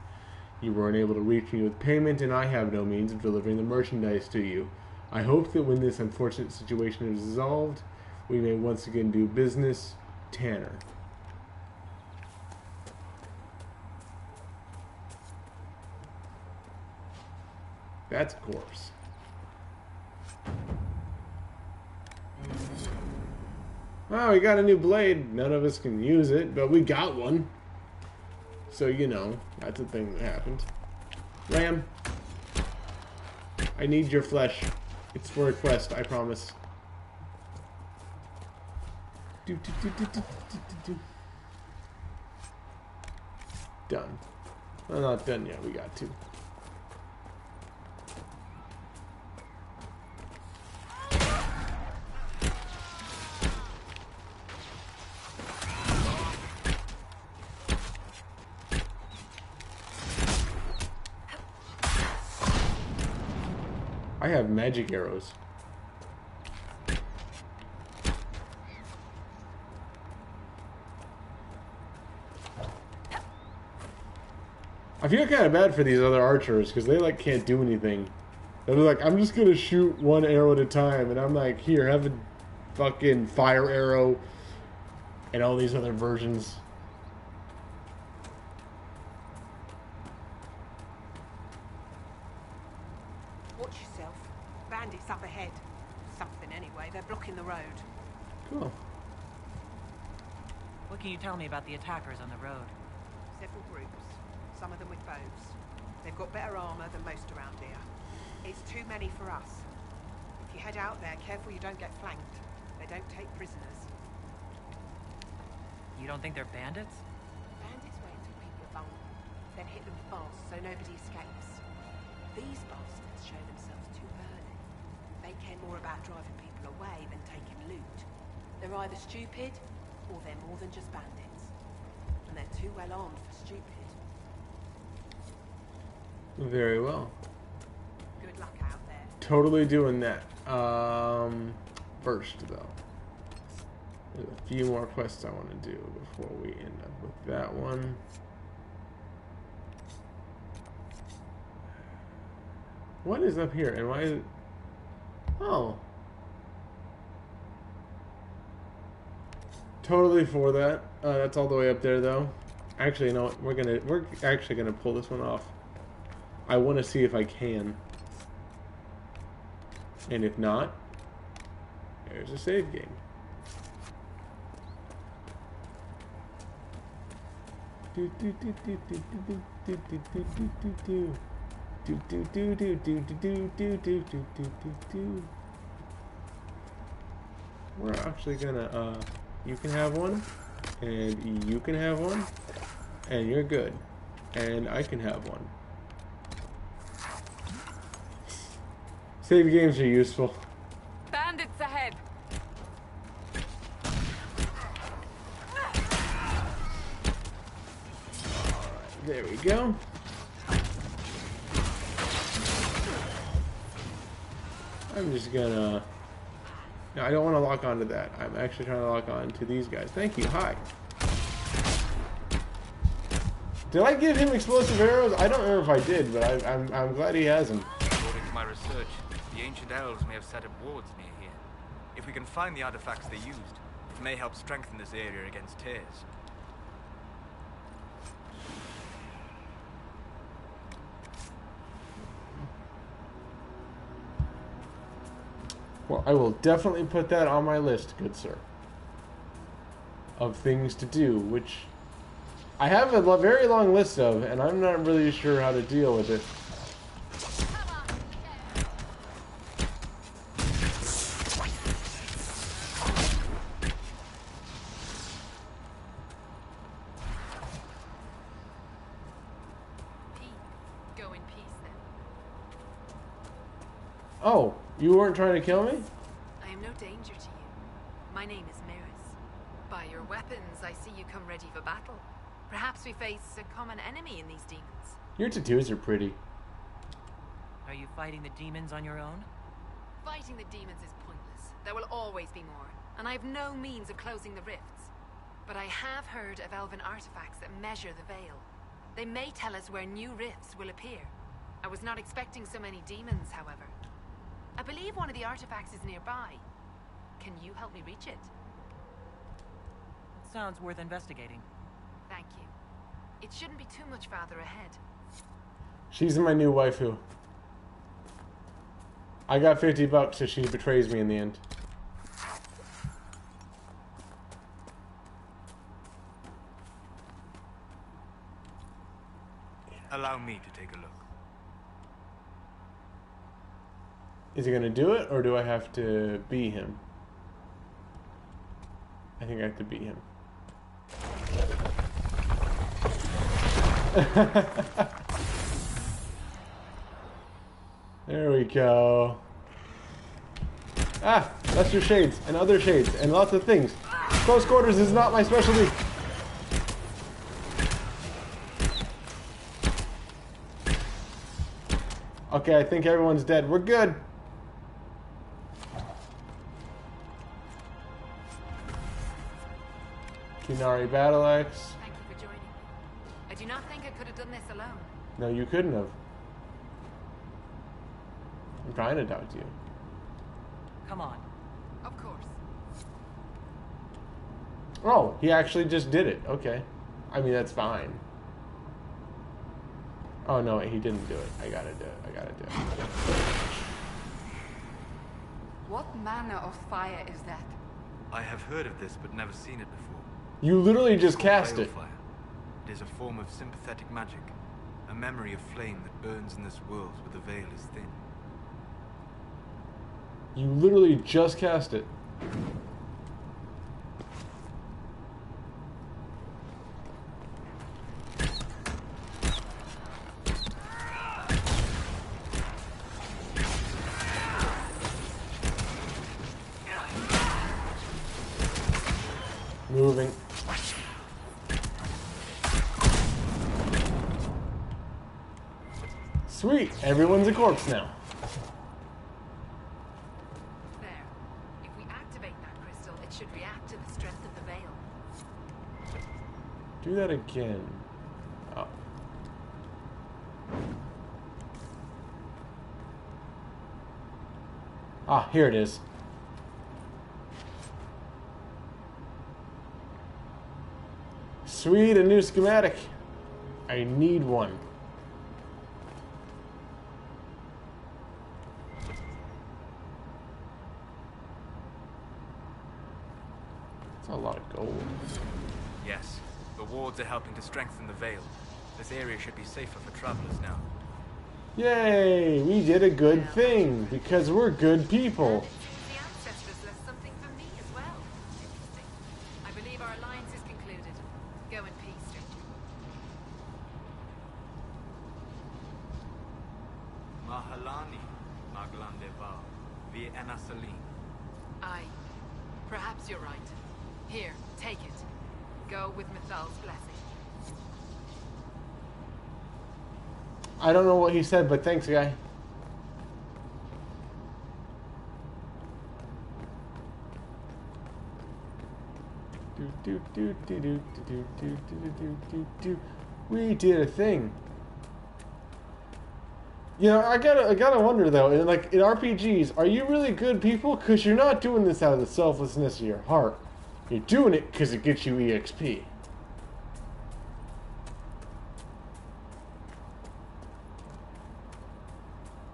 You were unable to reach me with payment, and I have no means of delivering the merchandise to you. I hope that when this unfortunate situation is resolved, we may once again do business. Tanner. That's a corpse. Oh, we got a new blade. None of us can use it, but we got one. So, you know, that's a thing that happened. Ram, I need your flesh. It's for a quest, I promise. Done. Well, not done yet. We got two. I have magic arrows. I feel kind of bad for these other archers because they like can't do anything. They're like, I'm just gonna shoot one arrow at a time, and I'm like, here, have a fucking fire arrow and all these other versions. Watch yourself. Bandits up ahead. Something anyway. They're blocking the road. Cool. What can you tell me about the attackers on the road? Several groups. Some of them with bows. They've got better armor than most around here. It's too many for us. If you head out there, careful you don't get flanked. They don't take prisoners. You don't think they're bandits? Bandits wait until people are vulnerable, then hit them fast so nobody escapes. These bastards show themselves too early. They care more about driving people away than taking loot. They're either stupid, or they're more than just bandits. And they're too well armed for stupid. Very well. Good luck out there. Totally doing that. First, though. There's a few more quests I want to do before we end up with that one. What is up here? And why is it... Oh. Totally for that. That's all the way up there, though. Actually, you know what? We're actually gonna pull this one off. I want to see if I can. And if not, there's a save game. We're actually gonna, you can have one, and you can have one, and you're good. And I can have one. Save games are useful. Bandits ahead. There we go. I'm just gonna... No, I don't want to lock onto that. I'm actually trying to lock on to these guys. Thank you. Hi. Did I give him explosive arrows? I don't remember if I did, but I'm glad he has them. According to my research, the ancient elves may have set up wards near here. If we can find the artifacts they used, it may help strengthen this area against tears. Well, I will definitely put that on my list, good sir, of things to do, which I have a very long list of, and I'm not really sure how to deal with it. Oh, you weren't trying to kill me? I am no danger to you. My name is Maris. By your weapons, I see you come ready for battle. Perhaps we face a common enemy in these demons. Your tattoos are pretty. Are you fighting the demons on your own? Fighting the demons is pointless. There will always be more, and I have no means of closing the rifts. But I have heard of elven artifacts that measure the veil. They may tell us where new rifts will appear. I was not expecting so many demons, however. I believe one of the artifacts is nearby. Can you help me reach it? It sounds worth investigating. Thank you. It shouldn't be too much farther ahead. She's my new waifu. I got $50 if she betrays me in the end. Allow me to take a look. Is he gonna do it, or do I have to be him? I think I have to be him. There we go. Ah, lesser shades and other shades and lots of things. Close quarters is not my specialty. Okay, I think everyone's dead. We're good. Kinari Battle Axe. Thank you for joining me. I do not think I could have done this alone. No, you couldn't have. I'm trying to talk to you. Come on. Of course. Oh, he actually just did it. Okay. I mean, that's fine. Oh, no, wait, he didn't do it. I gotta do it. I gotta do it. What manner of fire is that? I have heard of this, but never seen it before. You literally just It's called cast it. balefire. It is a form of sympathetic magic, a memory of flame that burns in this world where the veil is thin. You literally just cast it. Moving. Sweet, everyone's a corpse now. There. If we activate that crystal, it should react to the strength of the veil. Do that again. Oh. Ah, here it is. Sweet, a new schematic. I need one. That's a lot of gold. Yes, the wards are helping to strengthen the veil. This area should be safer for travelers now. Yay! We did a good thing because we're good people. The ancestors left something for me as well. Interesting. I believe our alliance is concluded. Go in peace, stranger. Mahalani, Maglandeva, Vi Enasalim. Aye. Perhaps you're right. Here, take it. Go with Mithal's blessing. I don't know what he said, but thanks, guy. We did a thing. You know, I gotta wonder though. In RPGs, are you really good people? Cause you're not doing this out of the selflessness of your heart. You're doing it because it gets you EXP.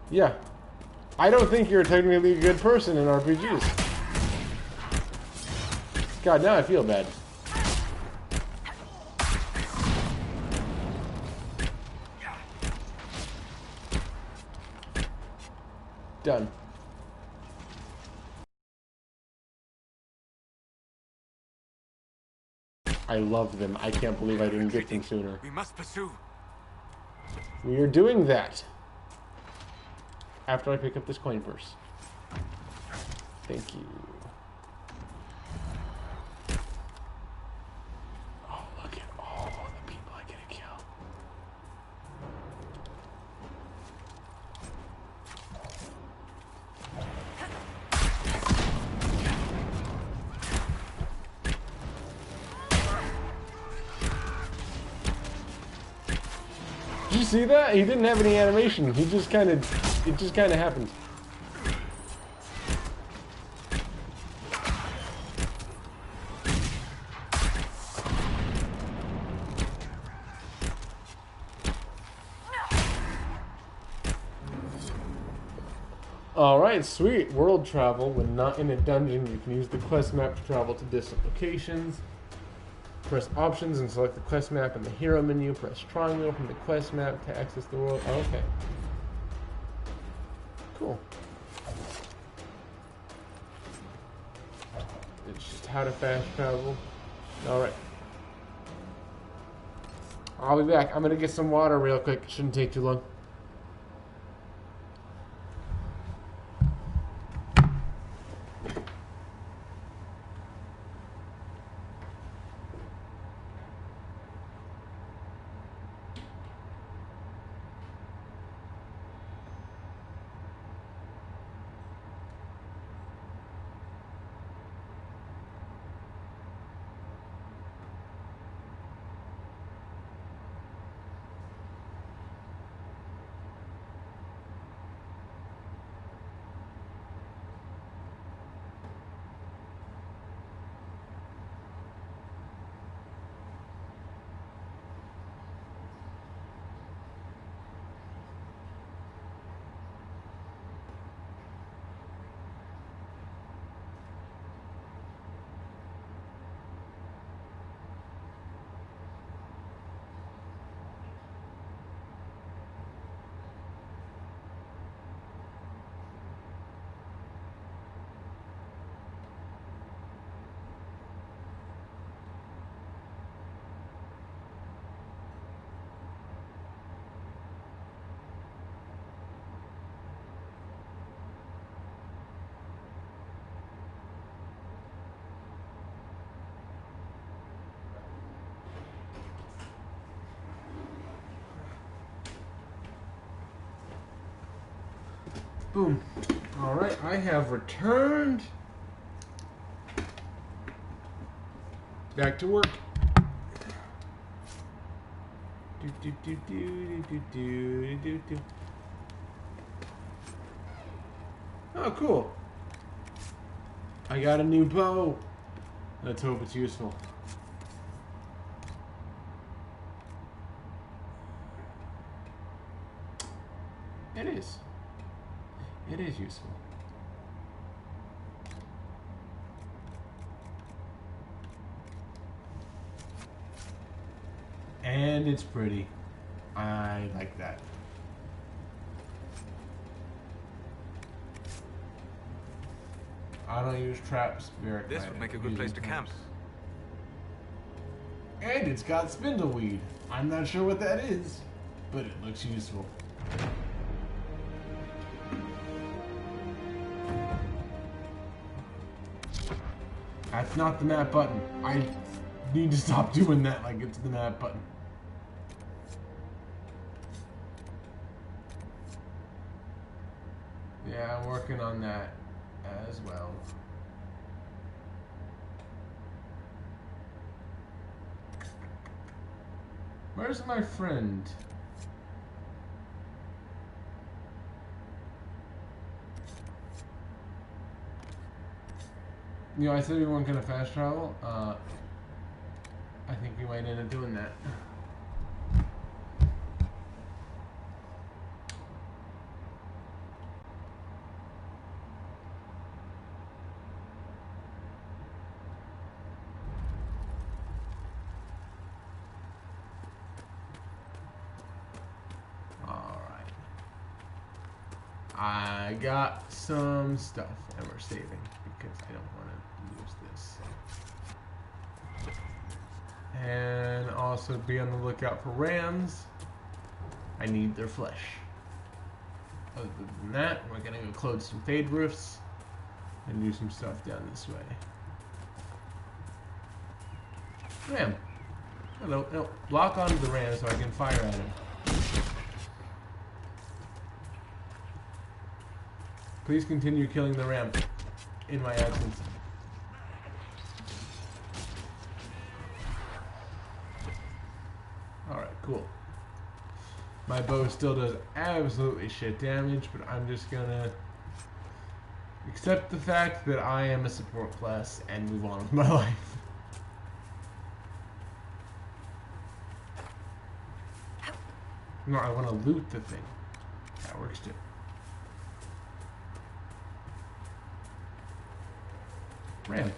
Yeah. I don't think you're technically a good person in RPGs. God, now I feel bad. Done. I love them. I can't believe I didn't get them sooner. We must pursue. We are doing that. after I pick up this coin purse. Thank you. Oh, look at all the people I get to kill. Did you see that? He didn't have any animation. He just kind of, it just kind of happened. Alright, sweet. World travel. When not in a dungeon, you can use the quest map to travel to distant locations. Press options and select the quest map in the hero menu. Press triangle from the quest map to access the world. Oh, okay. Cool. It's just how to fast travel. Alright. I'll be back. I'm gonna get some water real quick. Shouldn't take too long. Boom. Alright, I have returned. Back to work. Oh, cool. I got a new bow. Let's hope it's useful. It is. It is useful. And it's pretty. I like that. I don't use traps very This would make a good place to camp. And it's got spindleweed. I'm not sure what that is, but it looks useful. That's not the map button. I need to stop doing that like it's the map button. Yeah, I'm working on that as well. Where's my friend? You know, I said we weren't gonna fast travel. I think we might end up doing that. Alright. I got some stuff and we're saving because I don't want to lose this. And also be on the lookout for rams. I need their flesh. other than that, we're gonna go close some fade roofs and do some stuff down this way. Ram. Hello. No, block onto the ram so I can fire at him. Please continue killing the ram in my absence. Alright, cool. My bow still does absolutely shit damage, but I'm just gonna accept the fact that I am a support class and move on with my life. No, I want to loot the thing. That works too. Ram.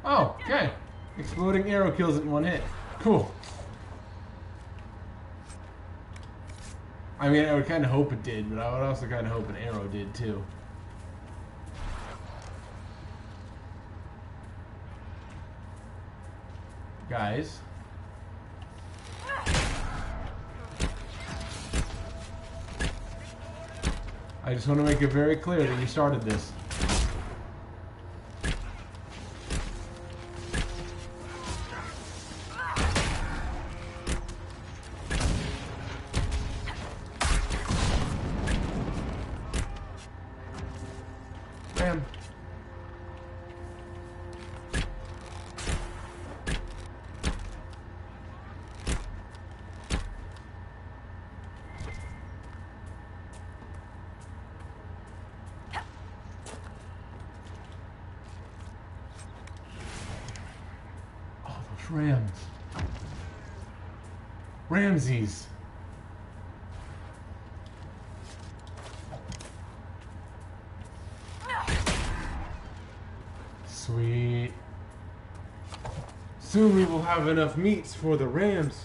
Oh, okay. Exploding arrow kills it in one hit. Cool. I mean, I would kind of hope it did, but I would also kind of hope an arrow did too. Guys. I just want to make it very clear that you started this. Ram. Rams. Ramses. Sweet. Soon we will have enough meats for the rams.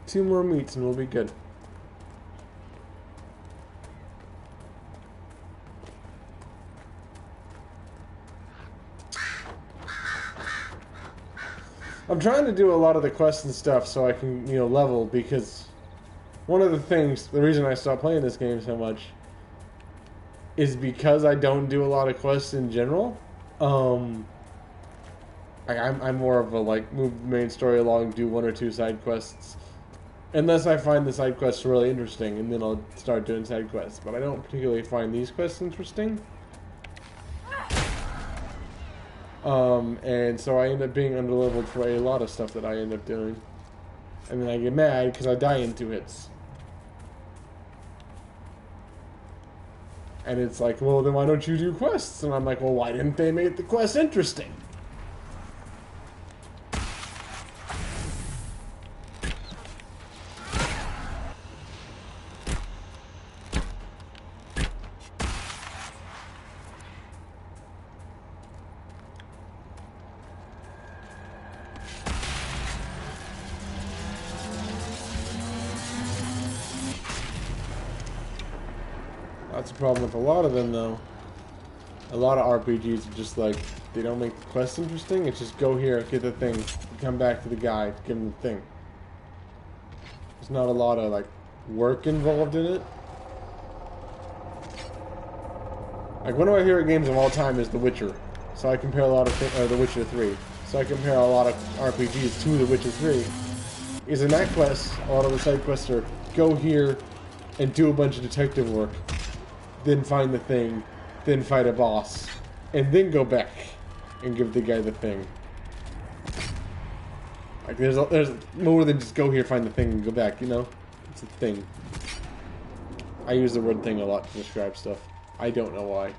Two more meats and we'll be good. I'm trying to do a lot of the quests and stuff so I can, level, because one of the things, the reason I stopped playing this game so much is because I don't do a lot of quests in general. I'm more of a, move the main story along, do one or two side quests. Unless I find the side quests really interesting, and then I'll start doing side quests. But I don't particularly find these quests interesting. And so I end up being underleveled for a lot of stuff that I end up doing. And then I get mad because I die in 2 hits. And it's like, well, then why don't you do quests? And I'm like, well, why didn't they make the quest interesting? That's a problem with a lot of them, though. A lot of RPGs are just like, they don't make the quest interesting. It's just go here, get the thing, come back to the guy, give him the thing. There's not a lot of, work involved in it. One of my favorite games of all time is The Witcher. So I compare a lot of The Witcher 3. So I compare a lot of RPGs to The Witcher 3. Is in that quest, a lot of the side quests are go here and do a bunch of detective work. Then find the thing, then fight a boss, and then go back and give the guy the thing. There's more than just go here, find the thing, and go back, It's a thing. I use the word thing a lot to describe stuff. I don't know why.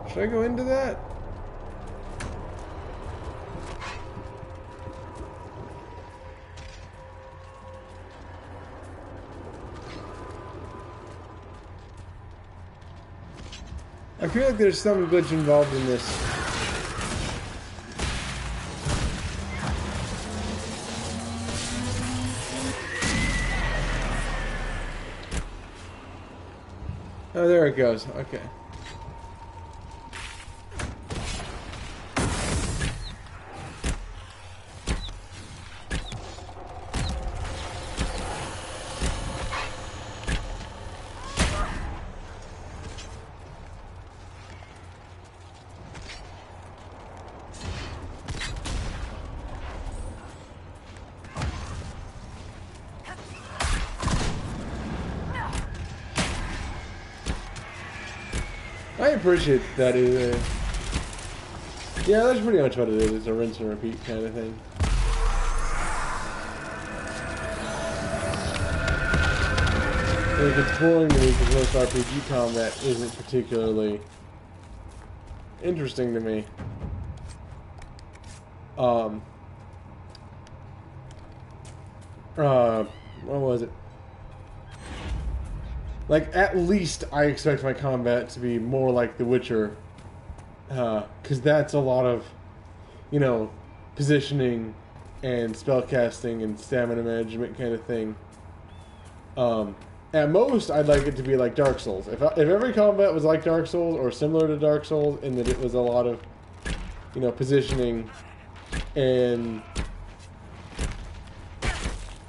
Should I go into that? I feel like there's some glitch involved in this. Oh, there it goes. Okay. I appreciate that. Yeah, that's pretty much what it is. It's a rinse and repeat kind of thing. Like, it's boring to me because most RPG combat isn't particularly interesting to me. What was it? Like, at least I expect my combat to be more like The Witcher. Because that's a lot of, you know, positioning and spellcasting and stamina management kind of thing. At most, I'd like it to be like Dark Souls. If every combat was like Dark Souls or similar to Dark Souls in that it was a lot of, you know, positioning and,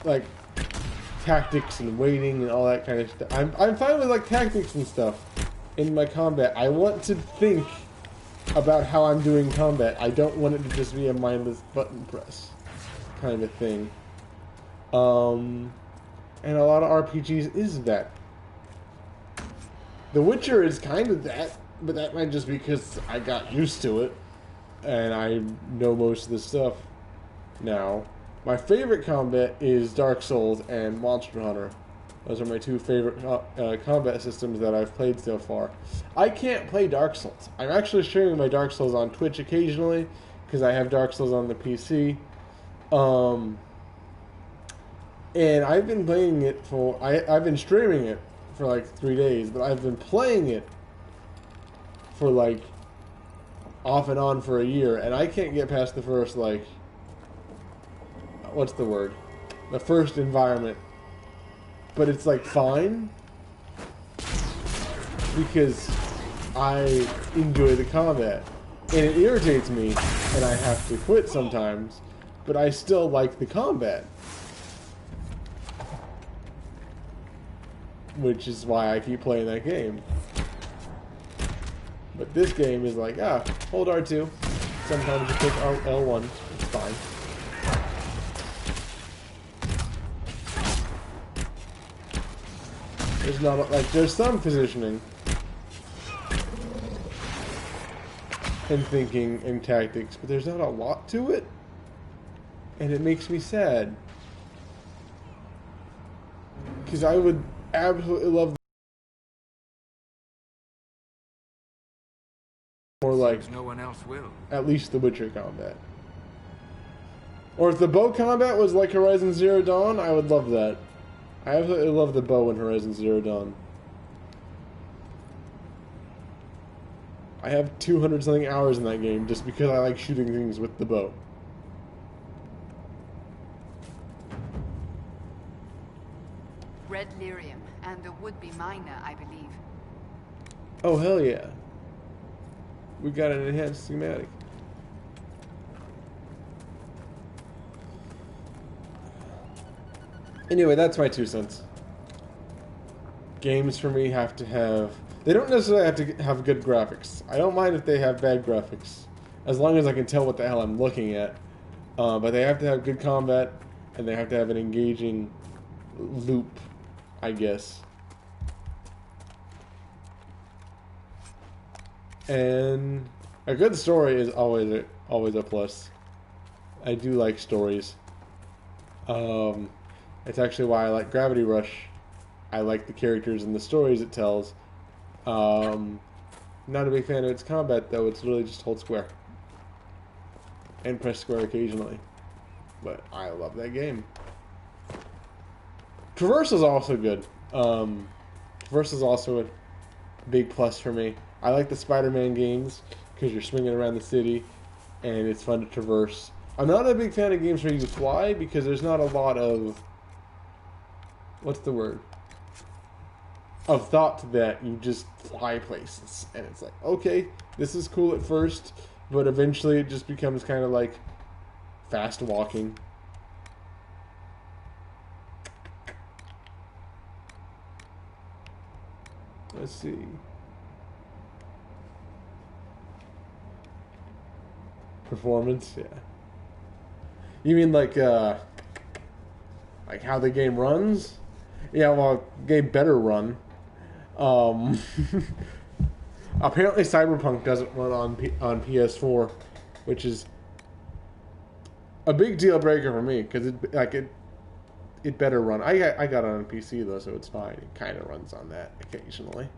like, tactics and waiting and all that kind of stuff. I'm fine with like tactics and stuff in my combat. I want to think about how I'm doing combat. I don't want it to just be a mindless button press kind of thing. And a lot of RPGs is that. The Witcher is kind of that, but that might just be because I got used to it and I know most of the stuff now. My favorite combat is Dark Souls and Monster Hunter. Those are my two favorite combat systems that I've played so far. I can't play Dark Souls. I'm actually streaming my Dark Souls on Twitch occasionally because I have Dark Souls on the PC. And I've been playing it for... I've been streaming it for like 3 days, but I've been playing it for like off and on for a year, and I can't get past the first like... What's the word? The first environment. But it's like fine because I enjoy the combat. And it irritates me and I have to quit sometimes, but I still like the combat. Which is why I keep playing that game. But this game is like, hold R2. Sometimes you click L1. It's fine. There's not, like, there's some positioning and thinking and tactics, but there's not a lot to it, and it makes me sad. Because I would absolutely love more like no one else will. At least the Witcher combat. Or if the bow combat was like Horizon Zero Dawn, I would love that. I absolutely love the bow in Horizon Zero Dawn. I have 200 something hours in that game just because I like shooting things with the bow. Red lyrium and a would-be miner, I believe. Oh, hell yeah. We got an enhanced schematic. Anyway, that's my 2 cents. Games for me have to have... They don't necessarily have to have good graphics. I don't mind if they have bad graphics, as long as I can tell what the hell I'm looking at. But they have to have good combat, and they have to have an engaging loop, I guess. And a good story is always a plus. I do like stories. It's actually why I like Gravity Rush. I like the characters and the stories it tells. Not a big fan of its combat, though. It's really just hold square. And press square occasionally. But I love that game. Traverse is also good. Traverse is also a big plus for me. I like the Spider-Man games because you're swinging around the city and it's fun to traverse. I'm not a big fan of games where you fly because there's not a lot of... What's the word? Of thought to that. You just fly places. And it's like, okay, this is cool at first, but eventually it just becomes kind of like fast walking. Let's see. Performance, yeah. You mean like how the game runs? Yeah, well, game better run. Apparently, Cyberpunk doesn't run on PS4, which is a big deal breaker for me because it better run. I got it on PC though, so it's fine. It kind of runs on that occasionally.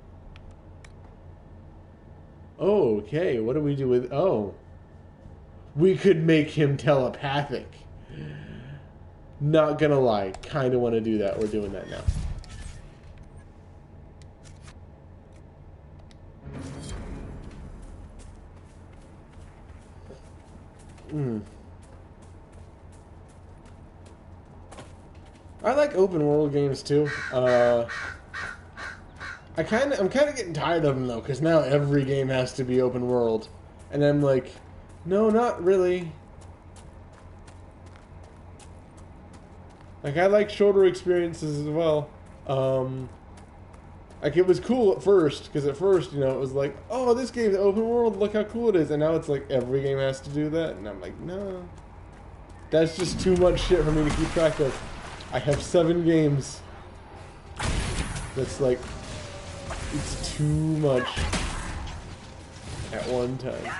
Okay, what do we do with... Oh. We could make him telepathic. Not gonna lie, kind of want to do that. We're doing that now. I like open world games too. I'm kind of getting tired of them though, because now every game has to be open world, and I'm like, no, not really. Like, I like shorter experiences as well. Like, it was cool at first, because at first, you know, it was like, oh, this game's open world, look how cool it is. And now it's like, every game has to do that. And I'm like, no. That's just too much shit for me to keep track of. I have 7 games. That's like, it's too much at one time.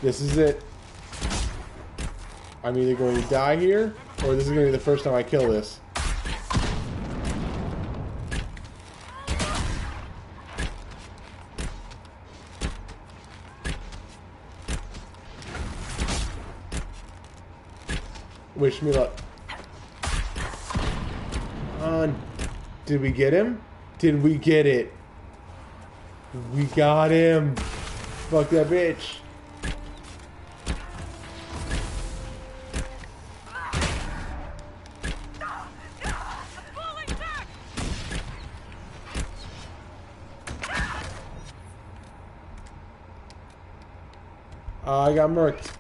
This is it. I'm either going to die here, or this is going to be the first time I kill this. Wish me luck. Did we get him? Did we get it? We got him. Fuck that bitch. I got murked.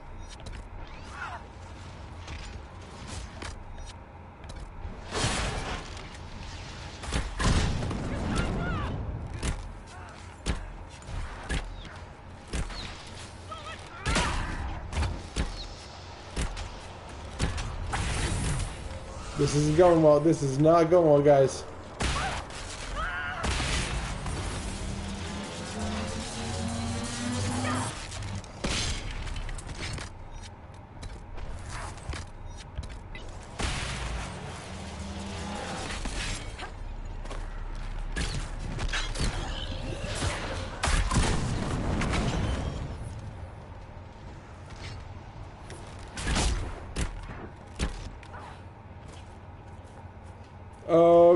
This isn't going well. This is not going well, guys.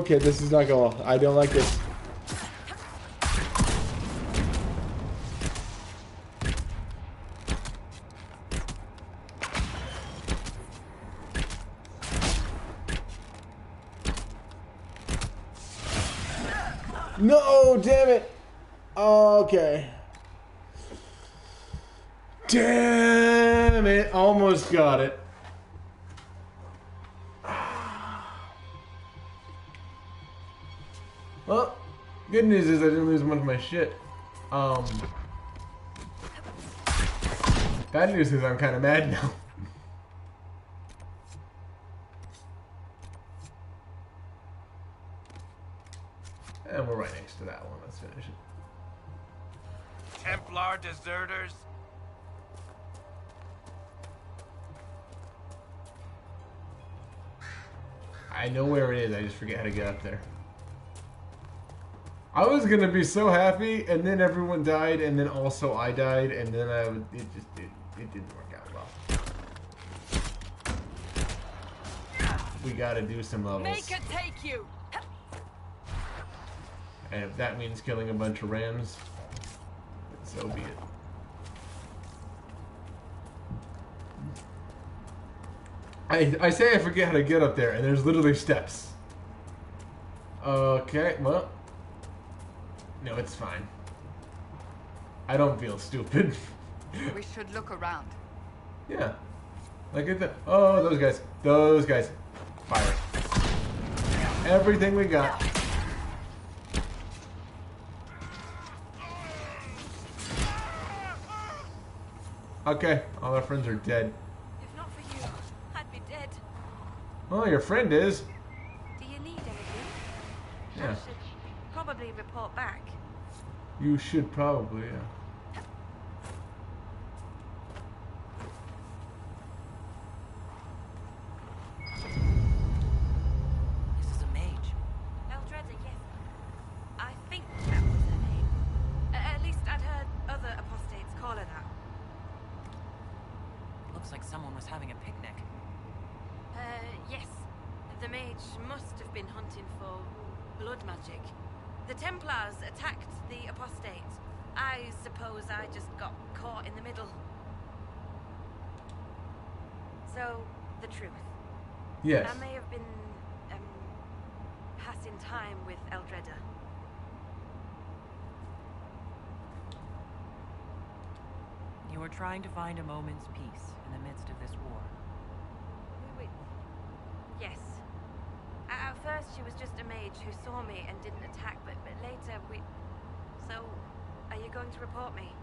Okay, this is not going well. I don't like this. No, damn it. Okay. Damn it. Almost got it. Well, good news is I didn't lose much of my shit. Bad news is I'm kind of mad now. And we're right next to that one. Let's finish it. Templar deserters. I know where it is. I just forget how to get up there. I was gonna be so happy, and then everyone died, and then also I died, and then it didn't work out well. We gotta do some levels. Make it take you. And if that means killing a bunch of rams, so be it. I say I forget how to get up there, and there's literally steps. Okay, well. No, it's fine. I don't feel stupid. We should look around. Yeah. Like at the... Oh, those guys. Those guys. Fire. Everything we got. Okay, all our friends are dead. If not for you, I'd be dead. Oh, your friend is. Do you need anything? Yeah. I should probably report back. You should probably, yeah. This is a mage. Eldreda, yes. I think that was her name. At least I'd heard other apostates call her that. Looks like someone was having a picnic. Yes. The mage must have been hunting for blood magic. The Templars attacked the apostates. I suppose I just got caught in the middle. So, the truth. Yes. I may have been, passing time with Eldreda. You were trying to find a moment's peace in the midst of this war. Yes. At first, she was just a mage who saw me and didn't attack, but later we... So, are you going to report me?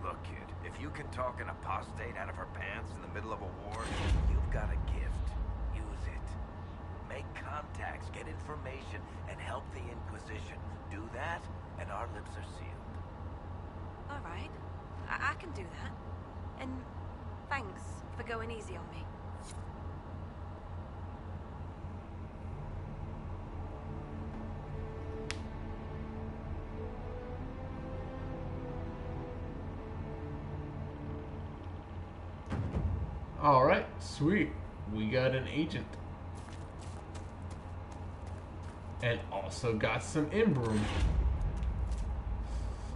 Look, kid, if you can talk an apostate out of her pants in the middle of a war, you've got a gift. Use it. Make contacts, get information, and help the Inquisition. Do that, and our lips are sealed. All right. I can do that. And thanks for going easy on me. Alright, sweet. We got an agent. And also got some Imbroom.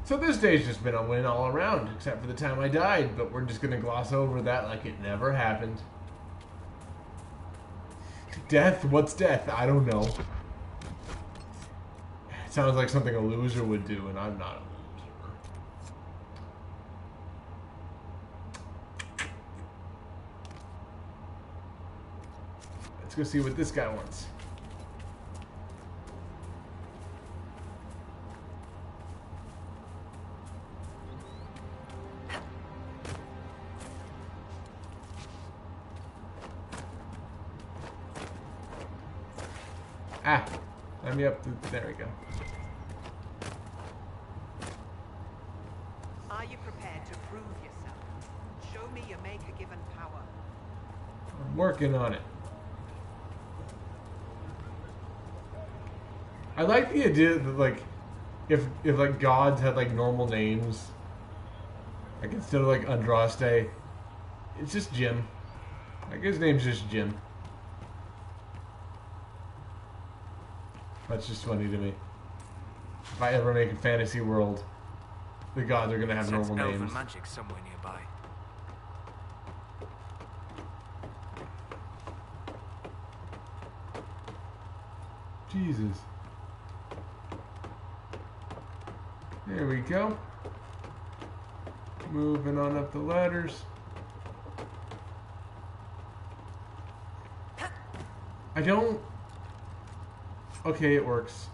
So this day's just been a win all around, except for the time I died, but we're just gonna gloss over that like it never happened. Death? What's death? I don't know. It sounds like something a loser would do, and I'm not a loser. Let's go see what this guy wants. Ah, let me up. There we go. Are you prepared to prove yourself? Show me your Maker-given power. I'm working on it. I like the idea that, like, if like gods had like normal names, like instead of like Andraste, it's just Jim. Like his name's just Jim. That's just funny to me. If I ever make a fantasy world, the gods are gonna have normal names. Elven magic somewhere nearby. Jesus. There we go. Moving on up the ladders. I don't... Okay, it works.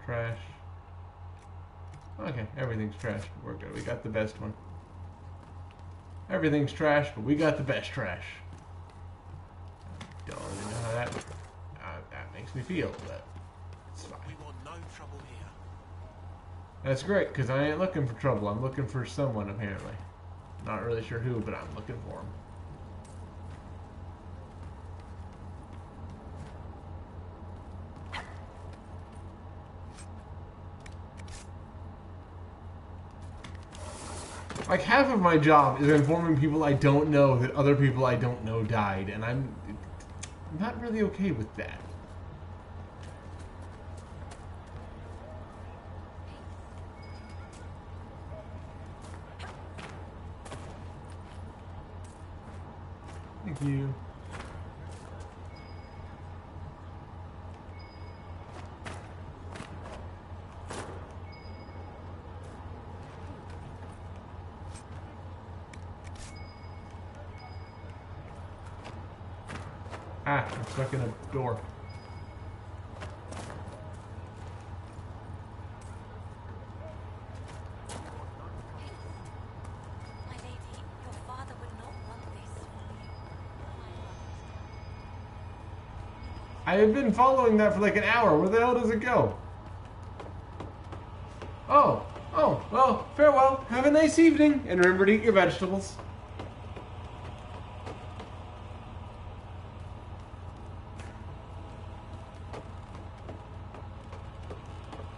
Trash. Okay, everything's trash, but we're good. We got the best one. Everything's trash, but we got the best trash. Don't even know how that makes me feel, but it's fine. We want no trouble here. That's great, because I ain't looking for trouble. I'm looking for someone, apparently. Not really sure who, but I'm looking for him. Like, half of my job is informing people I don't know that other people I don't know died, and I'm not really okay with that. Thank you. Ah, I'm stuck in a door. My lady, your father would not want this for you. I have been following that for like an hour. Where the hell does it go? Oh, well, farewell. Have a nice evening, and remember to eat your vegetables.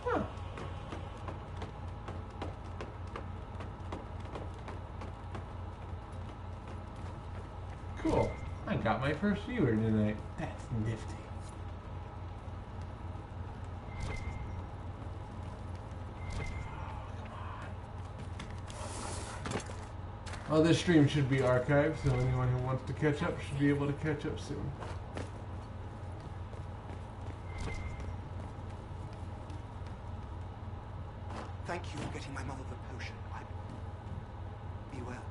Huh. Cool. I got my first viewer tonight. That's nifty. Well, this stream should be archived, so anyone who wants to catch up should be able to catch up soon. Thank you for getting my mother the potion. Be well.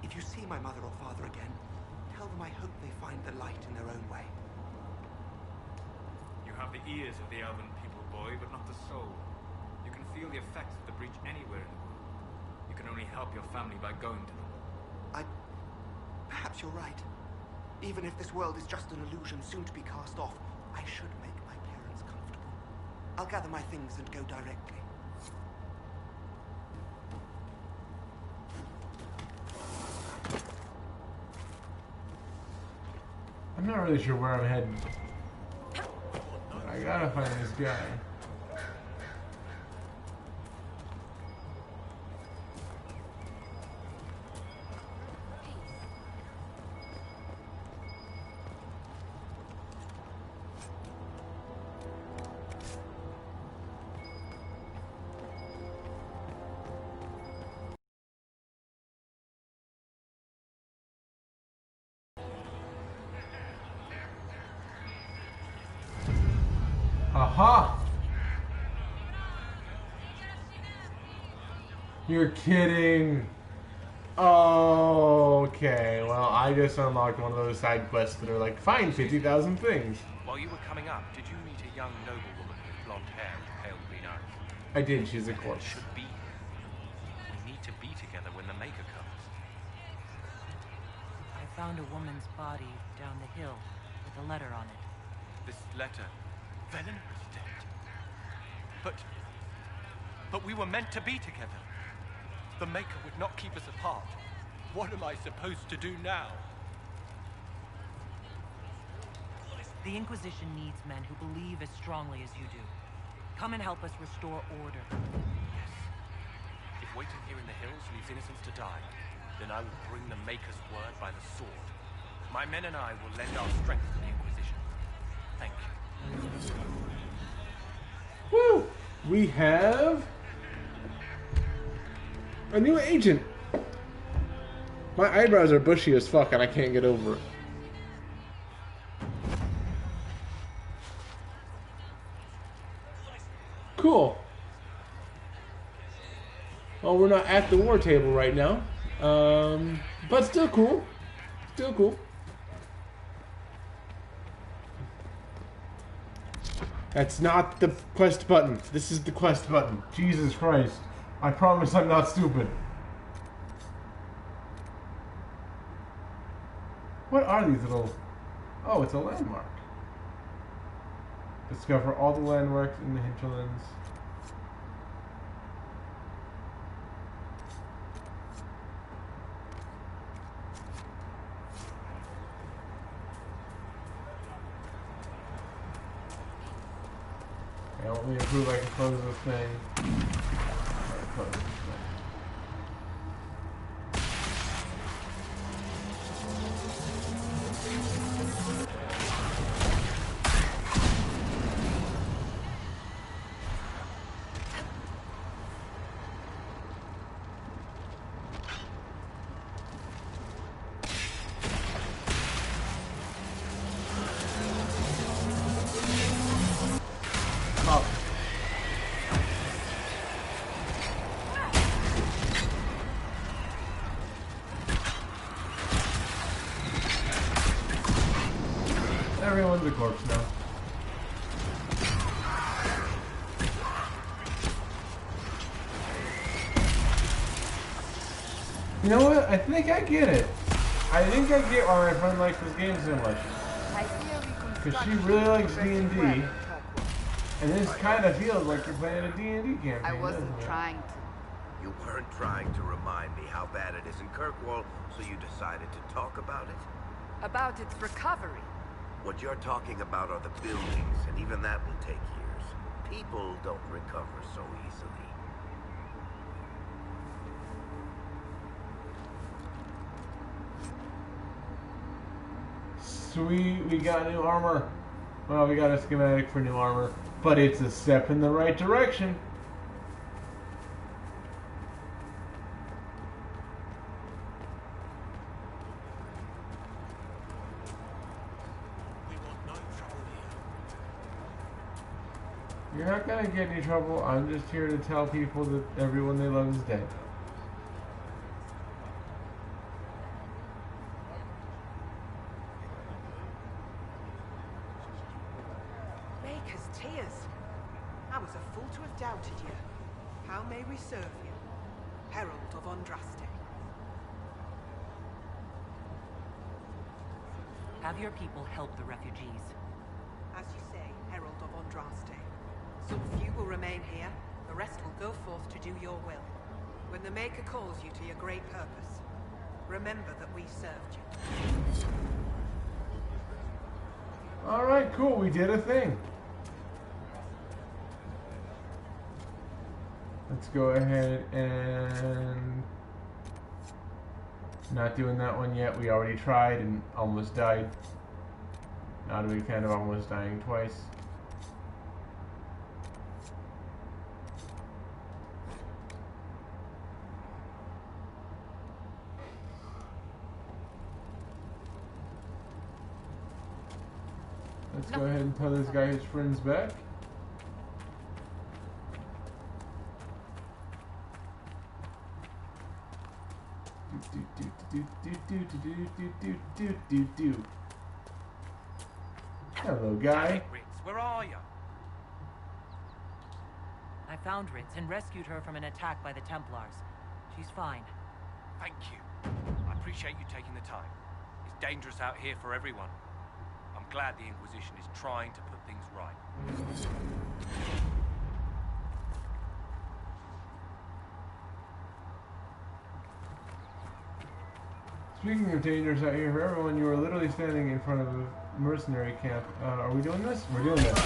If you see my mother or father again, tell them I hope they find the light in their own way. You have the ears of the Elven people, boy, but not the soul. You can feel the effects of the breach anywhere in the world. You can only help your family by going to them. Perhaps you're right. Even if this world is just an illusion soon to be cast off, I should make my parents comfortable. I'll gather my things and go directly. I'm not really sure where I'm heading. I gotta find this guy. Aha! You're kidding. Oh, okay. Well, I just unlocked one of those side quests that are like, find 50,000 things. While you were coming up, did you meet a young noblewoman with blonde hair and pale green eyes? I did. She's a corpse. Should be here. We need to be together when the Maker comes. I found a woman's body down the hill with a letter on it. This letter. Velen was dead. But we were meant to be together. The Maker would not keep us apart. What am I supposed to do now? The Inquisition needs men who believe as strongly as you do. Come and help us restore order. Yes. If waiting here in the hills leaves innocents to die, then I will bring the Maker's word by the sword. My men and I will lend our strength to the Inquisition. Thank you. Woo! We have a new agent. My eyebrows are bushy as fuck and I can't get over it. Cool. Well, we're not at the war table right now. But still cool. Still cool. That's not the quest button. This is the quest button. Jesus Christ. I promise I'm not stupid. What are these little... Oh, it's a landmark. Discover all the landmarks in the hinterlands. I only approve I can close this thing. Alright, close this thing. Everyone's a corpse now. You know what? I think I get it. I think I get why my friend likes this game so much. Because she really likes D&D. And this kind of feels like you're playing a D&D campaign. I wasn't trying to. You weren't trying to remind me how bad it is in Kirkwall, so you decided to talk about it? About its recovery. What you're talking about are the buildings, and even that will take years. People don't recover so easily. Sweet, we got new armor. Well, we got a schematic for new armor, but it's a step in the right direction. You're not gonna get any trouble. I'm just here to tell people that everyone they love is dead. Maker's tears. I was a fool to have doubted you. How may we serve you? Herald of Andraste. Have your people help the refugees. As you say, Herald of Andraste. Some few will remain here, the rest will go forth to do your will. When the Maker calls you to your great purpose, remember that we served you. Alright, cool, we did a thing. Let's go ahead and... Not doing that one yet, we already tried and almost died. Not a big fan of almost dying twice. Let's go ahead and tell this guy his friend's back. Hello, guy. Ritz, where are you? I found Ritz and rescued her from an attack by the Templars. She's fine. Thank you. I appreciate you taking the time. It's dangerous out here for everyone. I'm glad the Inquisition is trying to put things right. Speaking of dangers out here for everyone, you are literally standing in front of a mercenary camp. Are we doing this? We're doing this.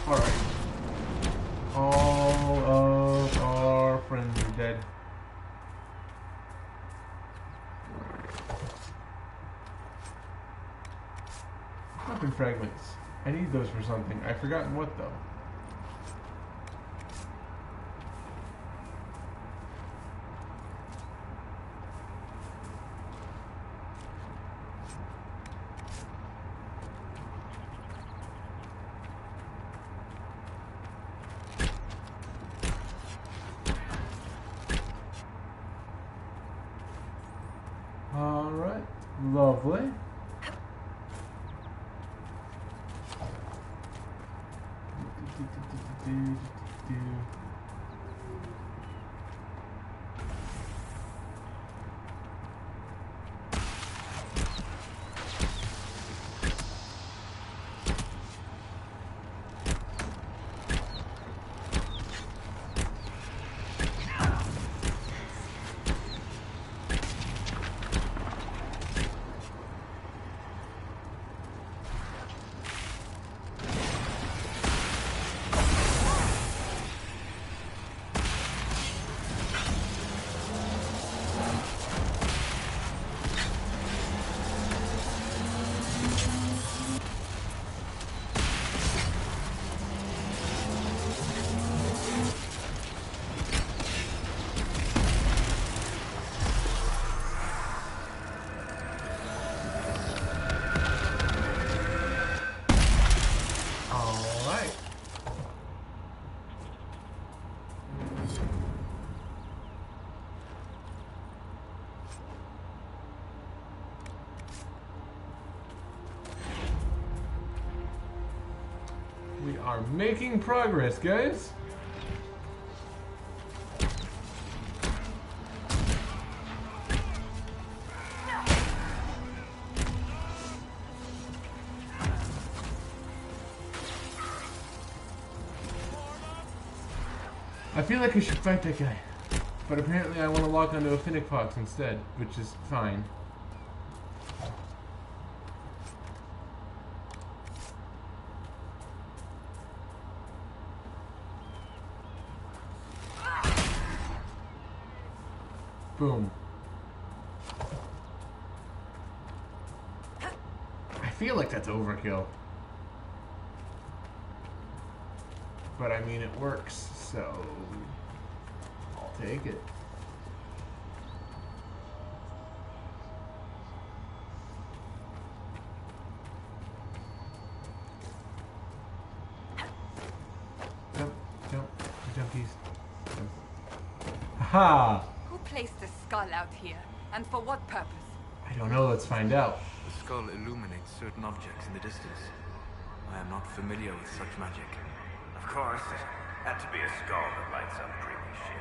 Alright. All of our friends are dead. Weapon fragments. I need those for something. I've forgotten what though. Alright, lovely. are making progress, guys. I feel like I should fight that guy, but apparently I want to lock onto a Finnick Fox instead, which is fine. Boom. I feel like that's overkill. But I mean, it works, so I'll take it. Jump, jump, jumpies. Jump. Ha! Who placed the skull out here, and for what purpose? I don't know, let's find out. The skull illuminates certain objects in the distance. I am not familiar with such magic. Of course, it had to be a skull that lights up creepy shit.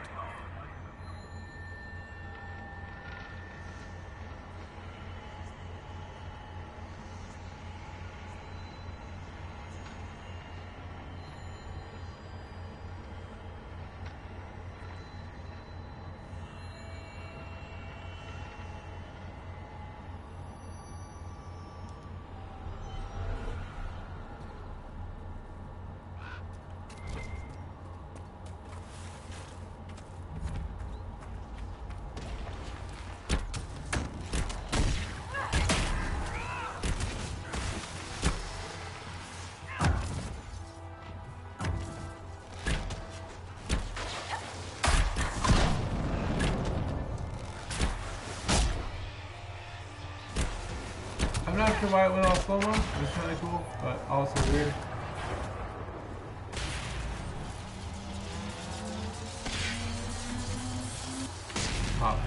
I'm not sure why it went off slow-mo. It was kind of cool, but also weird. Pop.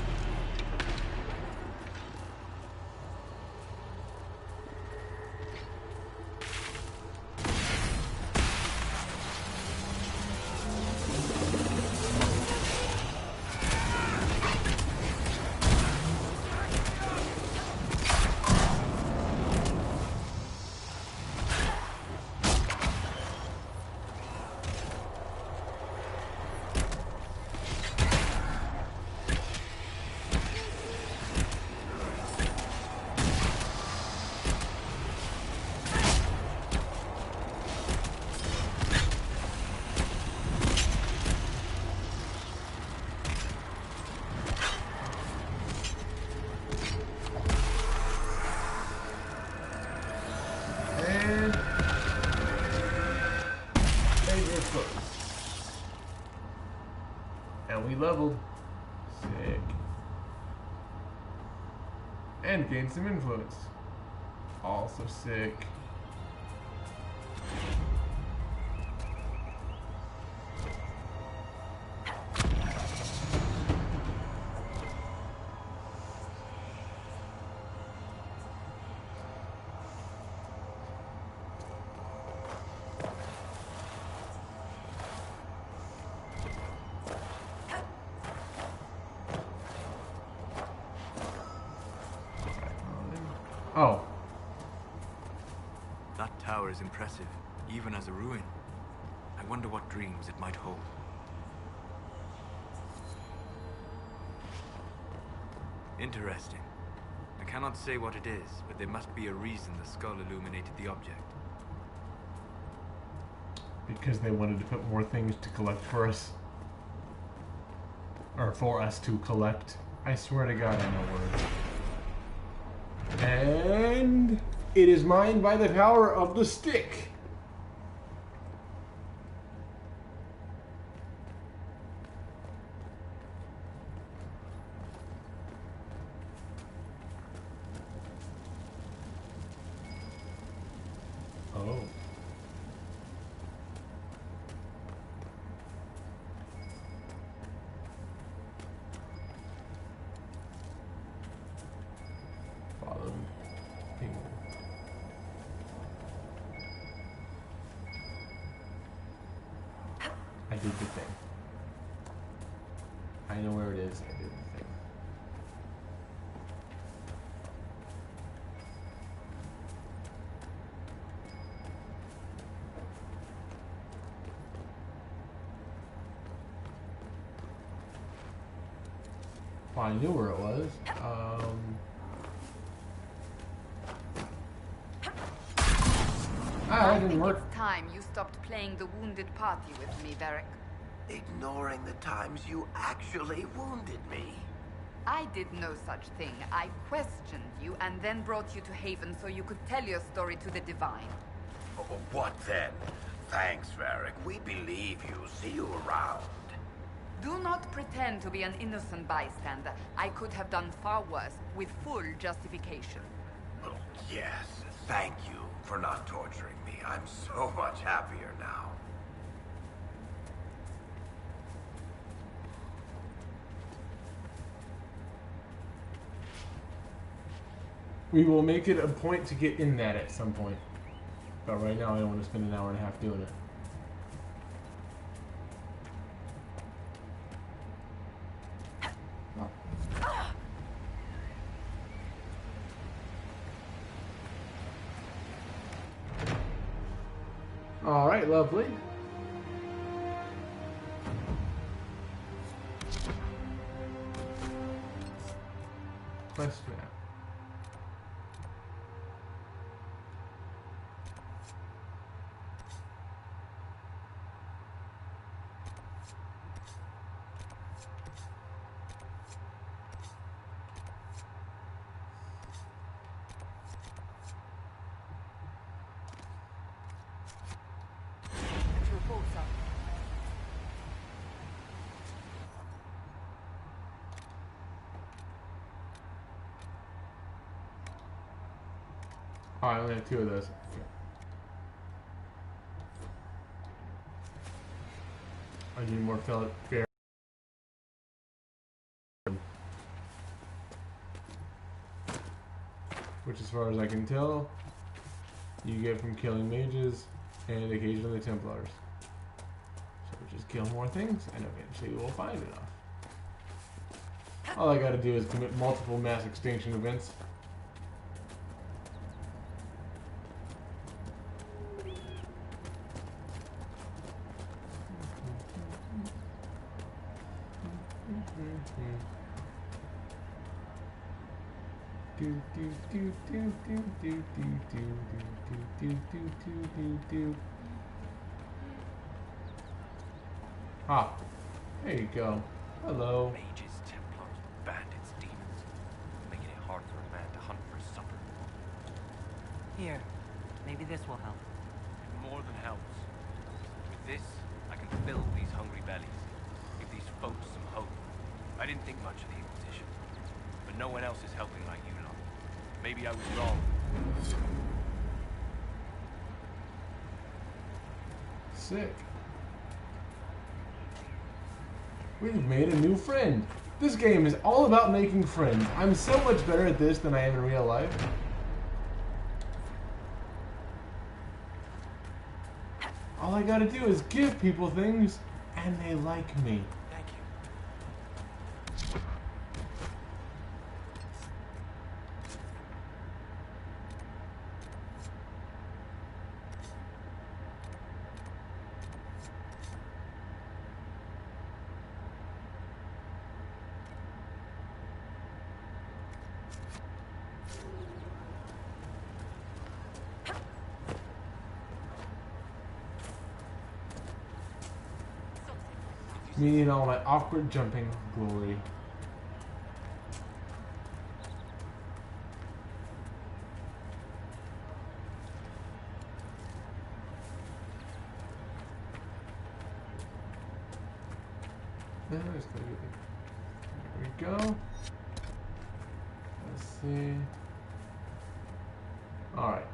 And we leveled. Sick. And gained some influence. Also sick. Oh. That tower is impressive, even as a ruin. I wonder what dreams it might hold. Interesting. I cannot say what it is, but there must be a reason the skull illuminated the object. Because they wanted to put more things to collect for us. Or for us to collect. I swear to God, I know words. And it is mine by the power of the stick. Oh. Follow me. I did the thing. I know where it is. I did the thing. Well, I knew where it was. I didn't think work. it's time you stopped playing the wounded party with me, Varric. Ignoring the times you actually wounded me. I did no such thing. I questioned you and then brought you to Haven so you could tell your story to the Divine. Oh, what then? Thanks, Varric. We believe you. See you around. Do not pretend to be an innocent bystander. I could have done far worse, with full justification. Oh, yes. Thank you for not torturing me. I'm so much happier now. We will make it a point to get in that at some point. But right now I don't want to spend an hour and a half doing it. Alright, lovely. Quest map. Oh, I only have 2 of those. Okay. I need more fair. Which, as far as I can tell, you get from killing mages and occasionally Templars. So just kill more things, and eventually we'll find enough. All I gotta do is commit multiple mass extinction events. Ah, there you go. Hello. Mages, Templars, bandits, demons. Making it hard for a man to hunt for his supper. Here, maybe this will help. It more than helps. With this, I can fill these hungry bellies. Give these folks some hope. I didn't think much of the Inquisition. But no one else is helping like you lot. Maybe I was wrong. Sick. We've made a new friend. This game is all about making friends. I'm so much better at this than I am in real life. All I gotta do is give people things, and they like me. Thank you. Me and all my awkward jumping glory. There we go. Let's see. All right.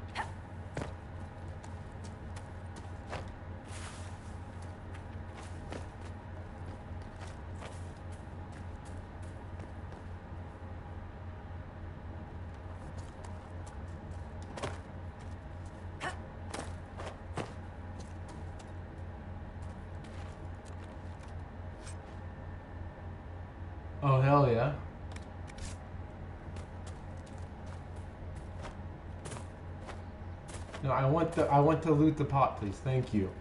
Oh, hell yeah. No, I want to loot the pot, please. Thank you.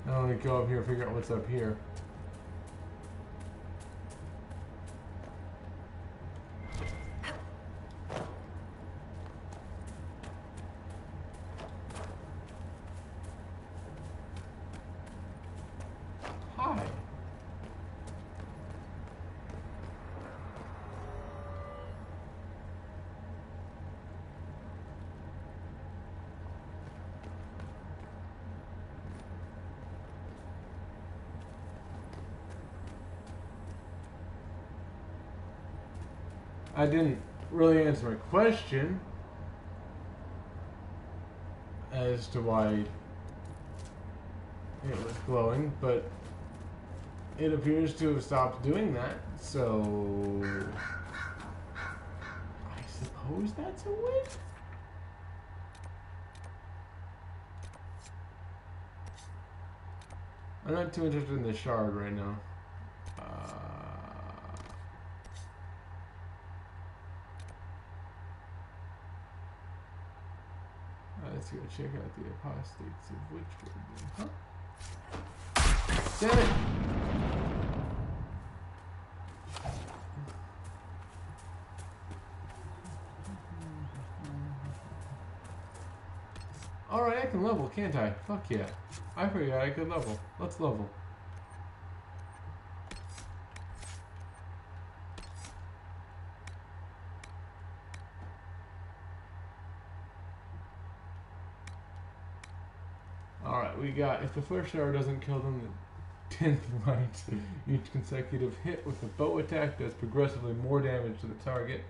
Now let me go up here and figure out what's up here. Hi. I didn't really answer my question as to why it was glowing, but it appears to have stopped doing that, so I suppose that's a win? I'm not too interested in the shard right now. Let's go check out the apostates of which one. Huh? Damn it! Alright, I can level, can't I? Fuck yeah. I forgot I could level. Let's level. Alright, we got, if the first shower doesn't kill them, the 10th light. Each consecutive hit with a bow attack does progressively more damage to the target.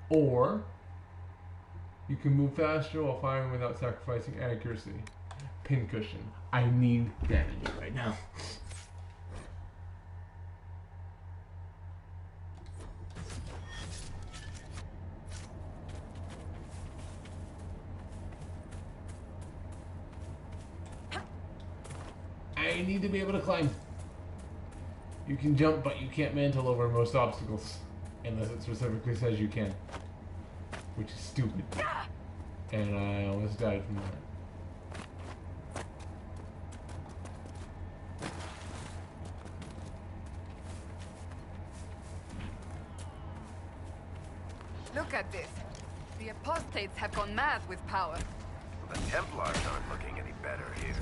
Or, you can move faster while firing without sacrificing accuracy. Pincushion. I need damage right now. I need to be able to climb. You can jump, but you can't mantle over most obstacles. Unless it specifically says you can. Which is stupid. And I almost died from that. Look at this. The apostates have gone mad with power. The Templars aren't looking any better here.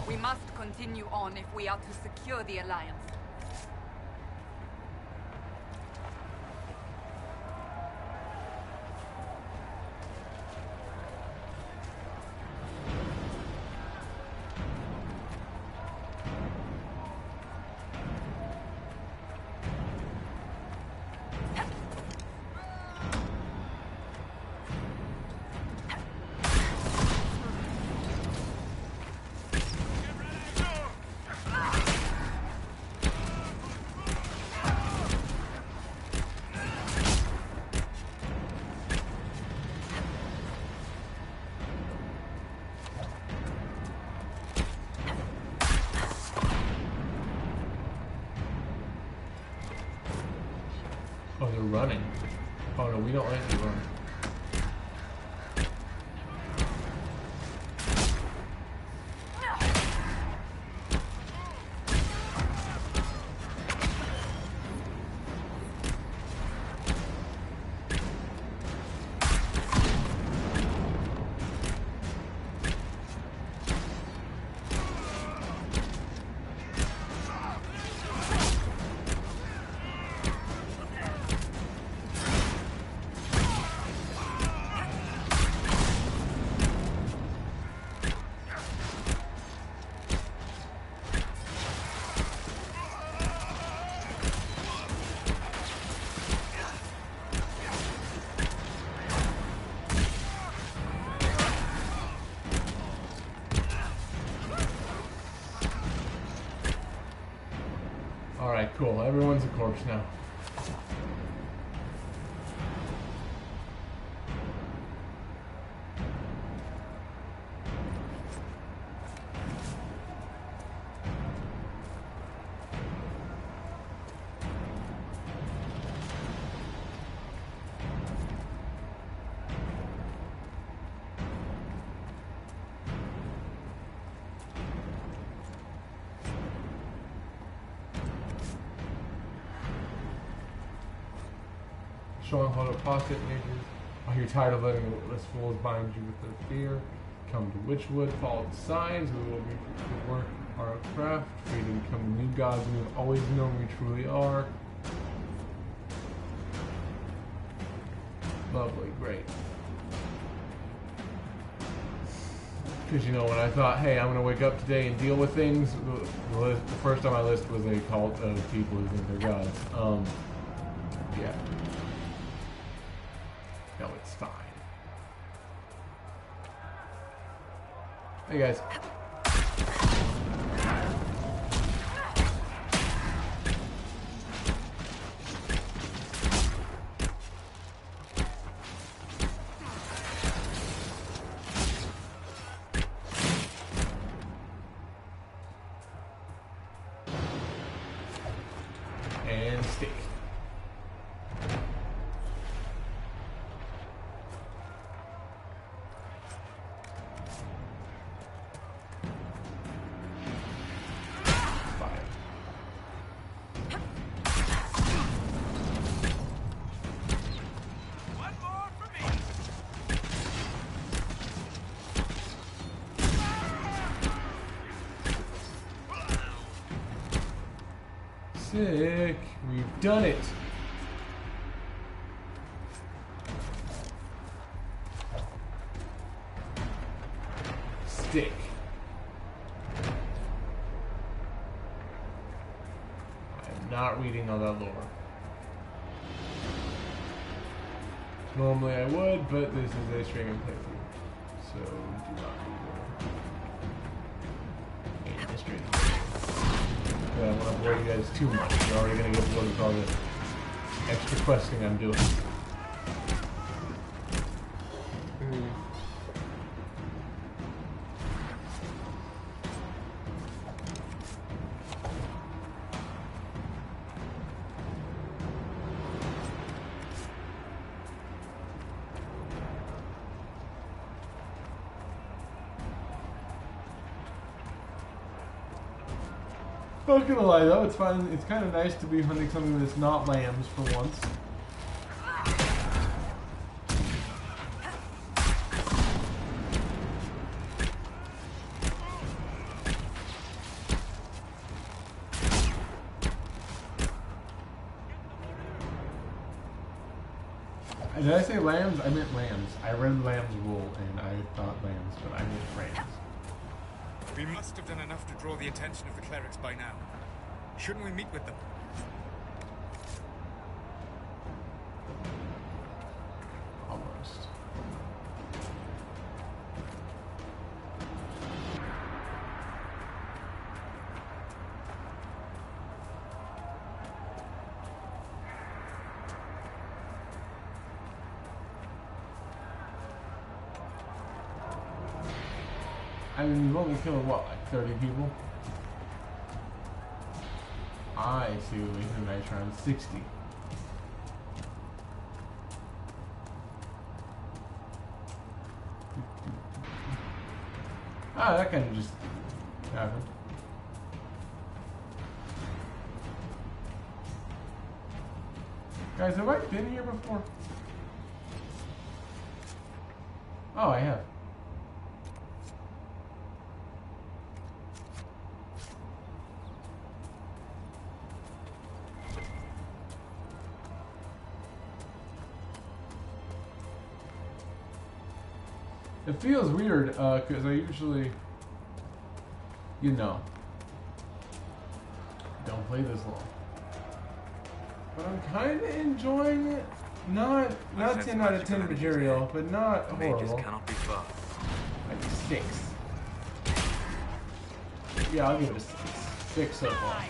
We must continue on if we are to secure the Alliance. Oh, they're running. Oh no, we don't like to run. Cool, everyone's a corpse now. Showing how to apostate natures. Are you tired of letting this fools bind you with their fear? Come to Witchwood, follow the signs, we will work our craft, free to become the new gods we have always known we truly are. Lovely, great. Because, you know, when I thought, hey, I'm going to wake up today and deal with things, the first on my list was a cult of people who think they're gods. Yeah. No, it's fine. Hey guys. And stick. Sick. We've done it. Stick. I'm not reading all that lore. Normally I would, but this is a streaming playthrough, so do not read lore. History. I don't want to bore you guys too much. You're already going to get bored with all the extra questing I'm doing. Not gonna lie though, it's fine. It's kind of nice to be hunting something that's not lambs for once. Did I say lambs? I meant lambs. I read lamb's wool and I thought lambs, but I meant rams. We must have done enough to draw the attention of the clerics by now. Shouldn't we meet with them? Almost. I mean, you've only killed, what, like 30 people? I see what we can nice around 60. Ah, that kind of just happened. Guys, have I been here before? Oh, I have. It feels weird, because I usually, you know, don't play this long. But I'm kind of enjoying it. Not 10 out of 10 material, but not horrible. Cannot be far. Like 6. Yeah, I'll give it a 6 so far.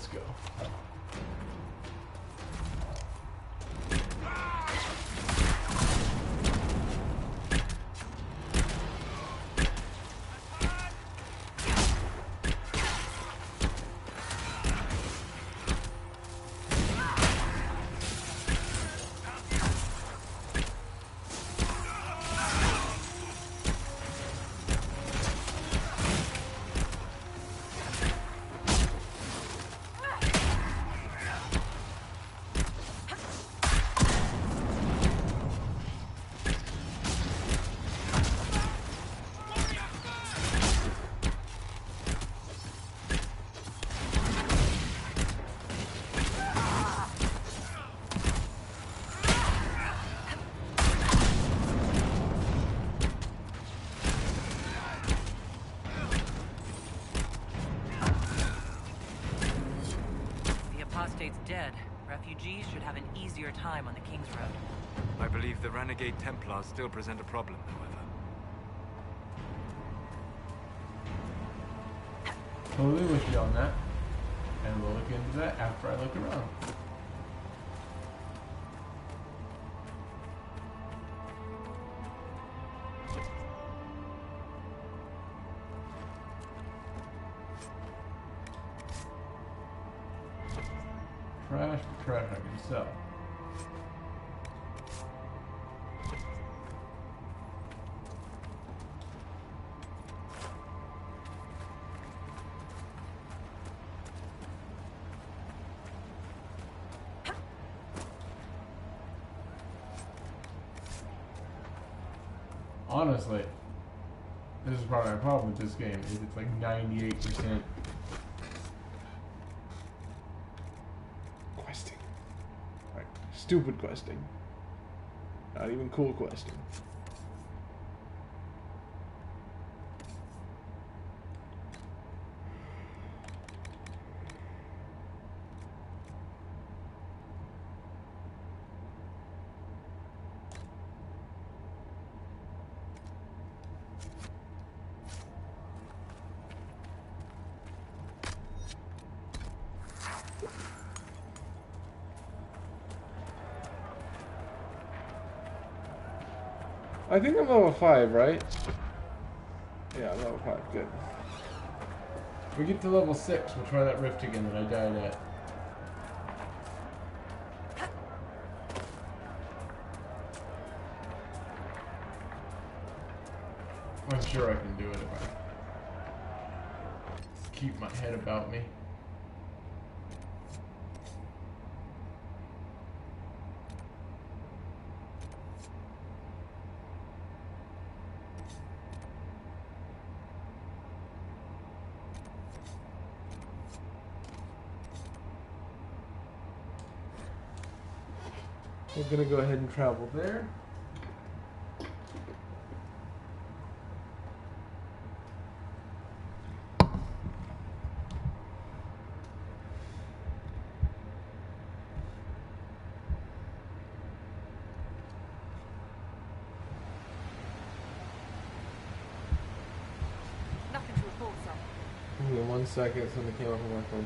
Let's go. Dead. Refugees should have an easier time on the King's Road. I believe the renegade Templars still present a problem, however. Totally with you on that. And we'll look into that after I look around. Trash I can sell. Honestly, this is probably my problem with this game, is it's like 98% questing. Like, stupid questing. Not even cool questing. I think I'm level 5, right? Yeah, I'm level 5, good. If we get to level 6, we'll try that rift again that I died at. I'm sure I can do it if I keep my head about me. We're gonna go ahead and travel there. Nothing to report, sir. Give me 1 second, something came up on my phone.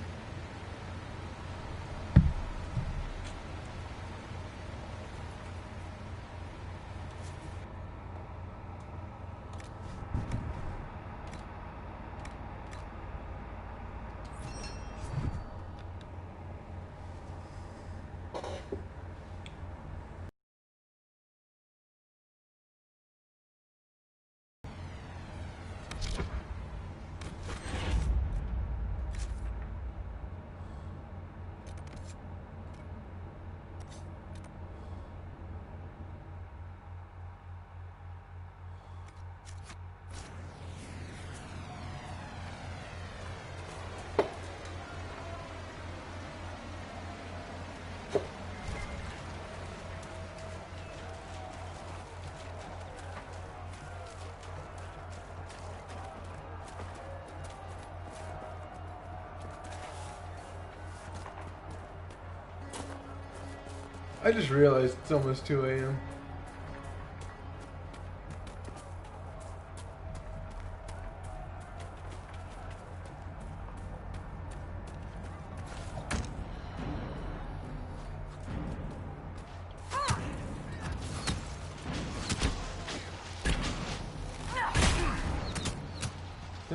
I just realized it's almost 2 a.m.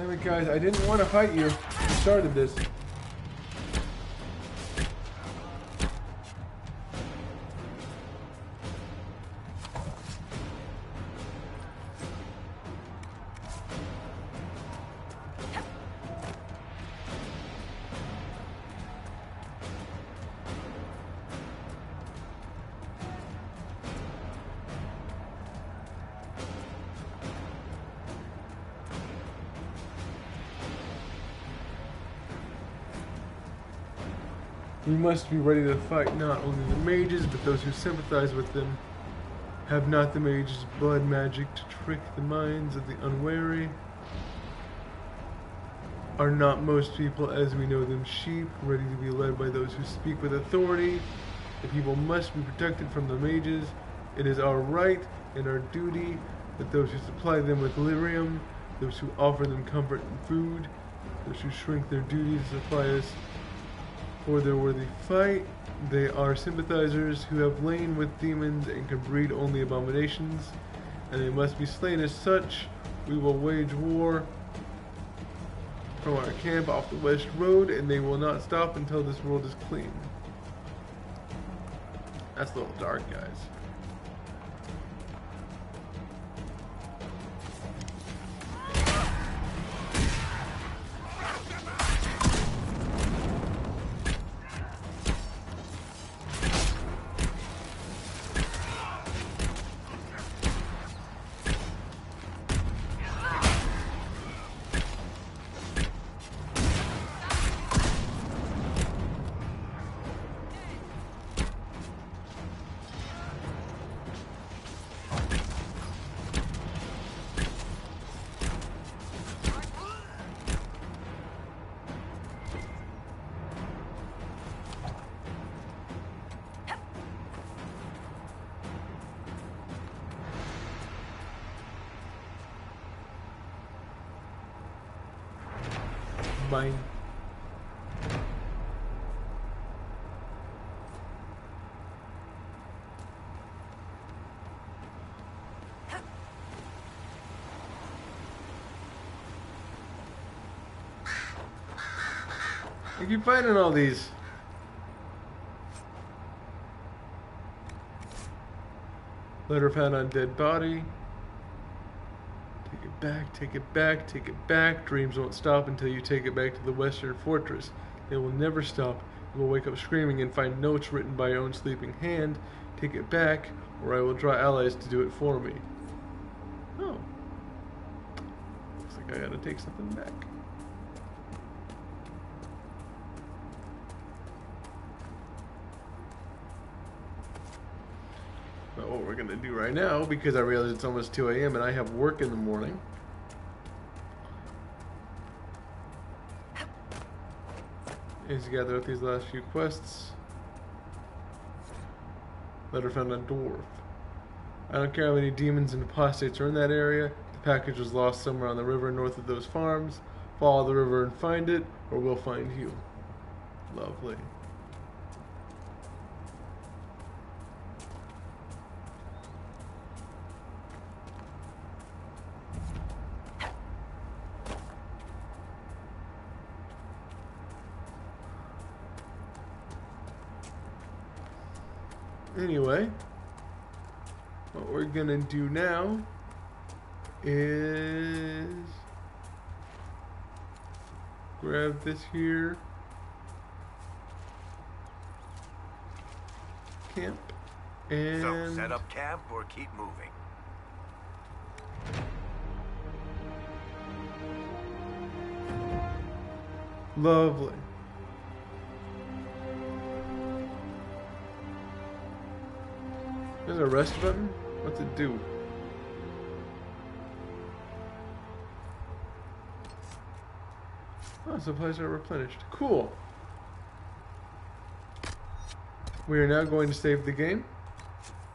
Damn it, guys. I didn't want to fight you. I started this. We must be ready to fight not only the mages, but those who sympathize with them. Have not the mages blood magic to trick the minds of the unwary? Are not most people, as we know them, sheep, ready to be led by those who speak with authority? The people must be protected from the mages. It is our right and our duty that those who supply them with lyrium, those who offer them comfort and food, those who shrink their duty to supply us for their worthy fight, they are sympathizers who have lain with demons and can breed only abominations, and they must be slain as such. We will wage war from our camp off the west road, and they will not stop until this world is clean. That's a little dark, guys. Mine. I keep finding all these. Letter found on dead body. Take it back, take it back, take it back. Dreams won't stop until you take it back to the western fortress. They will never stop. You will wake up screaming and find notes written by your own sleeping hand. Take it back, or I will draw allies to do it for me. Oh. Looks like I gotta take something back. But what we're gonna do right now, because I realize it's almost 2 a.m. and I have work in the morning, is gather up these last few quests. Letter found on dwarf. I don't care how many demons and apostates are in that area. The package was lost somewhere on the river north of those farms. Follow the river and find it, or we'll find you. Lovely. Anyway, what we're gonna do now is grab this here, camp, and so set up camp or keep moving. Lovely. There's a rest button? What's it do? Oh, supplies are replenished. Cool. We are now going to save the game.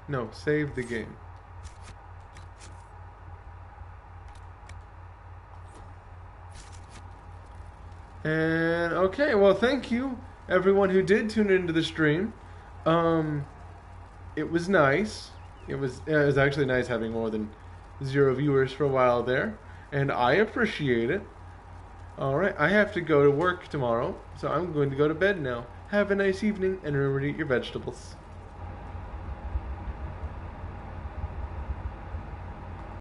No, save the game. And okay, well, thank you everyone who did tune into the stream. It was nice. It was actually nice having more than 0 viewers for a while there, and I appreciate it. Alright, I have to go to work tomorrow, so I'm going to go to bed now. Have a nice evening, and remember to eat your vegetables.